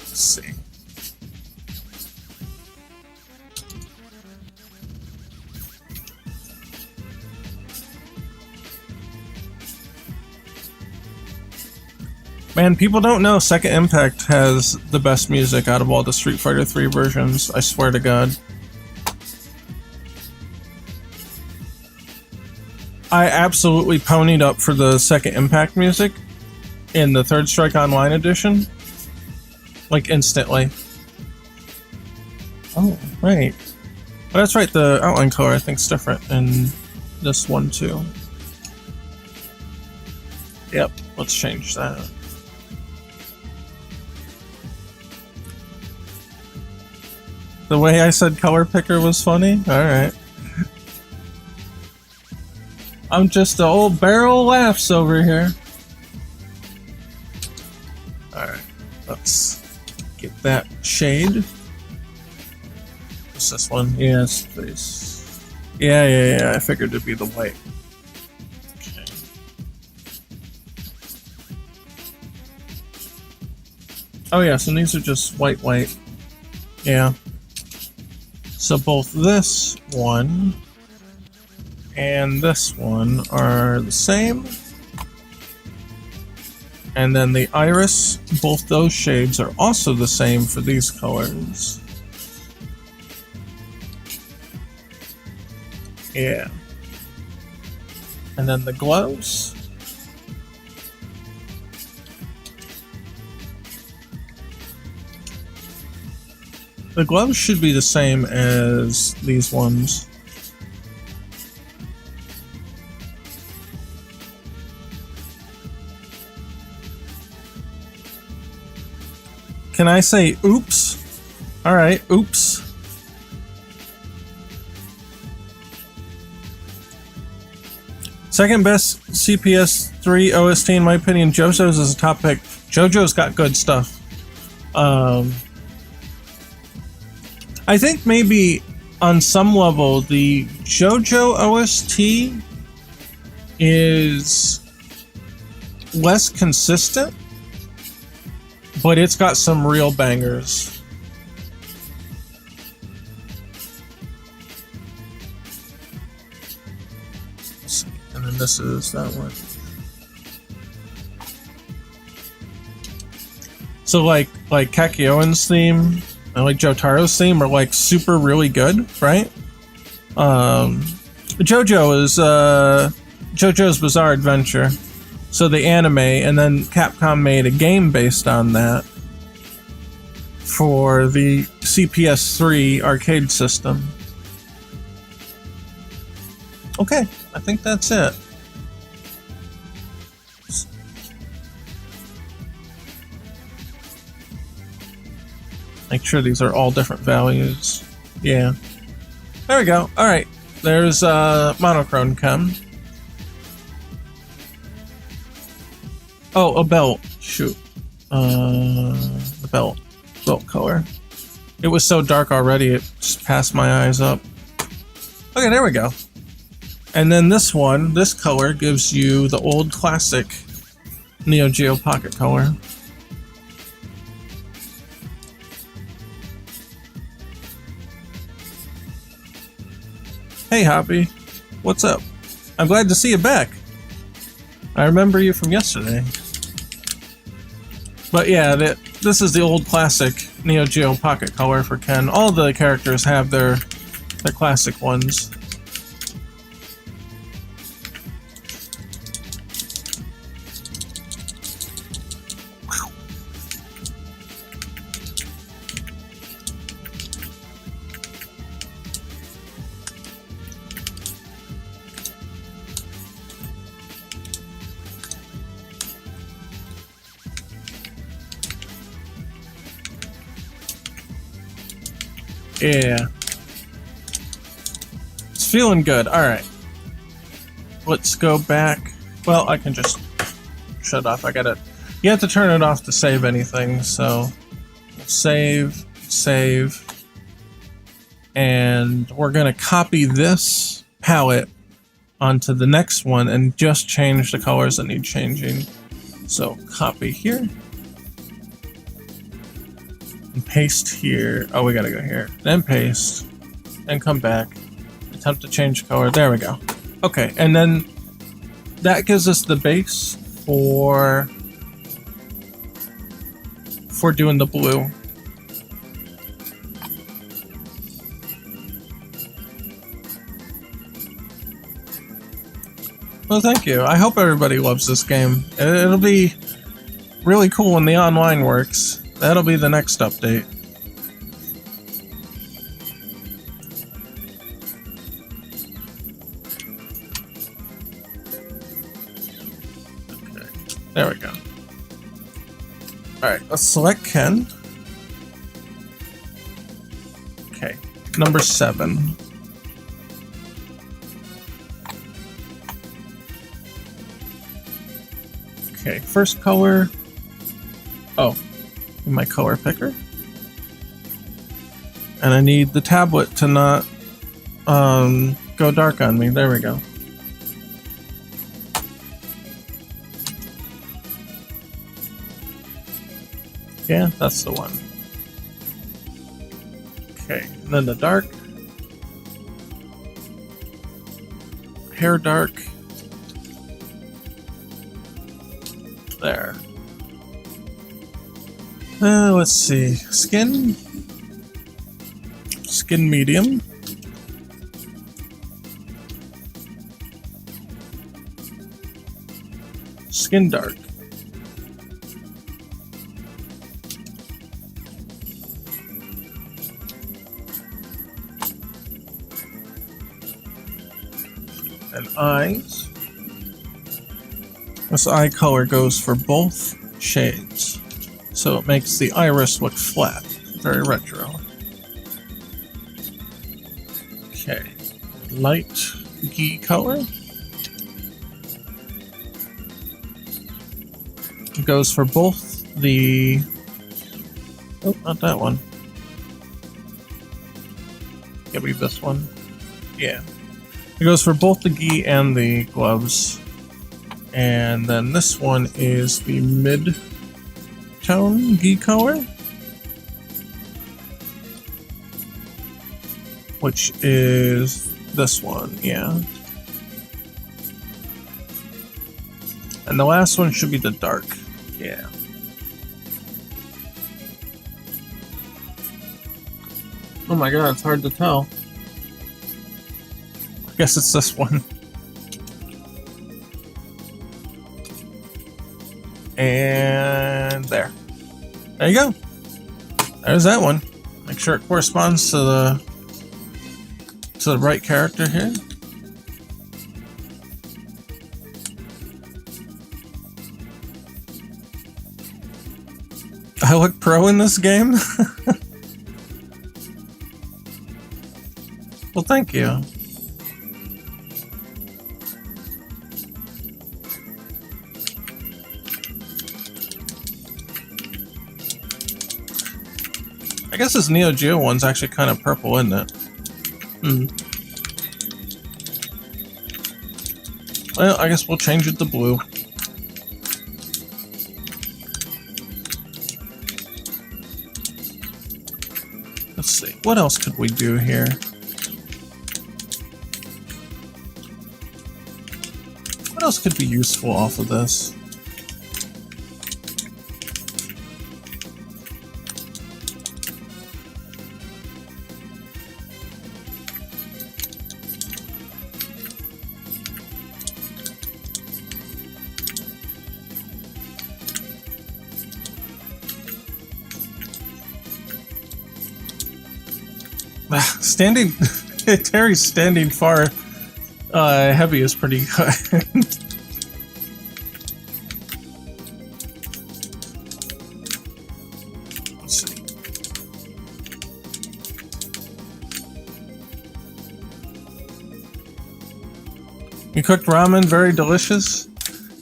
Let's see. Man, people don't know Second Impact has the best music out of all the Street Fighter 3 versions, I swear to God. I absolutely ponied up for the Second Impact music in the Third Strike Online edition. Like, instantly. Oh, right. Well, that's right, the outline color I think is different in this one too. Yep, let's change that. The way I said color picker was funny? Alright. I'm just an old barrel of laughs over here. Alright, let's get that shade. What's this one? Yes, please. Yeah, I figured it'd be the white. Okay. Oh yes, and these are just white. Yeah. So both this one and this one are the same. And then the iris, both those shades are also the same for these colors. Yeah. And then the gloves. The gloves should be the same as these ones. Can I say oops? Alright, oops. Second best CPS 3 OST in my opinion. JoJo's is a top pick. JoJo's got good stuff. I think maybe on some level the JoJo OST is less consistent, but it's got some real bangers. Let's see. And then this is that one. So like Kakyoin's theme and like Jotaro's theme are like super really good, right? JoJo is JoJo's Bizarre Adventure. So the anime, and then Capcom made a game based on that for the CPS3 arcade system. Okay, I think that's it. Make sure these are all different values. Yeah. There we go. Alright. There's monochrome chem. Oh, a belt. Shoot. The belt. Belt color. It was so dark already, it just passed my eyes up. Okay, there we go. And then this one, this color gives you the old classic Neo Geo Pocket color. Hey Hoppy, what's up? I'm glad to see you back. I remember you from yesterday. But yeah, this is the old classic Neo Geo Pocket color for Ken. All the characters have their classic ones. Yeah. It's feeling good. Alright. Let's go back. Well, I can just shut off. I gotta... You have to turn it off to save anything, so... Save. Save. And we're gonna copy this palette onto the next one and just change the colors that need changing. So copy here. And paste here. Oh, we gotta go here. Then paste. Then come back. Attempt to change color. There we go. Okay, and then that gives us the base for doing the blue. Well, thank you. I hope everybody loves this game. It'll be really cool when the online works. That'll be the next update. Okay, there we go. Alright, let's select Ken. Okay, number 7. Okay, first color. Oh, my color picker. And I need the tablet to not go dark on me. There we go. Yeah, that's the one. Okay, and then the dark. Hair dark. There. Let's see. Skin. Skin medium. Skin dark. And eyes. This eye color goes for both shades, so it makes the iris look flat. Very retro. Okay, light ghee color. It goes for both the... Oh, not that one. Give me this one. Yeah. It goes for both the ghee and the gloves. And then this one is the mid-tone ghee color, which is this one, yeah. And the last one should be the dark, yeah. Oh my god, it's hard to tell. I guess it's this one. And there. There you go. There's that one. Make sure it corresponds to the right character here. I look pro in this game? Well, thank you. I guess this Neo Geo one's actually kind of purple, isn't it? Well, I guess we'll change it to blue. Let's see, what else could we do here? What else could be useful off of this? Standing, Terry's standing far heavy is pretty good. Let's see. You cooked ramen, very delicious?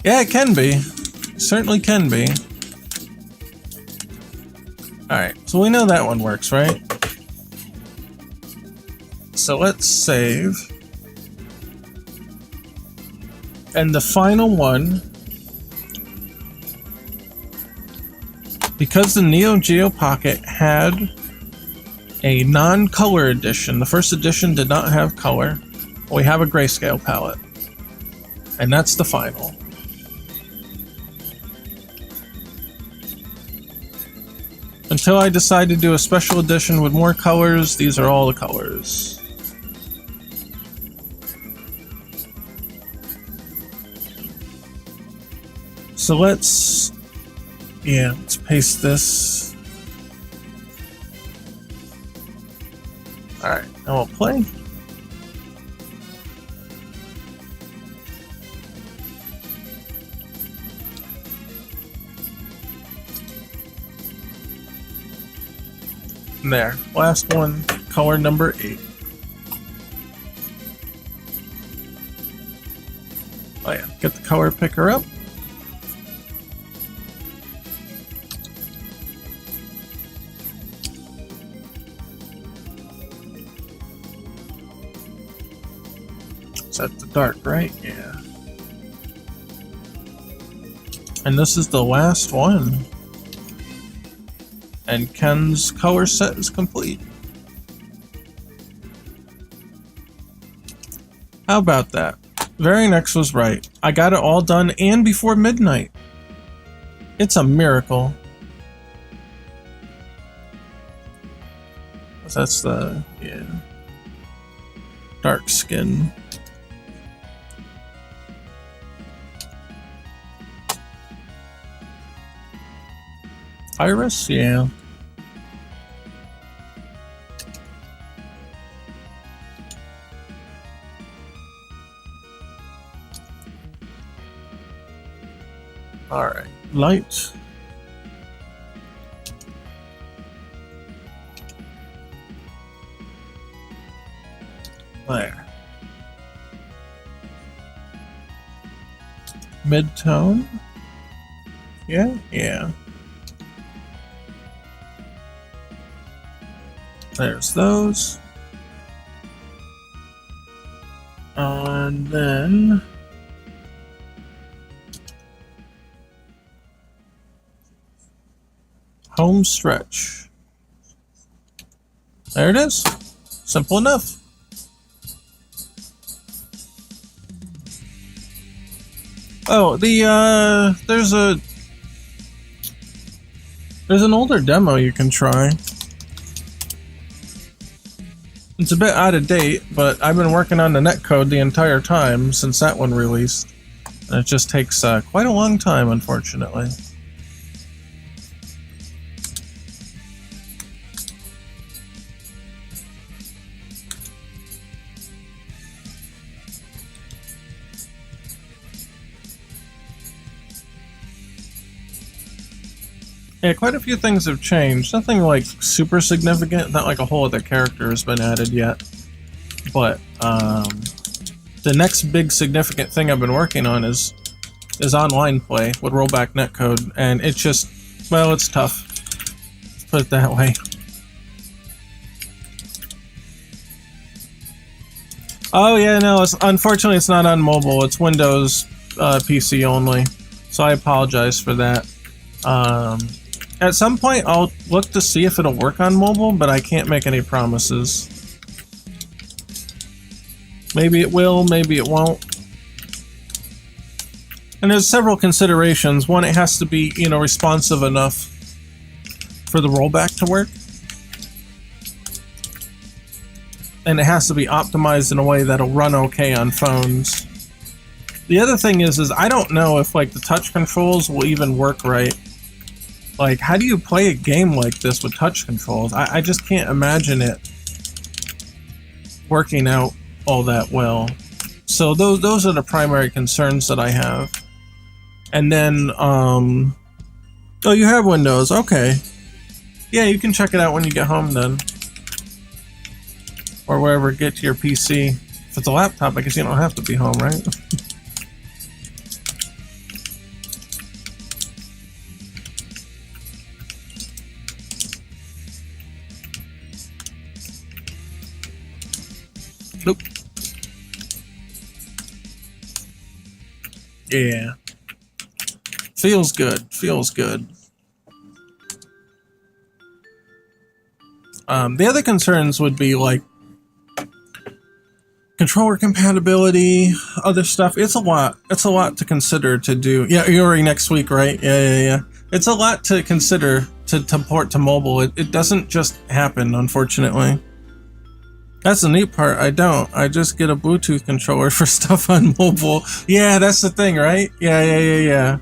Yeah, it can be. It certainly can be. Alright, so we know that one works, right? So let's save. And the final one, because the Neo Geo Pocket had a non-color edition, the first edition did not have color, we have a Grayscale Palette. And that's the final. Until I decide to do a special edition with more colors, these are all the colors. So let's paste this. Alright, now we'll play. There, last one, color number 8. Oh yeah, get the color picker up. Set the dark, right? Yeah. And this is the last one. And Ken's color set is complete. How about that? Very next was right. I got it all done and before midnight. It's a miracle. That's the, yeah. Dark skin. Iris? Yeah. Alright, light. There. Mid-tone? Yeah, yeah. There's those. And then home stretch. There it is. Simple enough. Oh, there's an older demo you can try. It's a bit out of date, but I've been working on the netcode the entire time since that one released. And it just takes quite a long time, unfortunately. Yeah, quite a few things have changed. Nothing like super significant, not like a whole other character has been added yet. But the next big significant thing I've been working on is online play with rollback netcode, and it's just, well, it's tough. Let's put it that way. Oh yeah, no, unfortunately it's not on mobile. It's Windows PC only. So I apologize for that. At some point, I'll look to see if it'll work on mobile, but I can't make any promises. Maybe it will, maybe it won't. And there's several considerations. One, it has to be, you know, responsive enough for the rollback to work. And it has to be optimized in a way that'll run okay on phones. The other thing is I don't know if, like, the touch controls will even work right. Like, how do you play a game like this with touch controls? I just can't imagine it working out all that well. So those are the primary concerns that I have. And then, oh, you have Windows, okay. Yeah, you can check it out when you get home then. Or wherever, get to your PC. If it's a laptop, I guess you don't have to be home, right? Nope. Yeah. Feels good. Feels good. The other concerns would be like controller compatibility, other stuff. It's a lot. It's a lot to consider to do. Yeah, you're already next week, right? Yeah. It's a lot to consider to port to mobile. It doesn't just happen, unfortunately. That's the neat part. I just get a Bluetooth controller for stuff on mobile. Yeah, that's the thing, right? Yeah.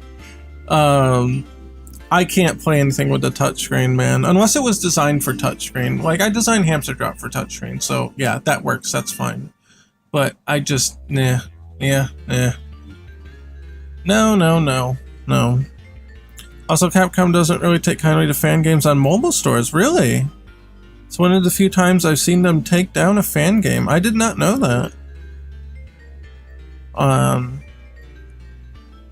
I can't play anything with the touchscreen, man, unless it was designed for touchscreen. Like, I designed Hamster Drop for touchscreen, so yeah, that works. That's fine. But I just, nah. No. Also, Capcom doesn't really take kindly to fan games on mobile stores, really? It's one of the few times I've seen them take down a fan game. I did not know that.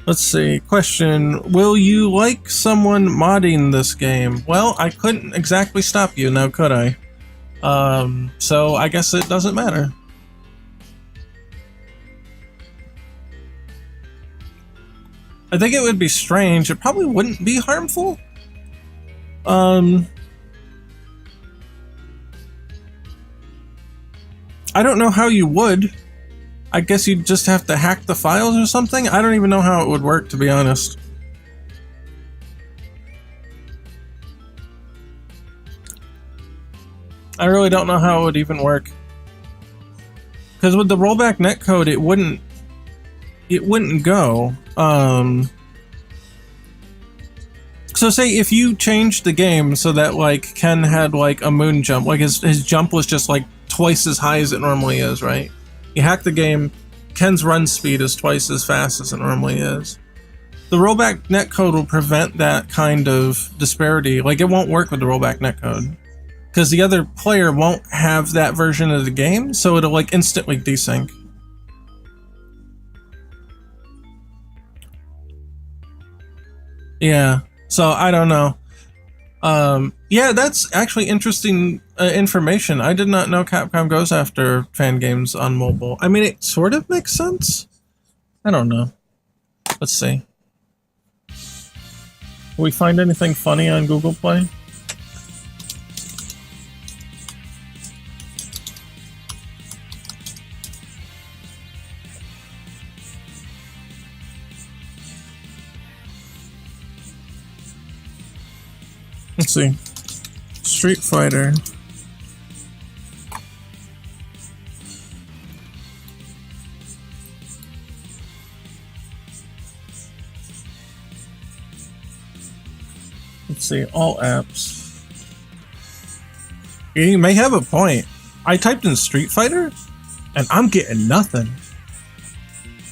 Let's see. Question. Will you like someone modding this game? Well, I couldn't exactly stop you, now could I? So I guess it doesn't matter. I think it would be strange. It probably wouldn't be harmful. I don't know how you would. I guess you'd just have to hack the files or something? I don't even know how it would work, to be honest. I really don't know how it would even work. Because with the rollback netcode, it wouldn't go. So say if you changed the game so that like Ken had like a moon jump, like his jump was just like twice as high as it normally is, right? You hack the game, Ken's run speed is twice as fast as it normally is. The rollback netcode will prevent that kind of disparity. Like, it won't work with the rollback netcode. Because the other player won't have that version of the game, so it'll like instantly desync. Yeah, so I don't know. Yeah, that's actually interesting information. I did not know Capcom goes after fan games on mobile. I mean, it sort of makes sense. I don't know. Let's see. Will we find anything funny on Google Play? Let's see. Street Fighter. Let's see, all apps. Yeah, you may have a point. I typed in Street Fighter, and I'm getting nothing.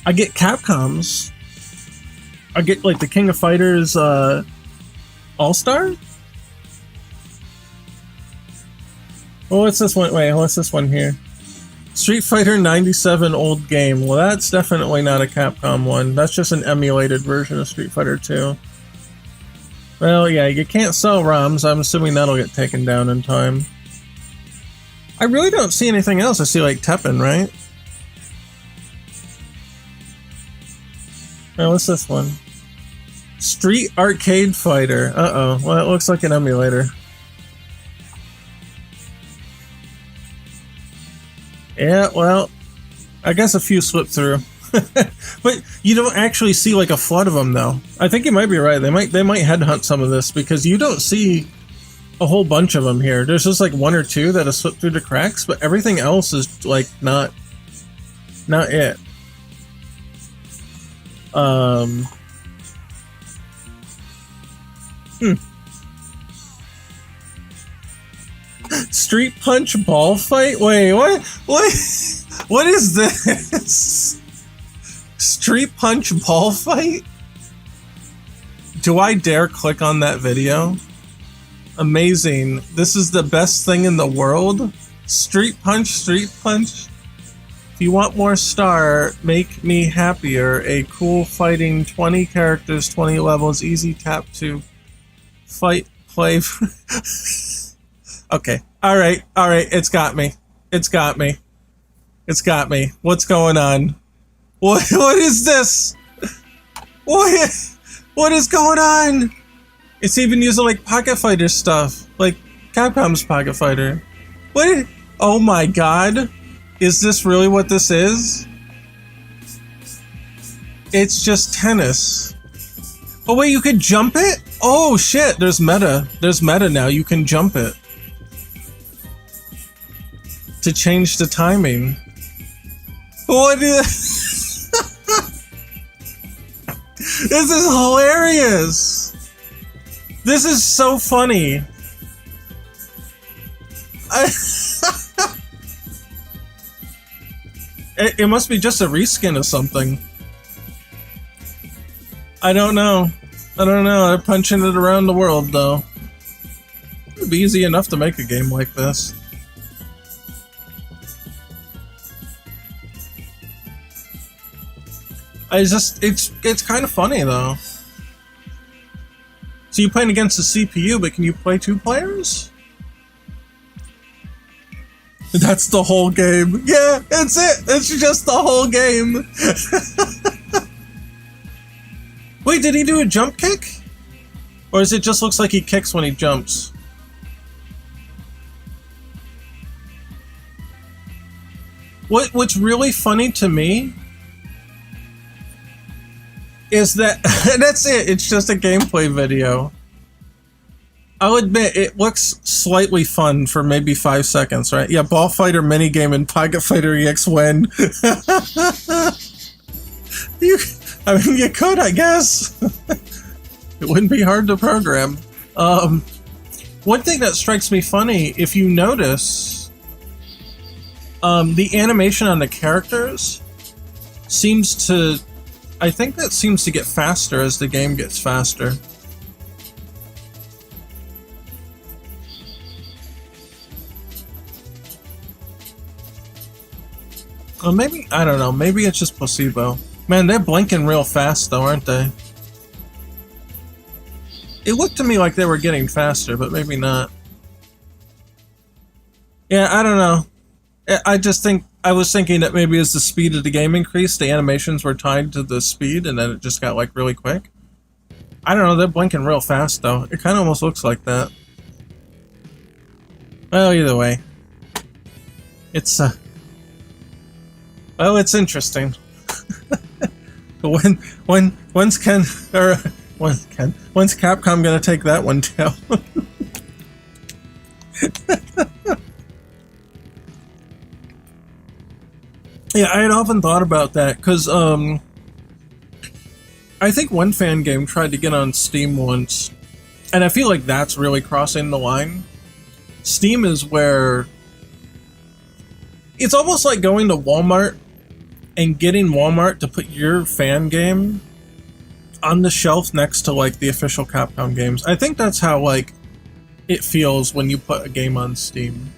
I get Capcom's. I get like the King of Fighters All-Star? Oh, what's this one? Wait, what's this one here? Street Fighter 97 old game. Well, that's definitely not a Capcom one. That's just an emulated version of Street Fighter 2. Well, yeah, you can't sell ROMs. I'm assuming that'll get taken down in time. I really don't see anything else. I see, like, Tekken, right? Oh, what's this one? Street Arcade Fighter. Uh-oh. Well, it looks like an emulator. Yeah, well, I guess a few slip through. But you don't actually see like a flood of them, though. I think you might be right. They might headhunt some of this because you don't see a whole bunch of them here. There's just like one or two that have slipped through the cracks, but everything else is like not it. Street Punch Ball Fight? Wait, what? What is this? Street Punch Ball Fight? Do I dare click on that video? Amazing. This is the best thing in the world? Street Punch? If you want more star, make me happier. A cool fighting 20 characters, 20 levels, easy tap to fight, play. Okay. Alright, it's got me. It's got me. It's got me. What's going on? What is this? What is going on? It's even using like Pocket Fighter stuff. Like Capcom's Pocket Fighter. What? Oh my god. Is this really what this is? It's just tennis. Oh wait, you could jump it? Oh shit, there's meta. There's meta now, you can jump it. To change the timing. What is... This is hilarious! This is so funny. It must be just a reskin of something. I don't know. They're punching it around the world, though. It'd be easy enough to make a game like this. It's kind of funny, though. So you're playing against the CPU, but can you play 2 players? That's the whole game. Yeah, that's it. That's just the whole game. Wait, did he do a jump kick? Or is it just looks like he kicks when he jumps? What's really funny to me is that that's it. It's just a gameplay video. I'll admit, it looks slightly fun for maybe 5 seconds, right? Yeah, Ball Fighter minigame and Pocket Fighter EX win. I mean, you could, I guess. It wouldn't be hard to program. One thing that strikes me funny, if you notice, the animation on the characters seems to... I think that seems to get faster as the game gets faster. Well, maybe, I don't know, maybe it's just placebo. Man, they're blinking real fast though, aren't they? It looked to me like they were getting faster, but maybe not. Yeah, I don't know. I was thinking that maybe as the speed of the game increased, the animations were tied to the speed, and then it just got like really quick. I don't know, they're blinking real fast though. It kind of almost looks like that. Well, either way. It's, well, it's interesting. When's Capcom gonna take that one down? Yeah, I had often thought about that because I think one fan game tried to get on Steam once, and I feel like that's really crossing the line. Steam is where it's almost like going to Walmart and getting Walmart to put your fan game on the shelf next to like the official Capcom games. I think that's how like it feels when you put a game on Steam.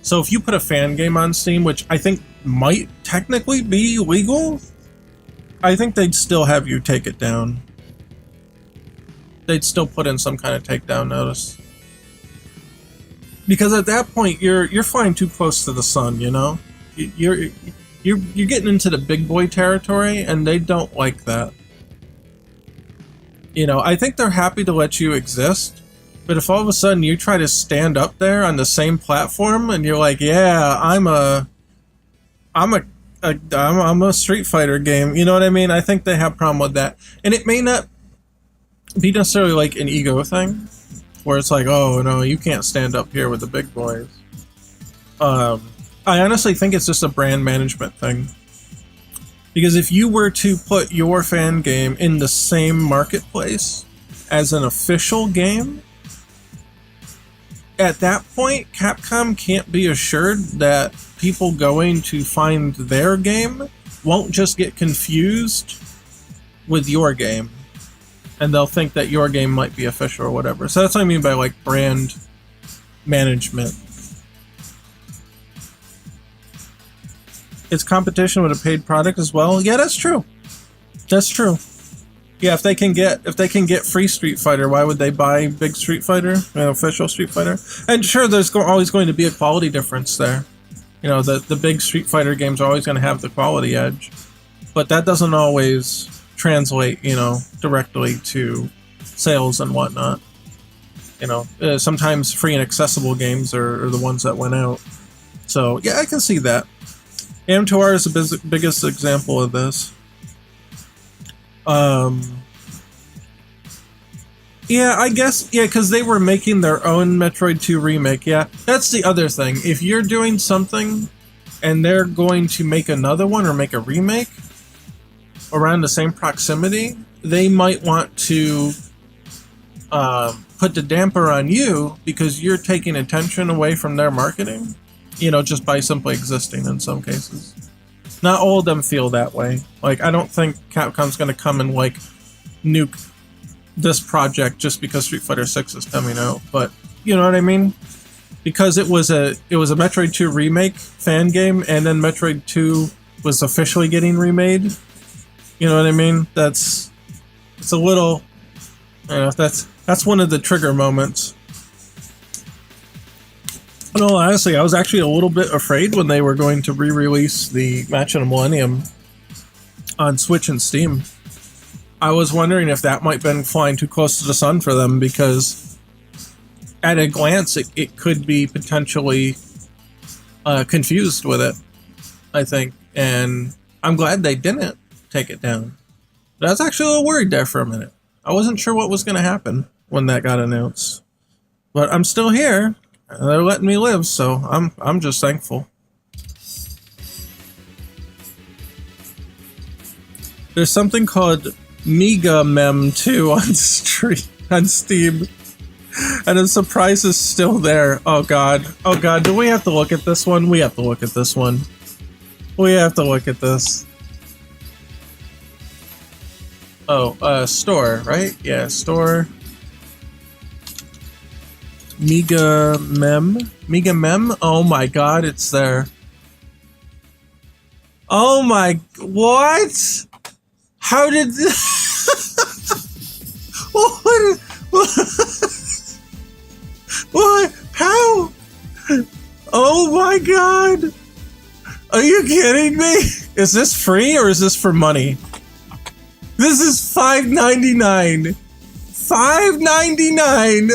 So if you put a fan game on Steam, which I think might technically be legal, I think they'd still have you take it down. They'd still put in some kind of takedown notice. Because at that point you're flying too close to the sun, you know? You're getting into the big boy territory, and they don't like that. You know, I think they're happy to let you exist, but if all of a sudden you try to stand up there on the same platform and you're like, yeah, I'm a Street Fighter game, you know what I mean? I think they have a problem with that. And it may not be necessarily like an ego thing, where it's like, oh no, you can't stand up here with the big boys. I honestly think it's just a brand management thing. Because if you were to put your fan game in the same marketplace as an official game, at that point, Capcom can't be assured that people going to find their game won't just get confused with your game. And they'll think that your game might be official or whatever. So that's what I mean by like brand management. it's competition with a paid product as well. Yeah, that's true. That's true. Yeah, if they can get free Street Fighter, why would they buy big Street Fighter, official Street Fighter? And sure, there's always going to be a quality difference there. The big Street Fighter games are always going to have the quality edge, but that doesn't always translate, directly to sales and whatnot. Sometimes free and accessible games are the ones that went out. So yeah, I can see that. M2R is the biggest example of this. Yeah, I guess, because they were making their own Metroid 2 remake. Yeah, that's the other thing. If you're doing something and they're going to make another one or make a remake around the same proximity, they might want to put the damper on you because you're taking attention away from their marketing, just by simply existing in some cases. Not all of them feel that way. Like, I don't think Capcom's going to come and, nuke this project just because Street Fighter 6 is coming out, but you know what I mean? Because it was a Metroid 2 remake fan game, and then Metroid 2 was officially getting remade. You know what I mean? It's a little, that's one of the trigger moments. No, honestly, I was actually a little bit afraid when they were going to re-release the Match of the Millennium on Switch and Steam. I was wondering if that might have been flying too close to the sun for them, because at a glance, it could be potentially confused with it, I think. And I'm glad they didn't take it down. I was actually a little worried there for a minute. I wasn't sure what was going to happen when that got announced. But I'm still here. They're letting me live, so I'm just thankful. There's something called Mega Mem 2 on Steam, and I'm surprised it's still there. Oh god, do we have to look at this one? We have to look at this one. We have to look at this. Oh, store, right? Yeah, store. Mega Mem? Oh my god, it's there. Oh my, what? How did what? How? Oh my god! Are you kidding me? Is this free or is this for money? This is $5.99. $5.99.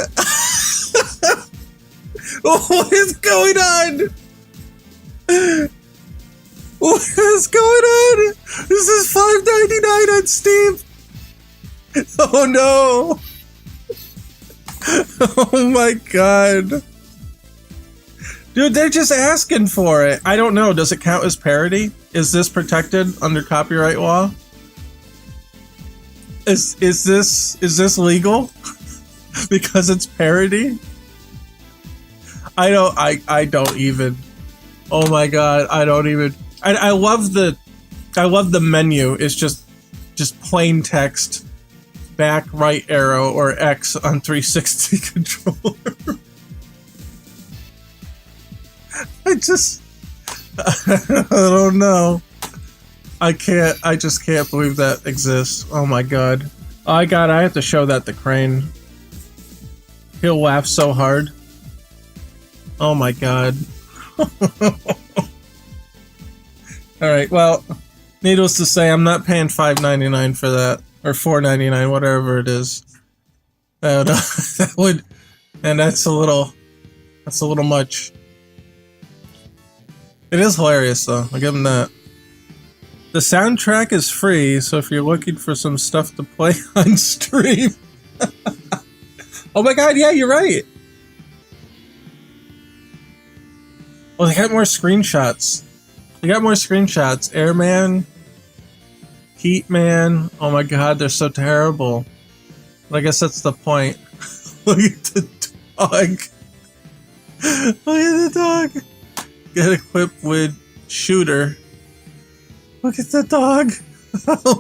What is going on? What is going on? This is $5.99 on Steam. Oh no. Oh my god. Dude, they're just asking for it. I don't know. Does it count as parody? Is this protected under copyright law? Is this legal? Because it's parody? I don't even. Oh my god, I don't even. I love the menu. It's just plain text, back, right arrow, or X on 360 controller. I don't know. I just can't believe that exists. Oh my god. I have to show that to Crane. He'll laugh so hard. Oh my god. Alright, well, needless to say, I'm not paying $5.99 for that. Or $4.99, whatever it is. That would, and that's a little much. It is hilarious though, I'll give him that. The soundtrack is free, so if you're looking for some stuff to play on stream. Oh my god, yeah, you're right. Well, they got more screenshots. Airman, Heatman. Oh my god, they're so terrible. But I guess that's the point. Look at the dog. Look at the dog. Get equipped with shooter. Look at the dog.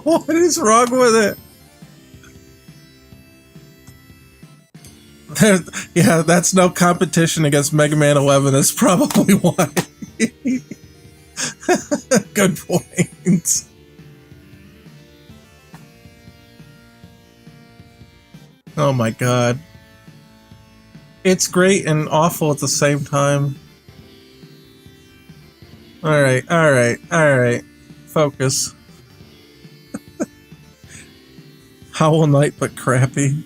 What is wrong with it? Yeah, that's no competition against Mega Man 11. That's probably why. Good point. Oh my god. It's great and awful at the same time. Alright, alright, alright. Focus. Howl Knight, but crappy.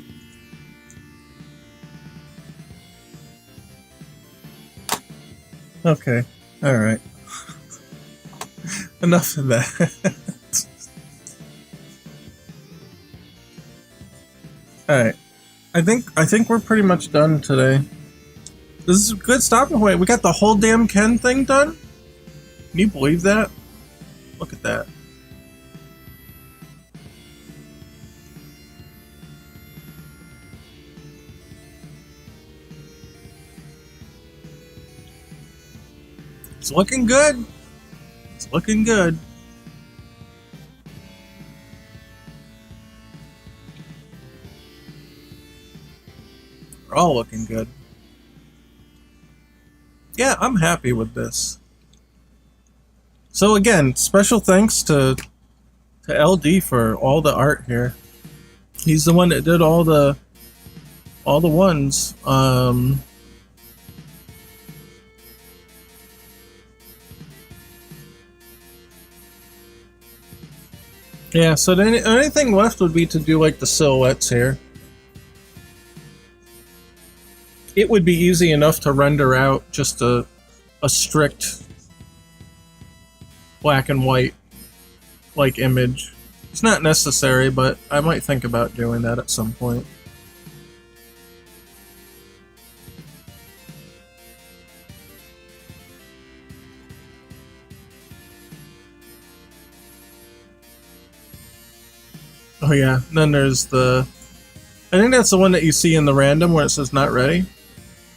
Okay, alright. Enough of that. Alright. I think we're pretty much done today. This is a good stopping point. We got the whole damn Ken thing done? Can you believe that? Look at that. It's looking good. It's looking good. They're all looking good. Yeah, I'm happy with this. So again, special thanks to LD for all the art here. He's the one that did all the ones. Yeah, so the only thing left would be to do like the silhouettes here. It would be easy enough to render out just a strict black and white like image. It's not necessary, but I might think about doing that at some point. Oh yeah, and then there's the... I think that's the one that you see in the random where it says not ready.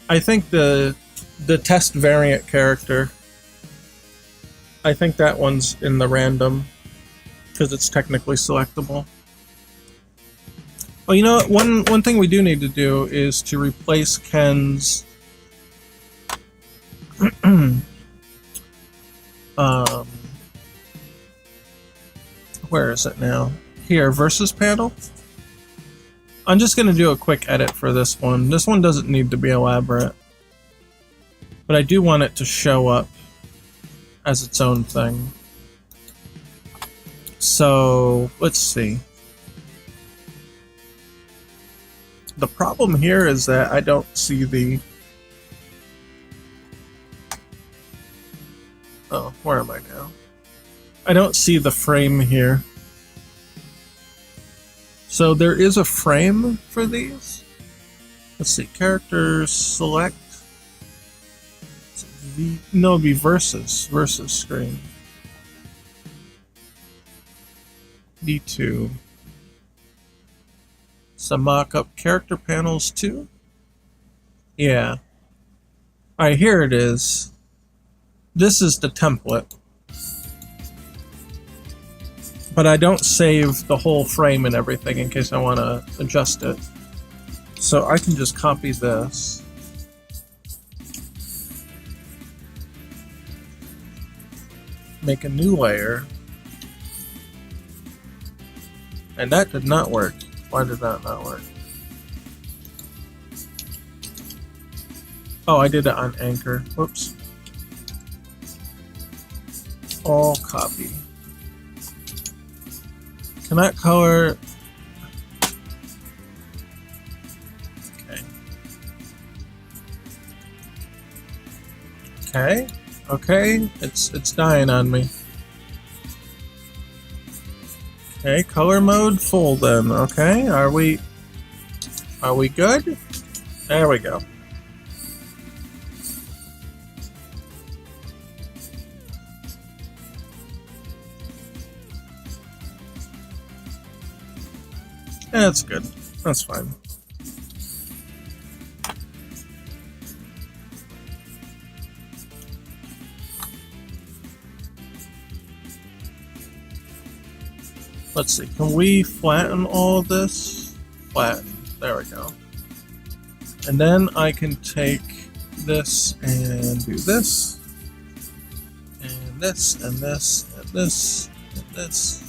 I think the test variant character, I think that one's in the random because it's technically selectable. Well, you know what? One thing we do need to do is to replace Ken's where is it now? Here, versus panel. I'm just going to do a quick edit for this one. This one doesn't need to be elaborate. But I do want it to show up as its own thing. So, let's see. The problem here is that I don't see the... Oh, where am I now? I don't see the frame here. So there is a frame for these. Let's see, characters, select. No, it'd be versus screen. D2. Some mock-up character panels too. Yeah. Alright, here it is. This is the template. But I don't save the whole frame and everything in case I want to adjust it. So I can just copy this. Make a new layer. And that did not work. Why did that not work? Oh, I did it on Anchor. Whoops. All copy. Cannot color. Okay. Okay. Okay. It's dying on me. Okay, color mode full then. Okay, are we good? There we go. Yeah, that's good. That's fine. Let's see, can we flatten all this? Flatten, there we go. And then I can take this and do this, and and this, and this, and this, and this.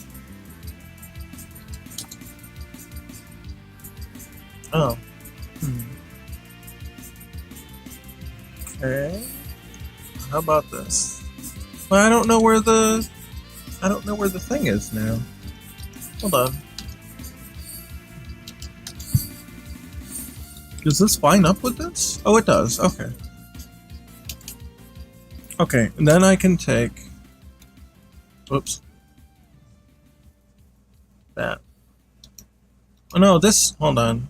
Oh. Okay. How about this? Well, I don't know where the thing is now. Hold on. Does this line up with this? Oh, it does. Okay. Okay, and then I can take... Whoops. That. Oh no, this... Hold on.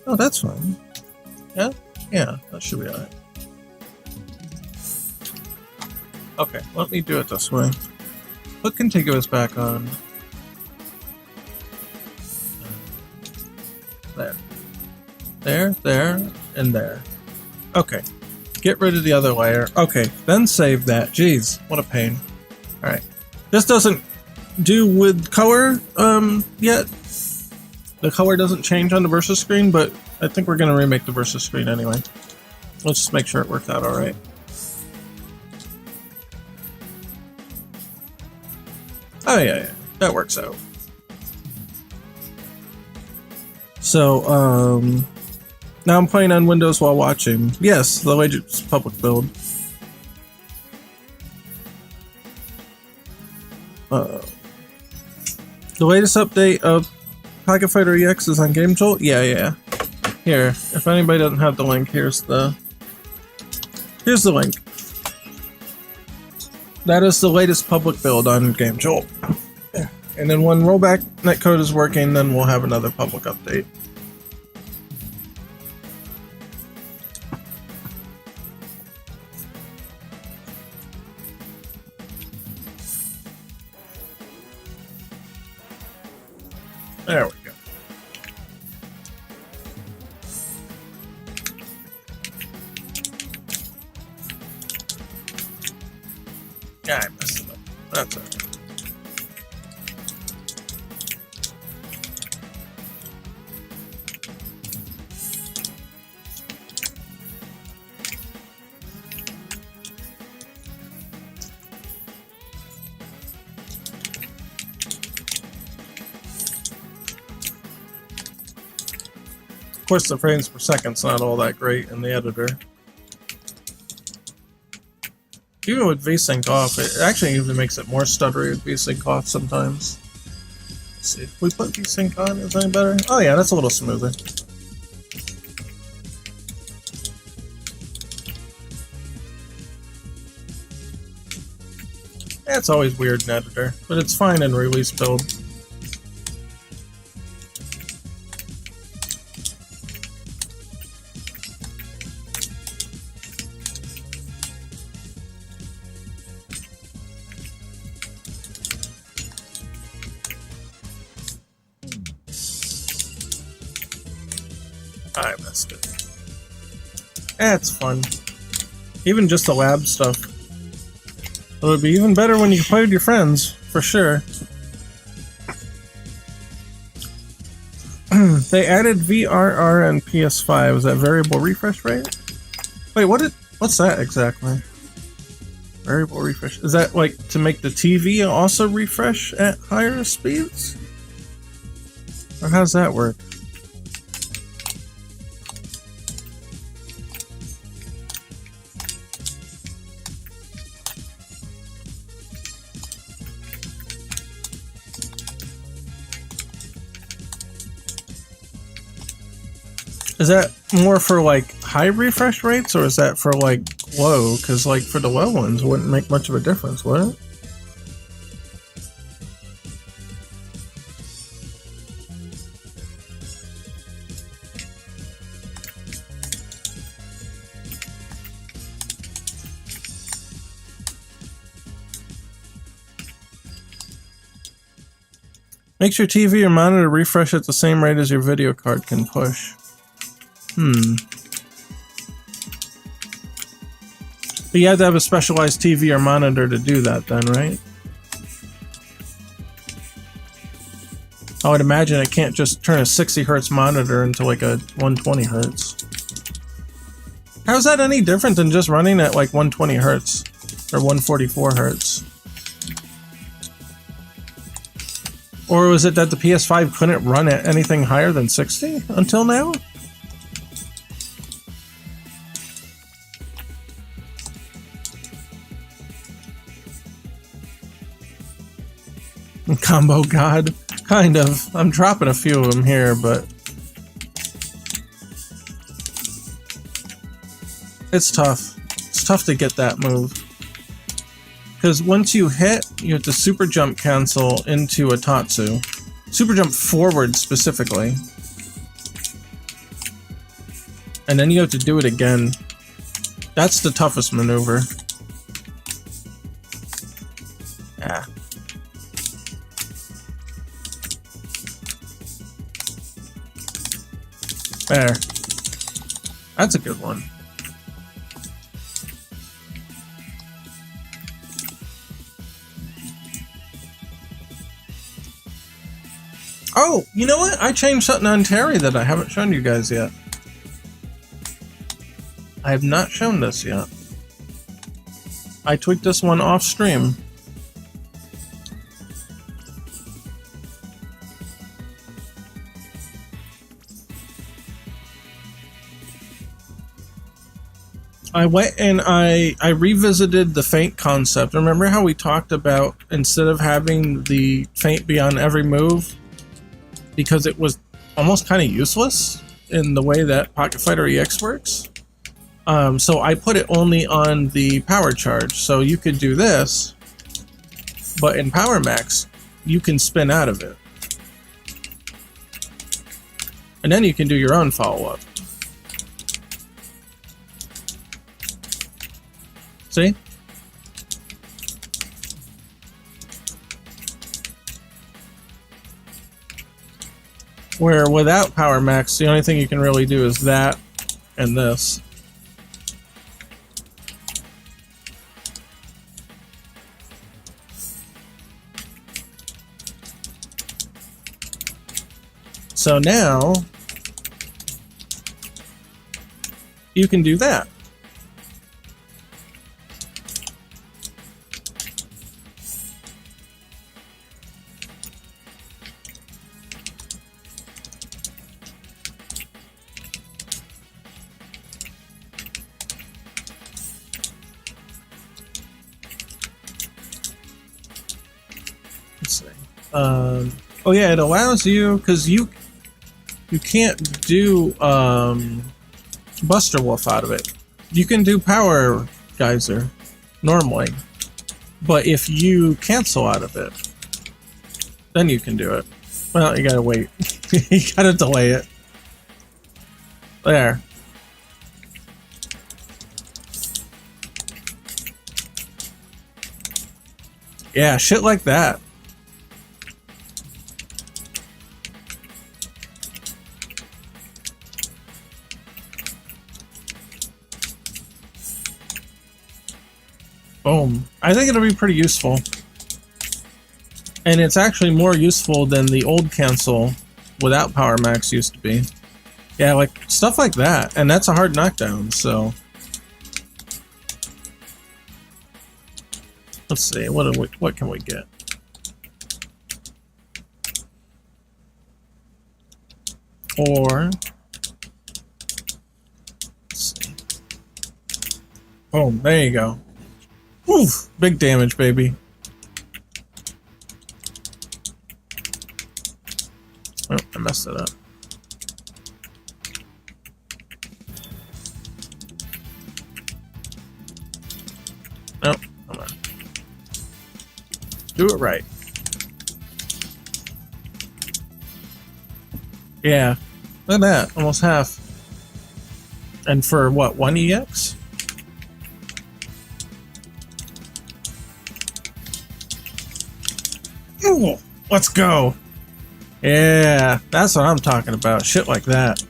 Oh, that's fine. Yeah? Yeah, that should be alright. Okay, let me do it this way. Put contiguous back on. There. There, there, and there. Okay. Get rid of the other layer. Okay, then save that. Jeez, what a pain. Alright. This doesn't do with color yet. The color doesn't change on the versus screen, but I think we're going to remake the versus screen anyway. Let's just make sure it works out alright. Oh yeah, that works out. So, now I'm playing on Windows while watching. Yes, the latest public build. The latest update of Pocket Fighter EX is on Game Jolt? Yeah. Here, if anybody doesn't have the link, here's the link. That is the latest public build on Game Jolt. And then when rollback netcode is working, then we'll have another public update. There we go. Yeah, I messed it up. That's alright. Of course, the frames per second's not all that great in the editor. Even with VSync off, it actually even makes it more stuttery with VSync off sometimes. Let's see, if we put VSync on, is that any better? Oh yeah, that's a little smoother. Yeah, it's always weird in editor, but it's fine in release build. I missed it. It's fun. Even just the lab stuff. It would be even better when you play with your friends, for sure. They added VRR and PS5. Is that variable refresh rate? Wait, what's that exactly? Variable refresh. Is that like to make the TV also refresh at higher speeds? Or how does that work? Is that more for like high refresh rates, or is that for like low? Because like for the low ones, it wouldn't make much of a difference, would it? Makes your TV or monitor refresh at the same rate as your video card can push. But you have to have a specialized TV or monitor to do that then, right? I would imagine it can't just turn a 60 Hz monitor into like a 120 Hz. How's that any different than just running at like 120 hertz or 144 hertz? Or was it that the PS5 couldn't run at anything higher than 60 until now? Combo God? Kind of. I'm dropping a few of them here, but it's tough. It's tough to get that move. Because once you hit, you have to super jump cancel into a Tatsu. Super jump forward specifically. And then you have to do it again. That's the toughest maneuver. Yeah. There. That's a good one. Oh, you know what? I changed something on Terry that I haven't shown you guys yet. I have not shown this yet. I tweaked this one off stream. I went and I revisited the feint concept. Remember how we talked about instead of having the feint be on every move, because it was almost kind of useless in the way that Pocket Fighter EX works? So I put it only on the power charge. So you could do this, but in Power Max, you can spin out of it. And then you can do your own follow-up. See? Where without Power Max, the only thing you can really do is that and this. So now you can do that. Let's see. Oh yeah, it allows you, because you can't do Buster Wolf out of it. You can do Power Geyser normally, but if you cancel out of it, then you can do it. Well, you gotta wait. You gotta delay it. There. Yeah, shit like that. Boom. I think it'll be pretty useful. And it's actually more useful than the old cancel without Power Max used to be. Yeah, like stuff like that. And that's a hard knockdown, so. Let's see, what can we get? Or let's see. Boom, there you go. Oof, big damage, baby. Oh, I messed it up. Oh, come on. Do it right. Yeah, look at that, almost half. And for what, 1 EX? Ooh, let's go. Yeah, that's what I'm talking about. Shit like that.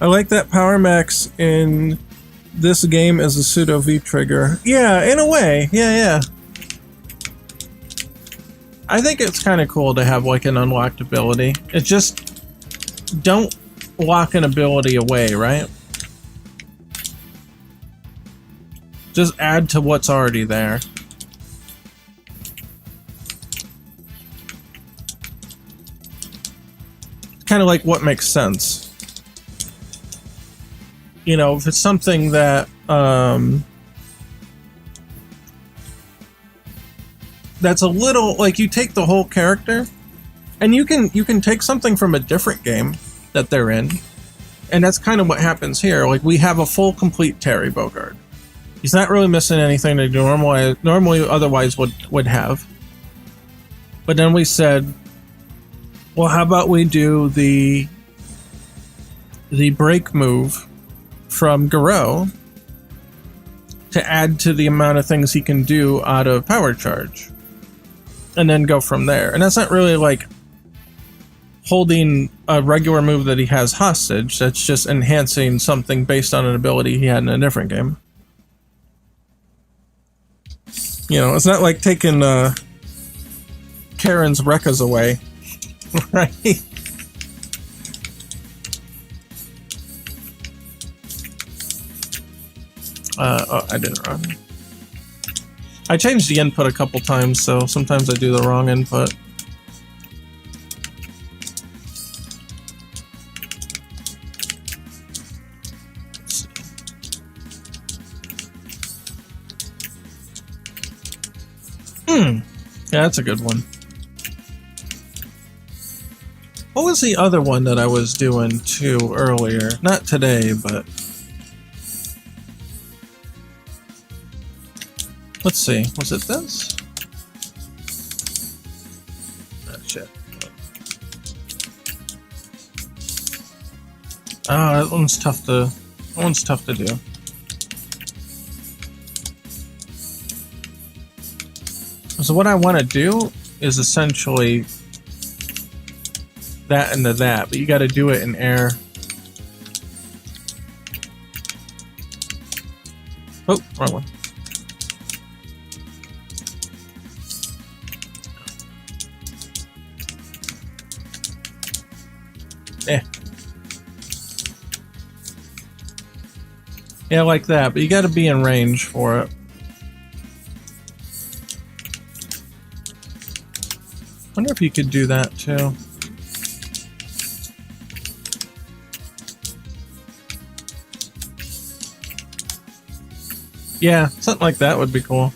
I like that Power Max in this game as a pseudo V trigger. Yeah, in a way. Yeah, yeah. I think it's kind of cool to have like an unlocked ability. It's just don't lock an ability away, right? Just add to what's already there. Kind of like what makes sense. You know, if it's something that that's a little like you take the whole character and you can take something from a different game that they're in, and that's kind of what happens here. Like we have a full complete Terry Bogard. He's not really missing anything that normally otherwise would have. But then we said, well, how about we do the break move from Garou to add to the amount of things he can do out of Power Charge, and then go from there. And that's not really like holding a regular move that he has hostage. That's just enhancing something based on an ability he had in a different game. You know, it's not like taking Karen's Rekkas away, right? Oh, I didn't run. I changed the input a couple times, so sometimes I do the wrong input. Yeah, that's a good one. What was the other one that I was doing too earlier? Not today, but... let's see, was it this? Oh, shit. Oh, that one's tough to do. So what I want to do is essentially that into that, but you got to do it in air. Oh, wrong one. Yeah, like that, but you got to be in range for it. Wonder if you could do that too. Yeah, something like that would be cool.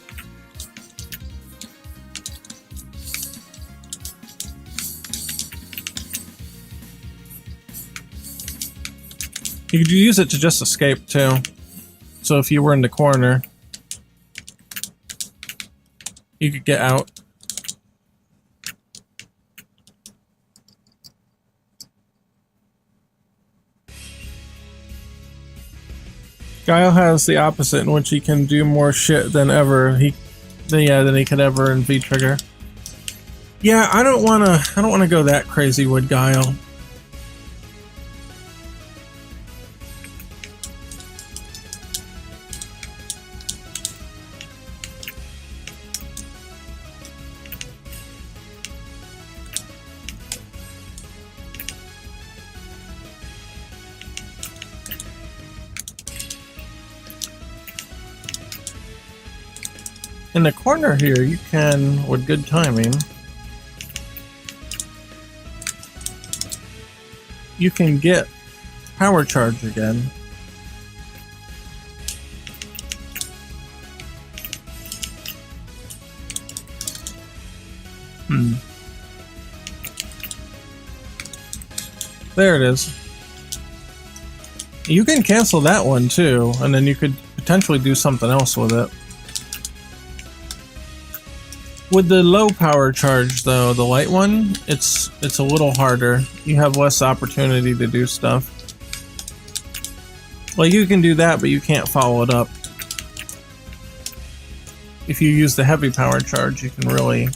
You could use it to just escape too. So if you were in the corner, you could get out. Guile has the opposite, in which he can do more shit than ever. Than he could ever in V-Trigger. Yeah, I don't wanna go that crazy with Guile. In the corner here, you can, with good timing, you can get Power Charge again. There it is. You can cancel that one too, and then you could potentially do something else with it. With the low power charge though, the light one, it's a little harder. You have less opportunity to do stuff. Like you can do that, but you can't follow it up. If you use the heavy power charge, you can really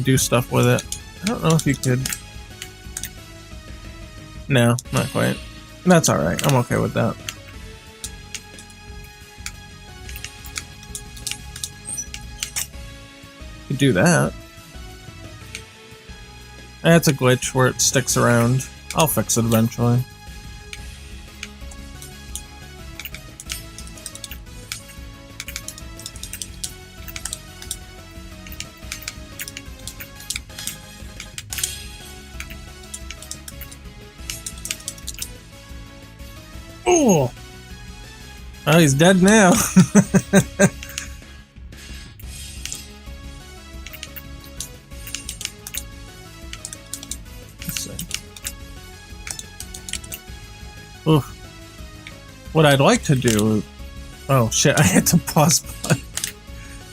do stuff with it. I don't know if you could. No, not quite. That's alright, I'm okay with that. could do that. That's a glitch where it sticks around. I'll fix it eventually. Oh! Oh, he's dead now. Let's see. Oof. What I'd like to do... Oh shit, I hit the pause button.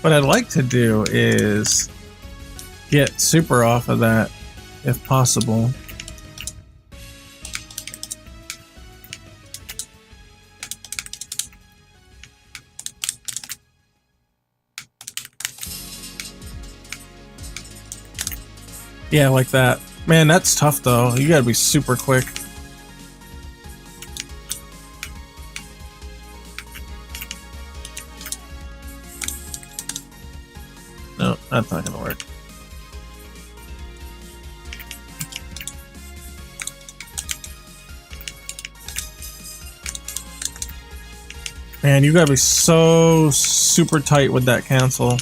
What I'd like to do is get super off of that, if possible. Yeah, like that. Man, that's tough though. You gotta be super quick. No, that's not gonna work. Man, you gotta be so super tight with that cancel.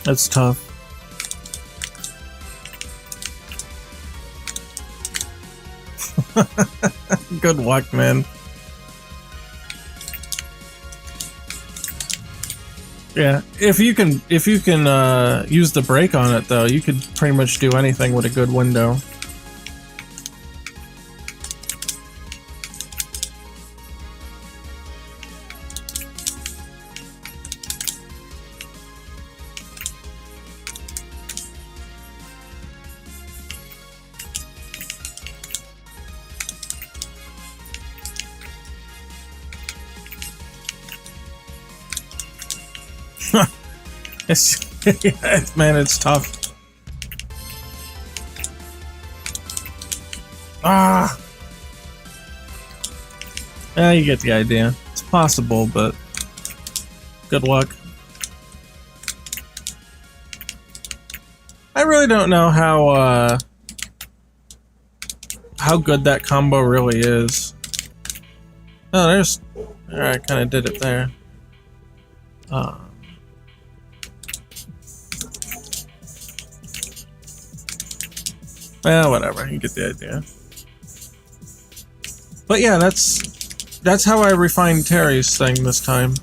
That's tough. Good luck, man. Yeah, if you can use the brake on it though, you could pretty much do anything with a good window. Man, it's tough. Ah! Yeah, you get the idea. It's possible, but good luck. I really don't know how good that combo really is. Oh, there's... Alright, I kinda did it there. Well, whatever, you get the idea. But yeah, that's how I refined Terry's thing this time.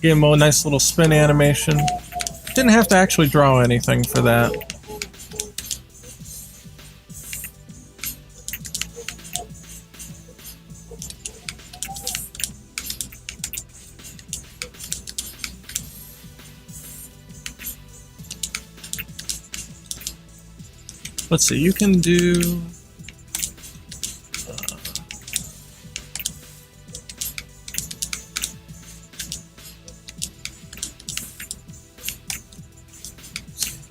Gave him a nice little spin animation. Didn't have to actually draw anything for that. Let's see, you can do...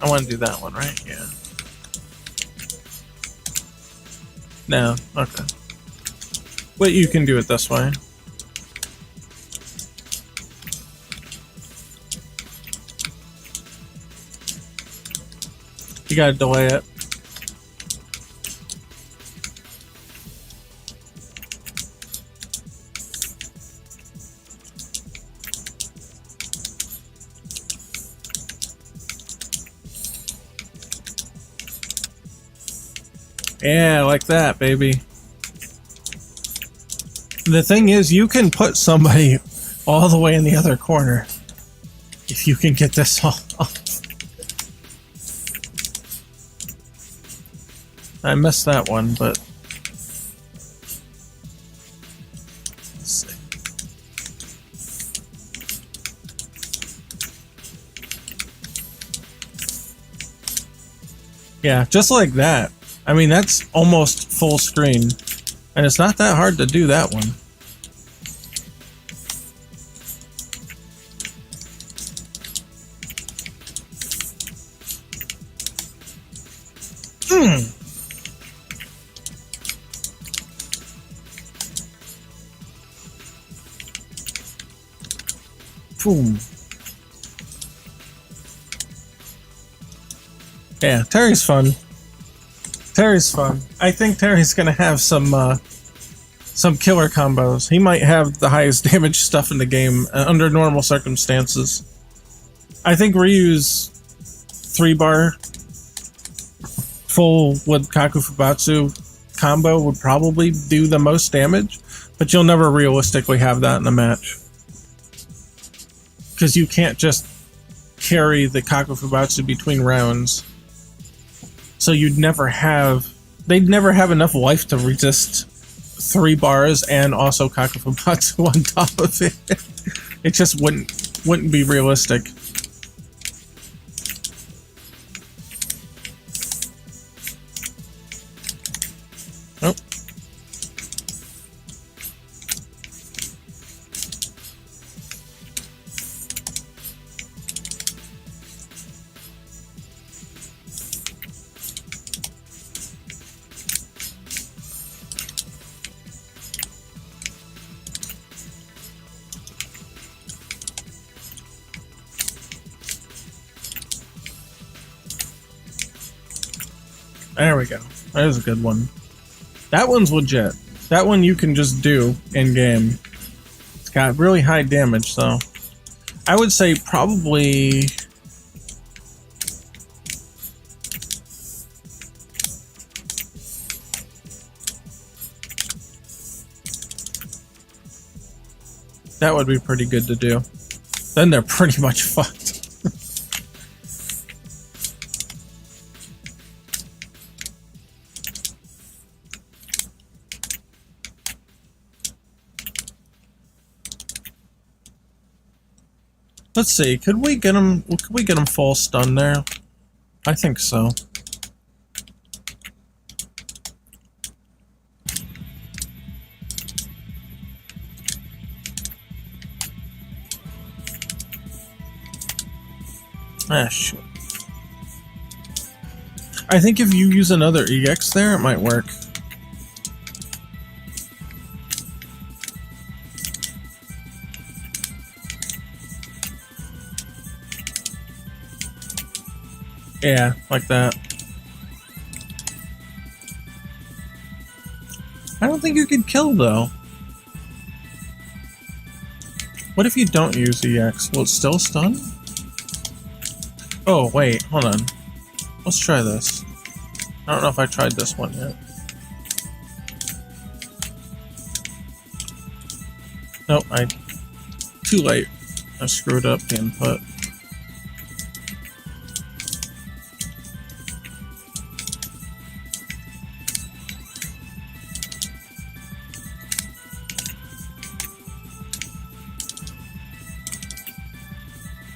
I want to do that one, right? Yeah. No, okay. But you can do it this way. You gotta delay it. Yeah, like that, baby. The thing is, you can put somebody all the way in the other corner if you can get this all off. I missed that one, but let's see. Yeah, just like that. I mean, that's almost full screen, and it's not that hard to do that one. Boom. Yeah, Terry's fun. Terry's fun. I think Terry's gonna have some killer combos. He might have the highest damage stuff in the game under normal circumstances. I think Ryu's 3-bar full with Kaku Fubatsu combo would probably do the most damage, but you'll never realistically have that in a match. Because you can't just carry the Kaku Fubatsu between rounds. So you'd never have... They'd never have enough life to resist 3 bars and also Kaku Fubatsu on top of it. It just wouldn't be realistic. Oh. There we go. There's a good one. That one's legit. That one you can just do in-game. It's got really high damage, so... I would say probably... That would be pretty good to do. Then they're pretty much fucked. Let's see, could we get him full stun there? I think so. Ah, shit. I think if you use another EX there, it might work. Yeah, like that. I don't think you could kill, though. What if you don't use EX? Will it still stun? Oh, wait, hold on. Let's try this. I don't know if I tried this one yet. Nope, too late. I screwed up the input.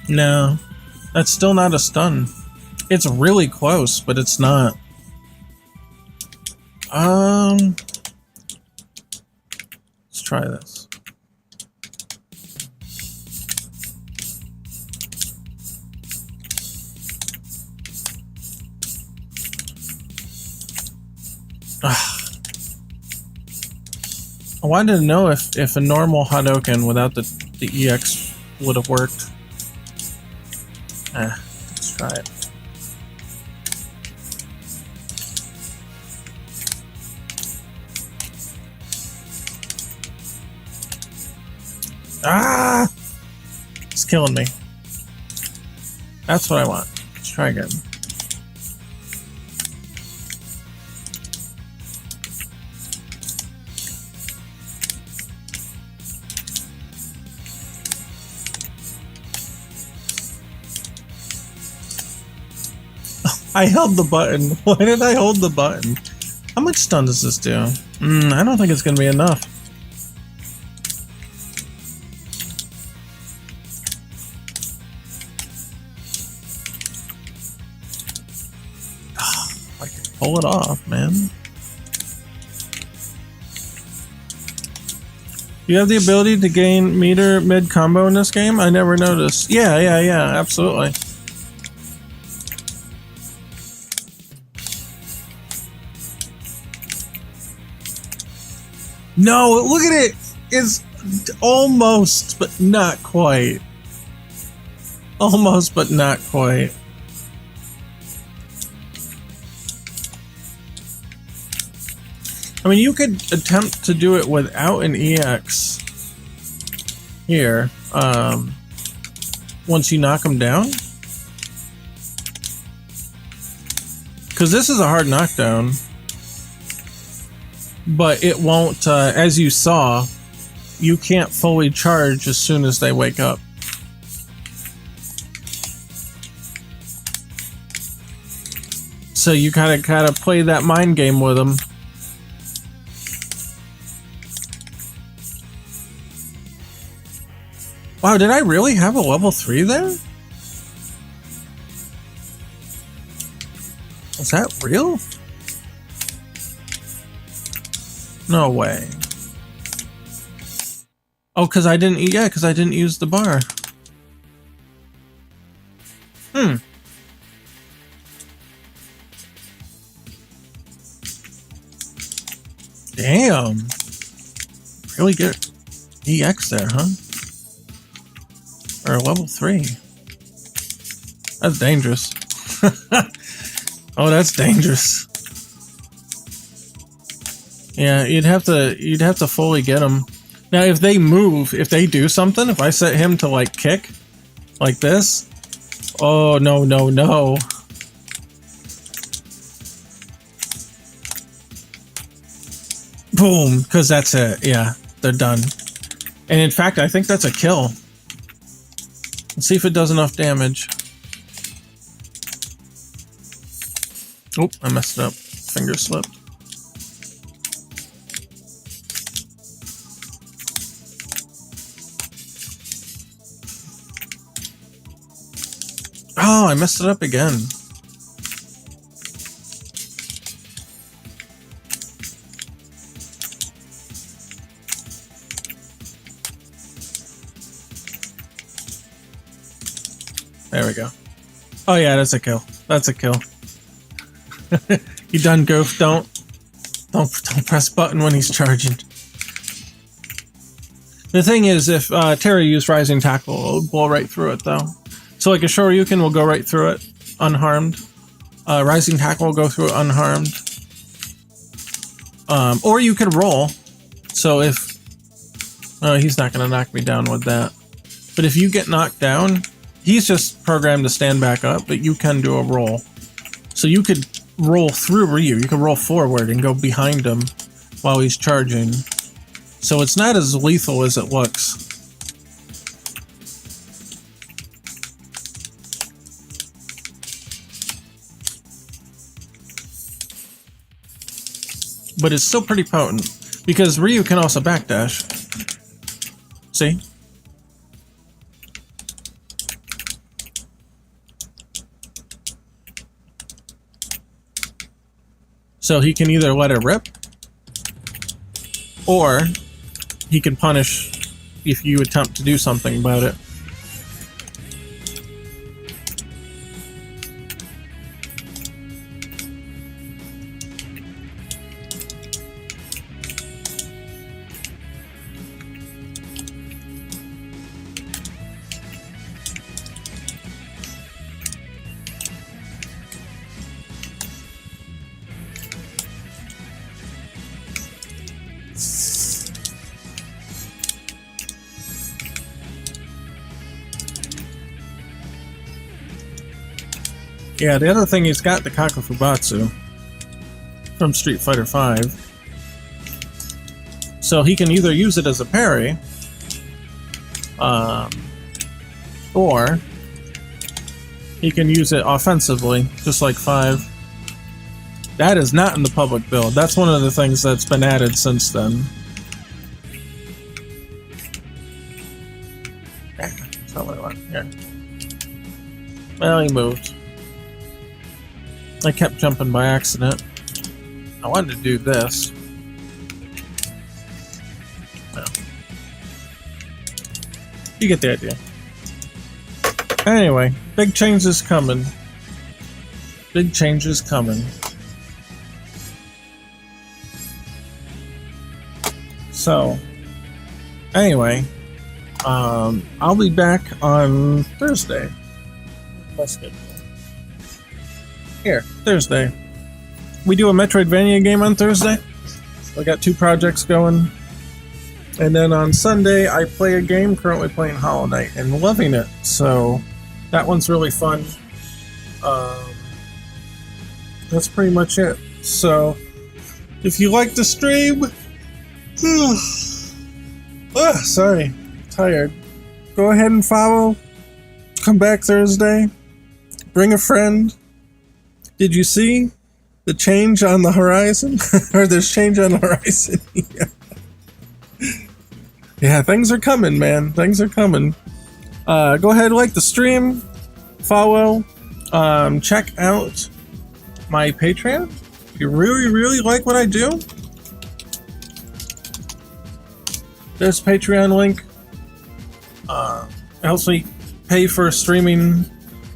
No, that's still not a stun. It's really close, but it's not. Let's try this. I wanted to know if a normal Hadouken without the EX would have worked. Let's try it. Ah! It's killing me. That's what I want. Let's try again. I held the button. Why did I hold the button? How much stun does this do? I don't think it's gonna be enough. I can pull it off, man. You have the ability to gain meter mid combo in this game? I never noticed. Yeah, absolutely. No, look at it! It's almost, but not quite. Almost, but not quite. I mean, you could attempt to do it without an EX here, once you knock them down. Because this is a hard knockdown. But it won't, as you saw, you can't fully charge as soon as they wake up. So you gotta play that mind game with them. Wow, did I really have a level 3 there? Is that real? No way. Oh, because I didn't, yeah, because I didn't use the bar. Damn. Really good EX there, huh? Or level 3. That's dangerous. Oh, that's dangerous. Yeah, you'd have to fully get them. Now, if they move, if they do something, if I set him to like kick, like this, oh no no no! Boom, because that's it. Yeah, they're done. And in fact, I think that's a kill. Let's see if it does enough damage. Oh, I messed it up. Finger slipped. Oh, I messed it up again. There we go. Oh yeah, that's a kill. That's a kill. You done, Goof? Don't press button when he's charging. The thing is, if Terry used Rising Tackle, it'll blow right through it, though. So like a Shoryuken will go right through it, unharmed. Rising Tackle will go through it unharmed. Or you could roll. So if... Oh, he's not going to knock me down with that. But if you get knocked down, he's just programmed to stand back up, but you can do a roll. So you could roll through Ryu. You could roll forward and go behind him while he's charging. So it's not as lethal as it looks. But it's still pretty potent, because Ryu can also backdash. See? So he can either let it rip, or he can punish if you attempt to do something about it. Yeah, the other thing, he's got the Kakufubatsu from Street Fighter V. So he can either use it as a parry, or he can use it offensively, just like 5. That is not in the public build. That's one of the things that's been added since then. Yeah, that's not what I want. Here. Well, he moved. I kept jumping by accident. I wanted to do this. No. You get the idea. Anyway, big change is coming. Big change is coming. So, anyway, I'll be back on Thursday. my schedule. Here, Thursday. We do a Metroidvania game on Thursday. We got 2 projects going. And then on Sunday, I play a game, currently playing Hollow Knight, and loving it. So that one's really fun. That's pretty much it. So if you like the stream, sorry, tired. Go ahead and follow. Come back Thursday. Bring a friend. Did you see the change on the horizon? Or there's change on the horizon? Yeah, things are coming, man. Things are coming. Go ahead and like the stream. Follow. Check out my Patreon. If you really, really like what I do, there's a Patreon link. It helps me pay for streaming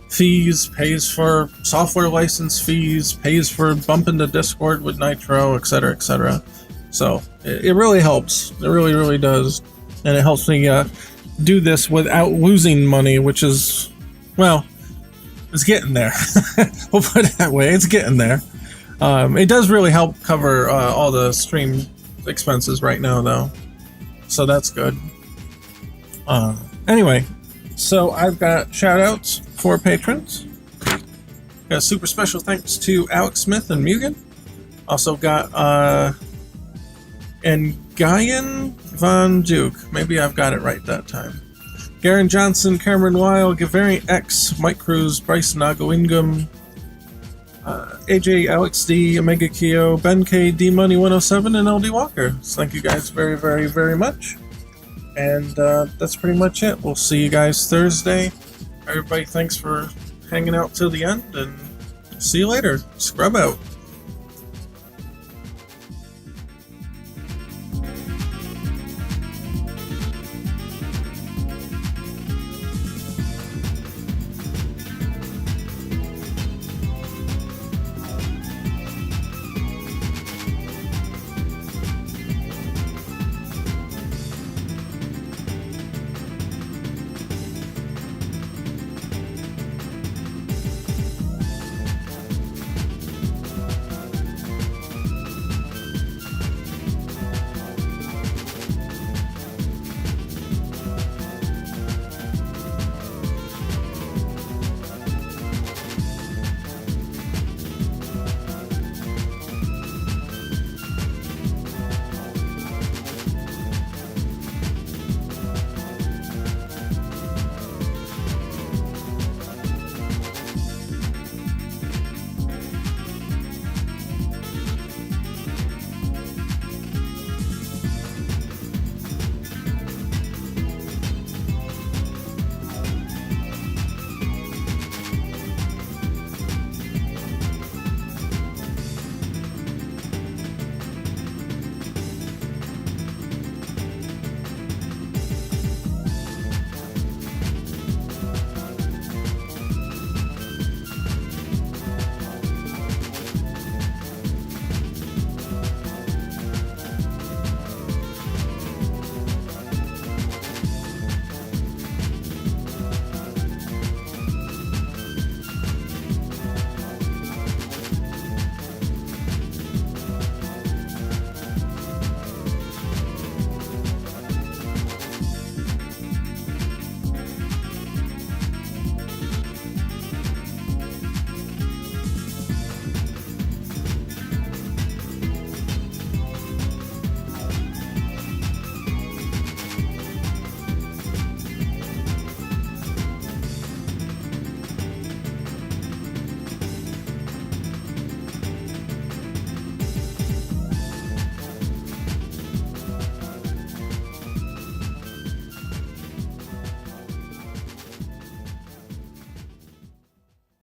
fees, pays for software license fees, pays for bumping to Discord with Nitro, etc., etc. So it really helps. It really, really does. And it helps me do this without losing money, which is, well, it's getting there. We'll put it that way. It's getting there. It does really help cover all the stream expenses right now, though. So that's good. Anyway, so I've got shout-outs for patrons. Got super special thanks to Alex Smith and Mugen. Also got Nguyen Von Duke. Maybe I've got it right that time. Garen Johnson, Cameron Weil, Gavarian X, Mike Cruz, Bryce Nagawingam, AJ Alex D, Omega Keo, Ben K, D Money 107, and LD Walker. So thank you guys very, very, very much. And that's pretty much it. We'll see you guys Thursday. Everybody, thanks for hanging out till the end, and see you later. Scrub out.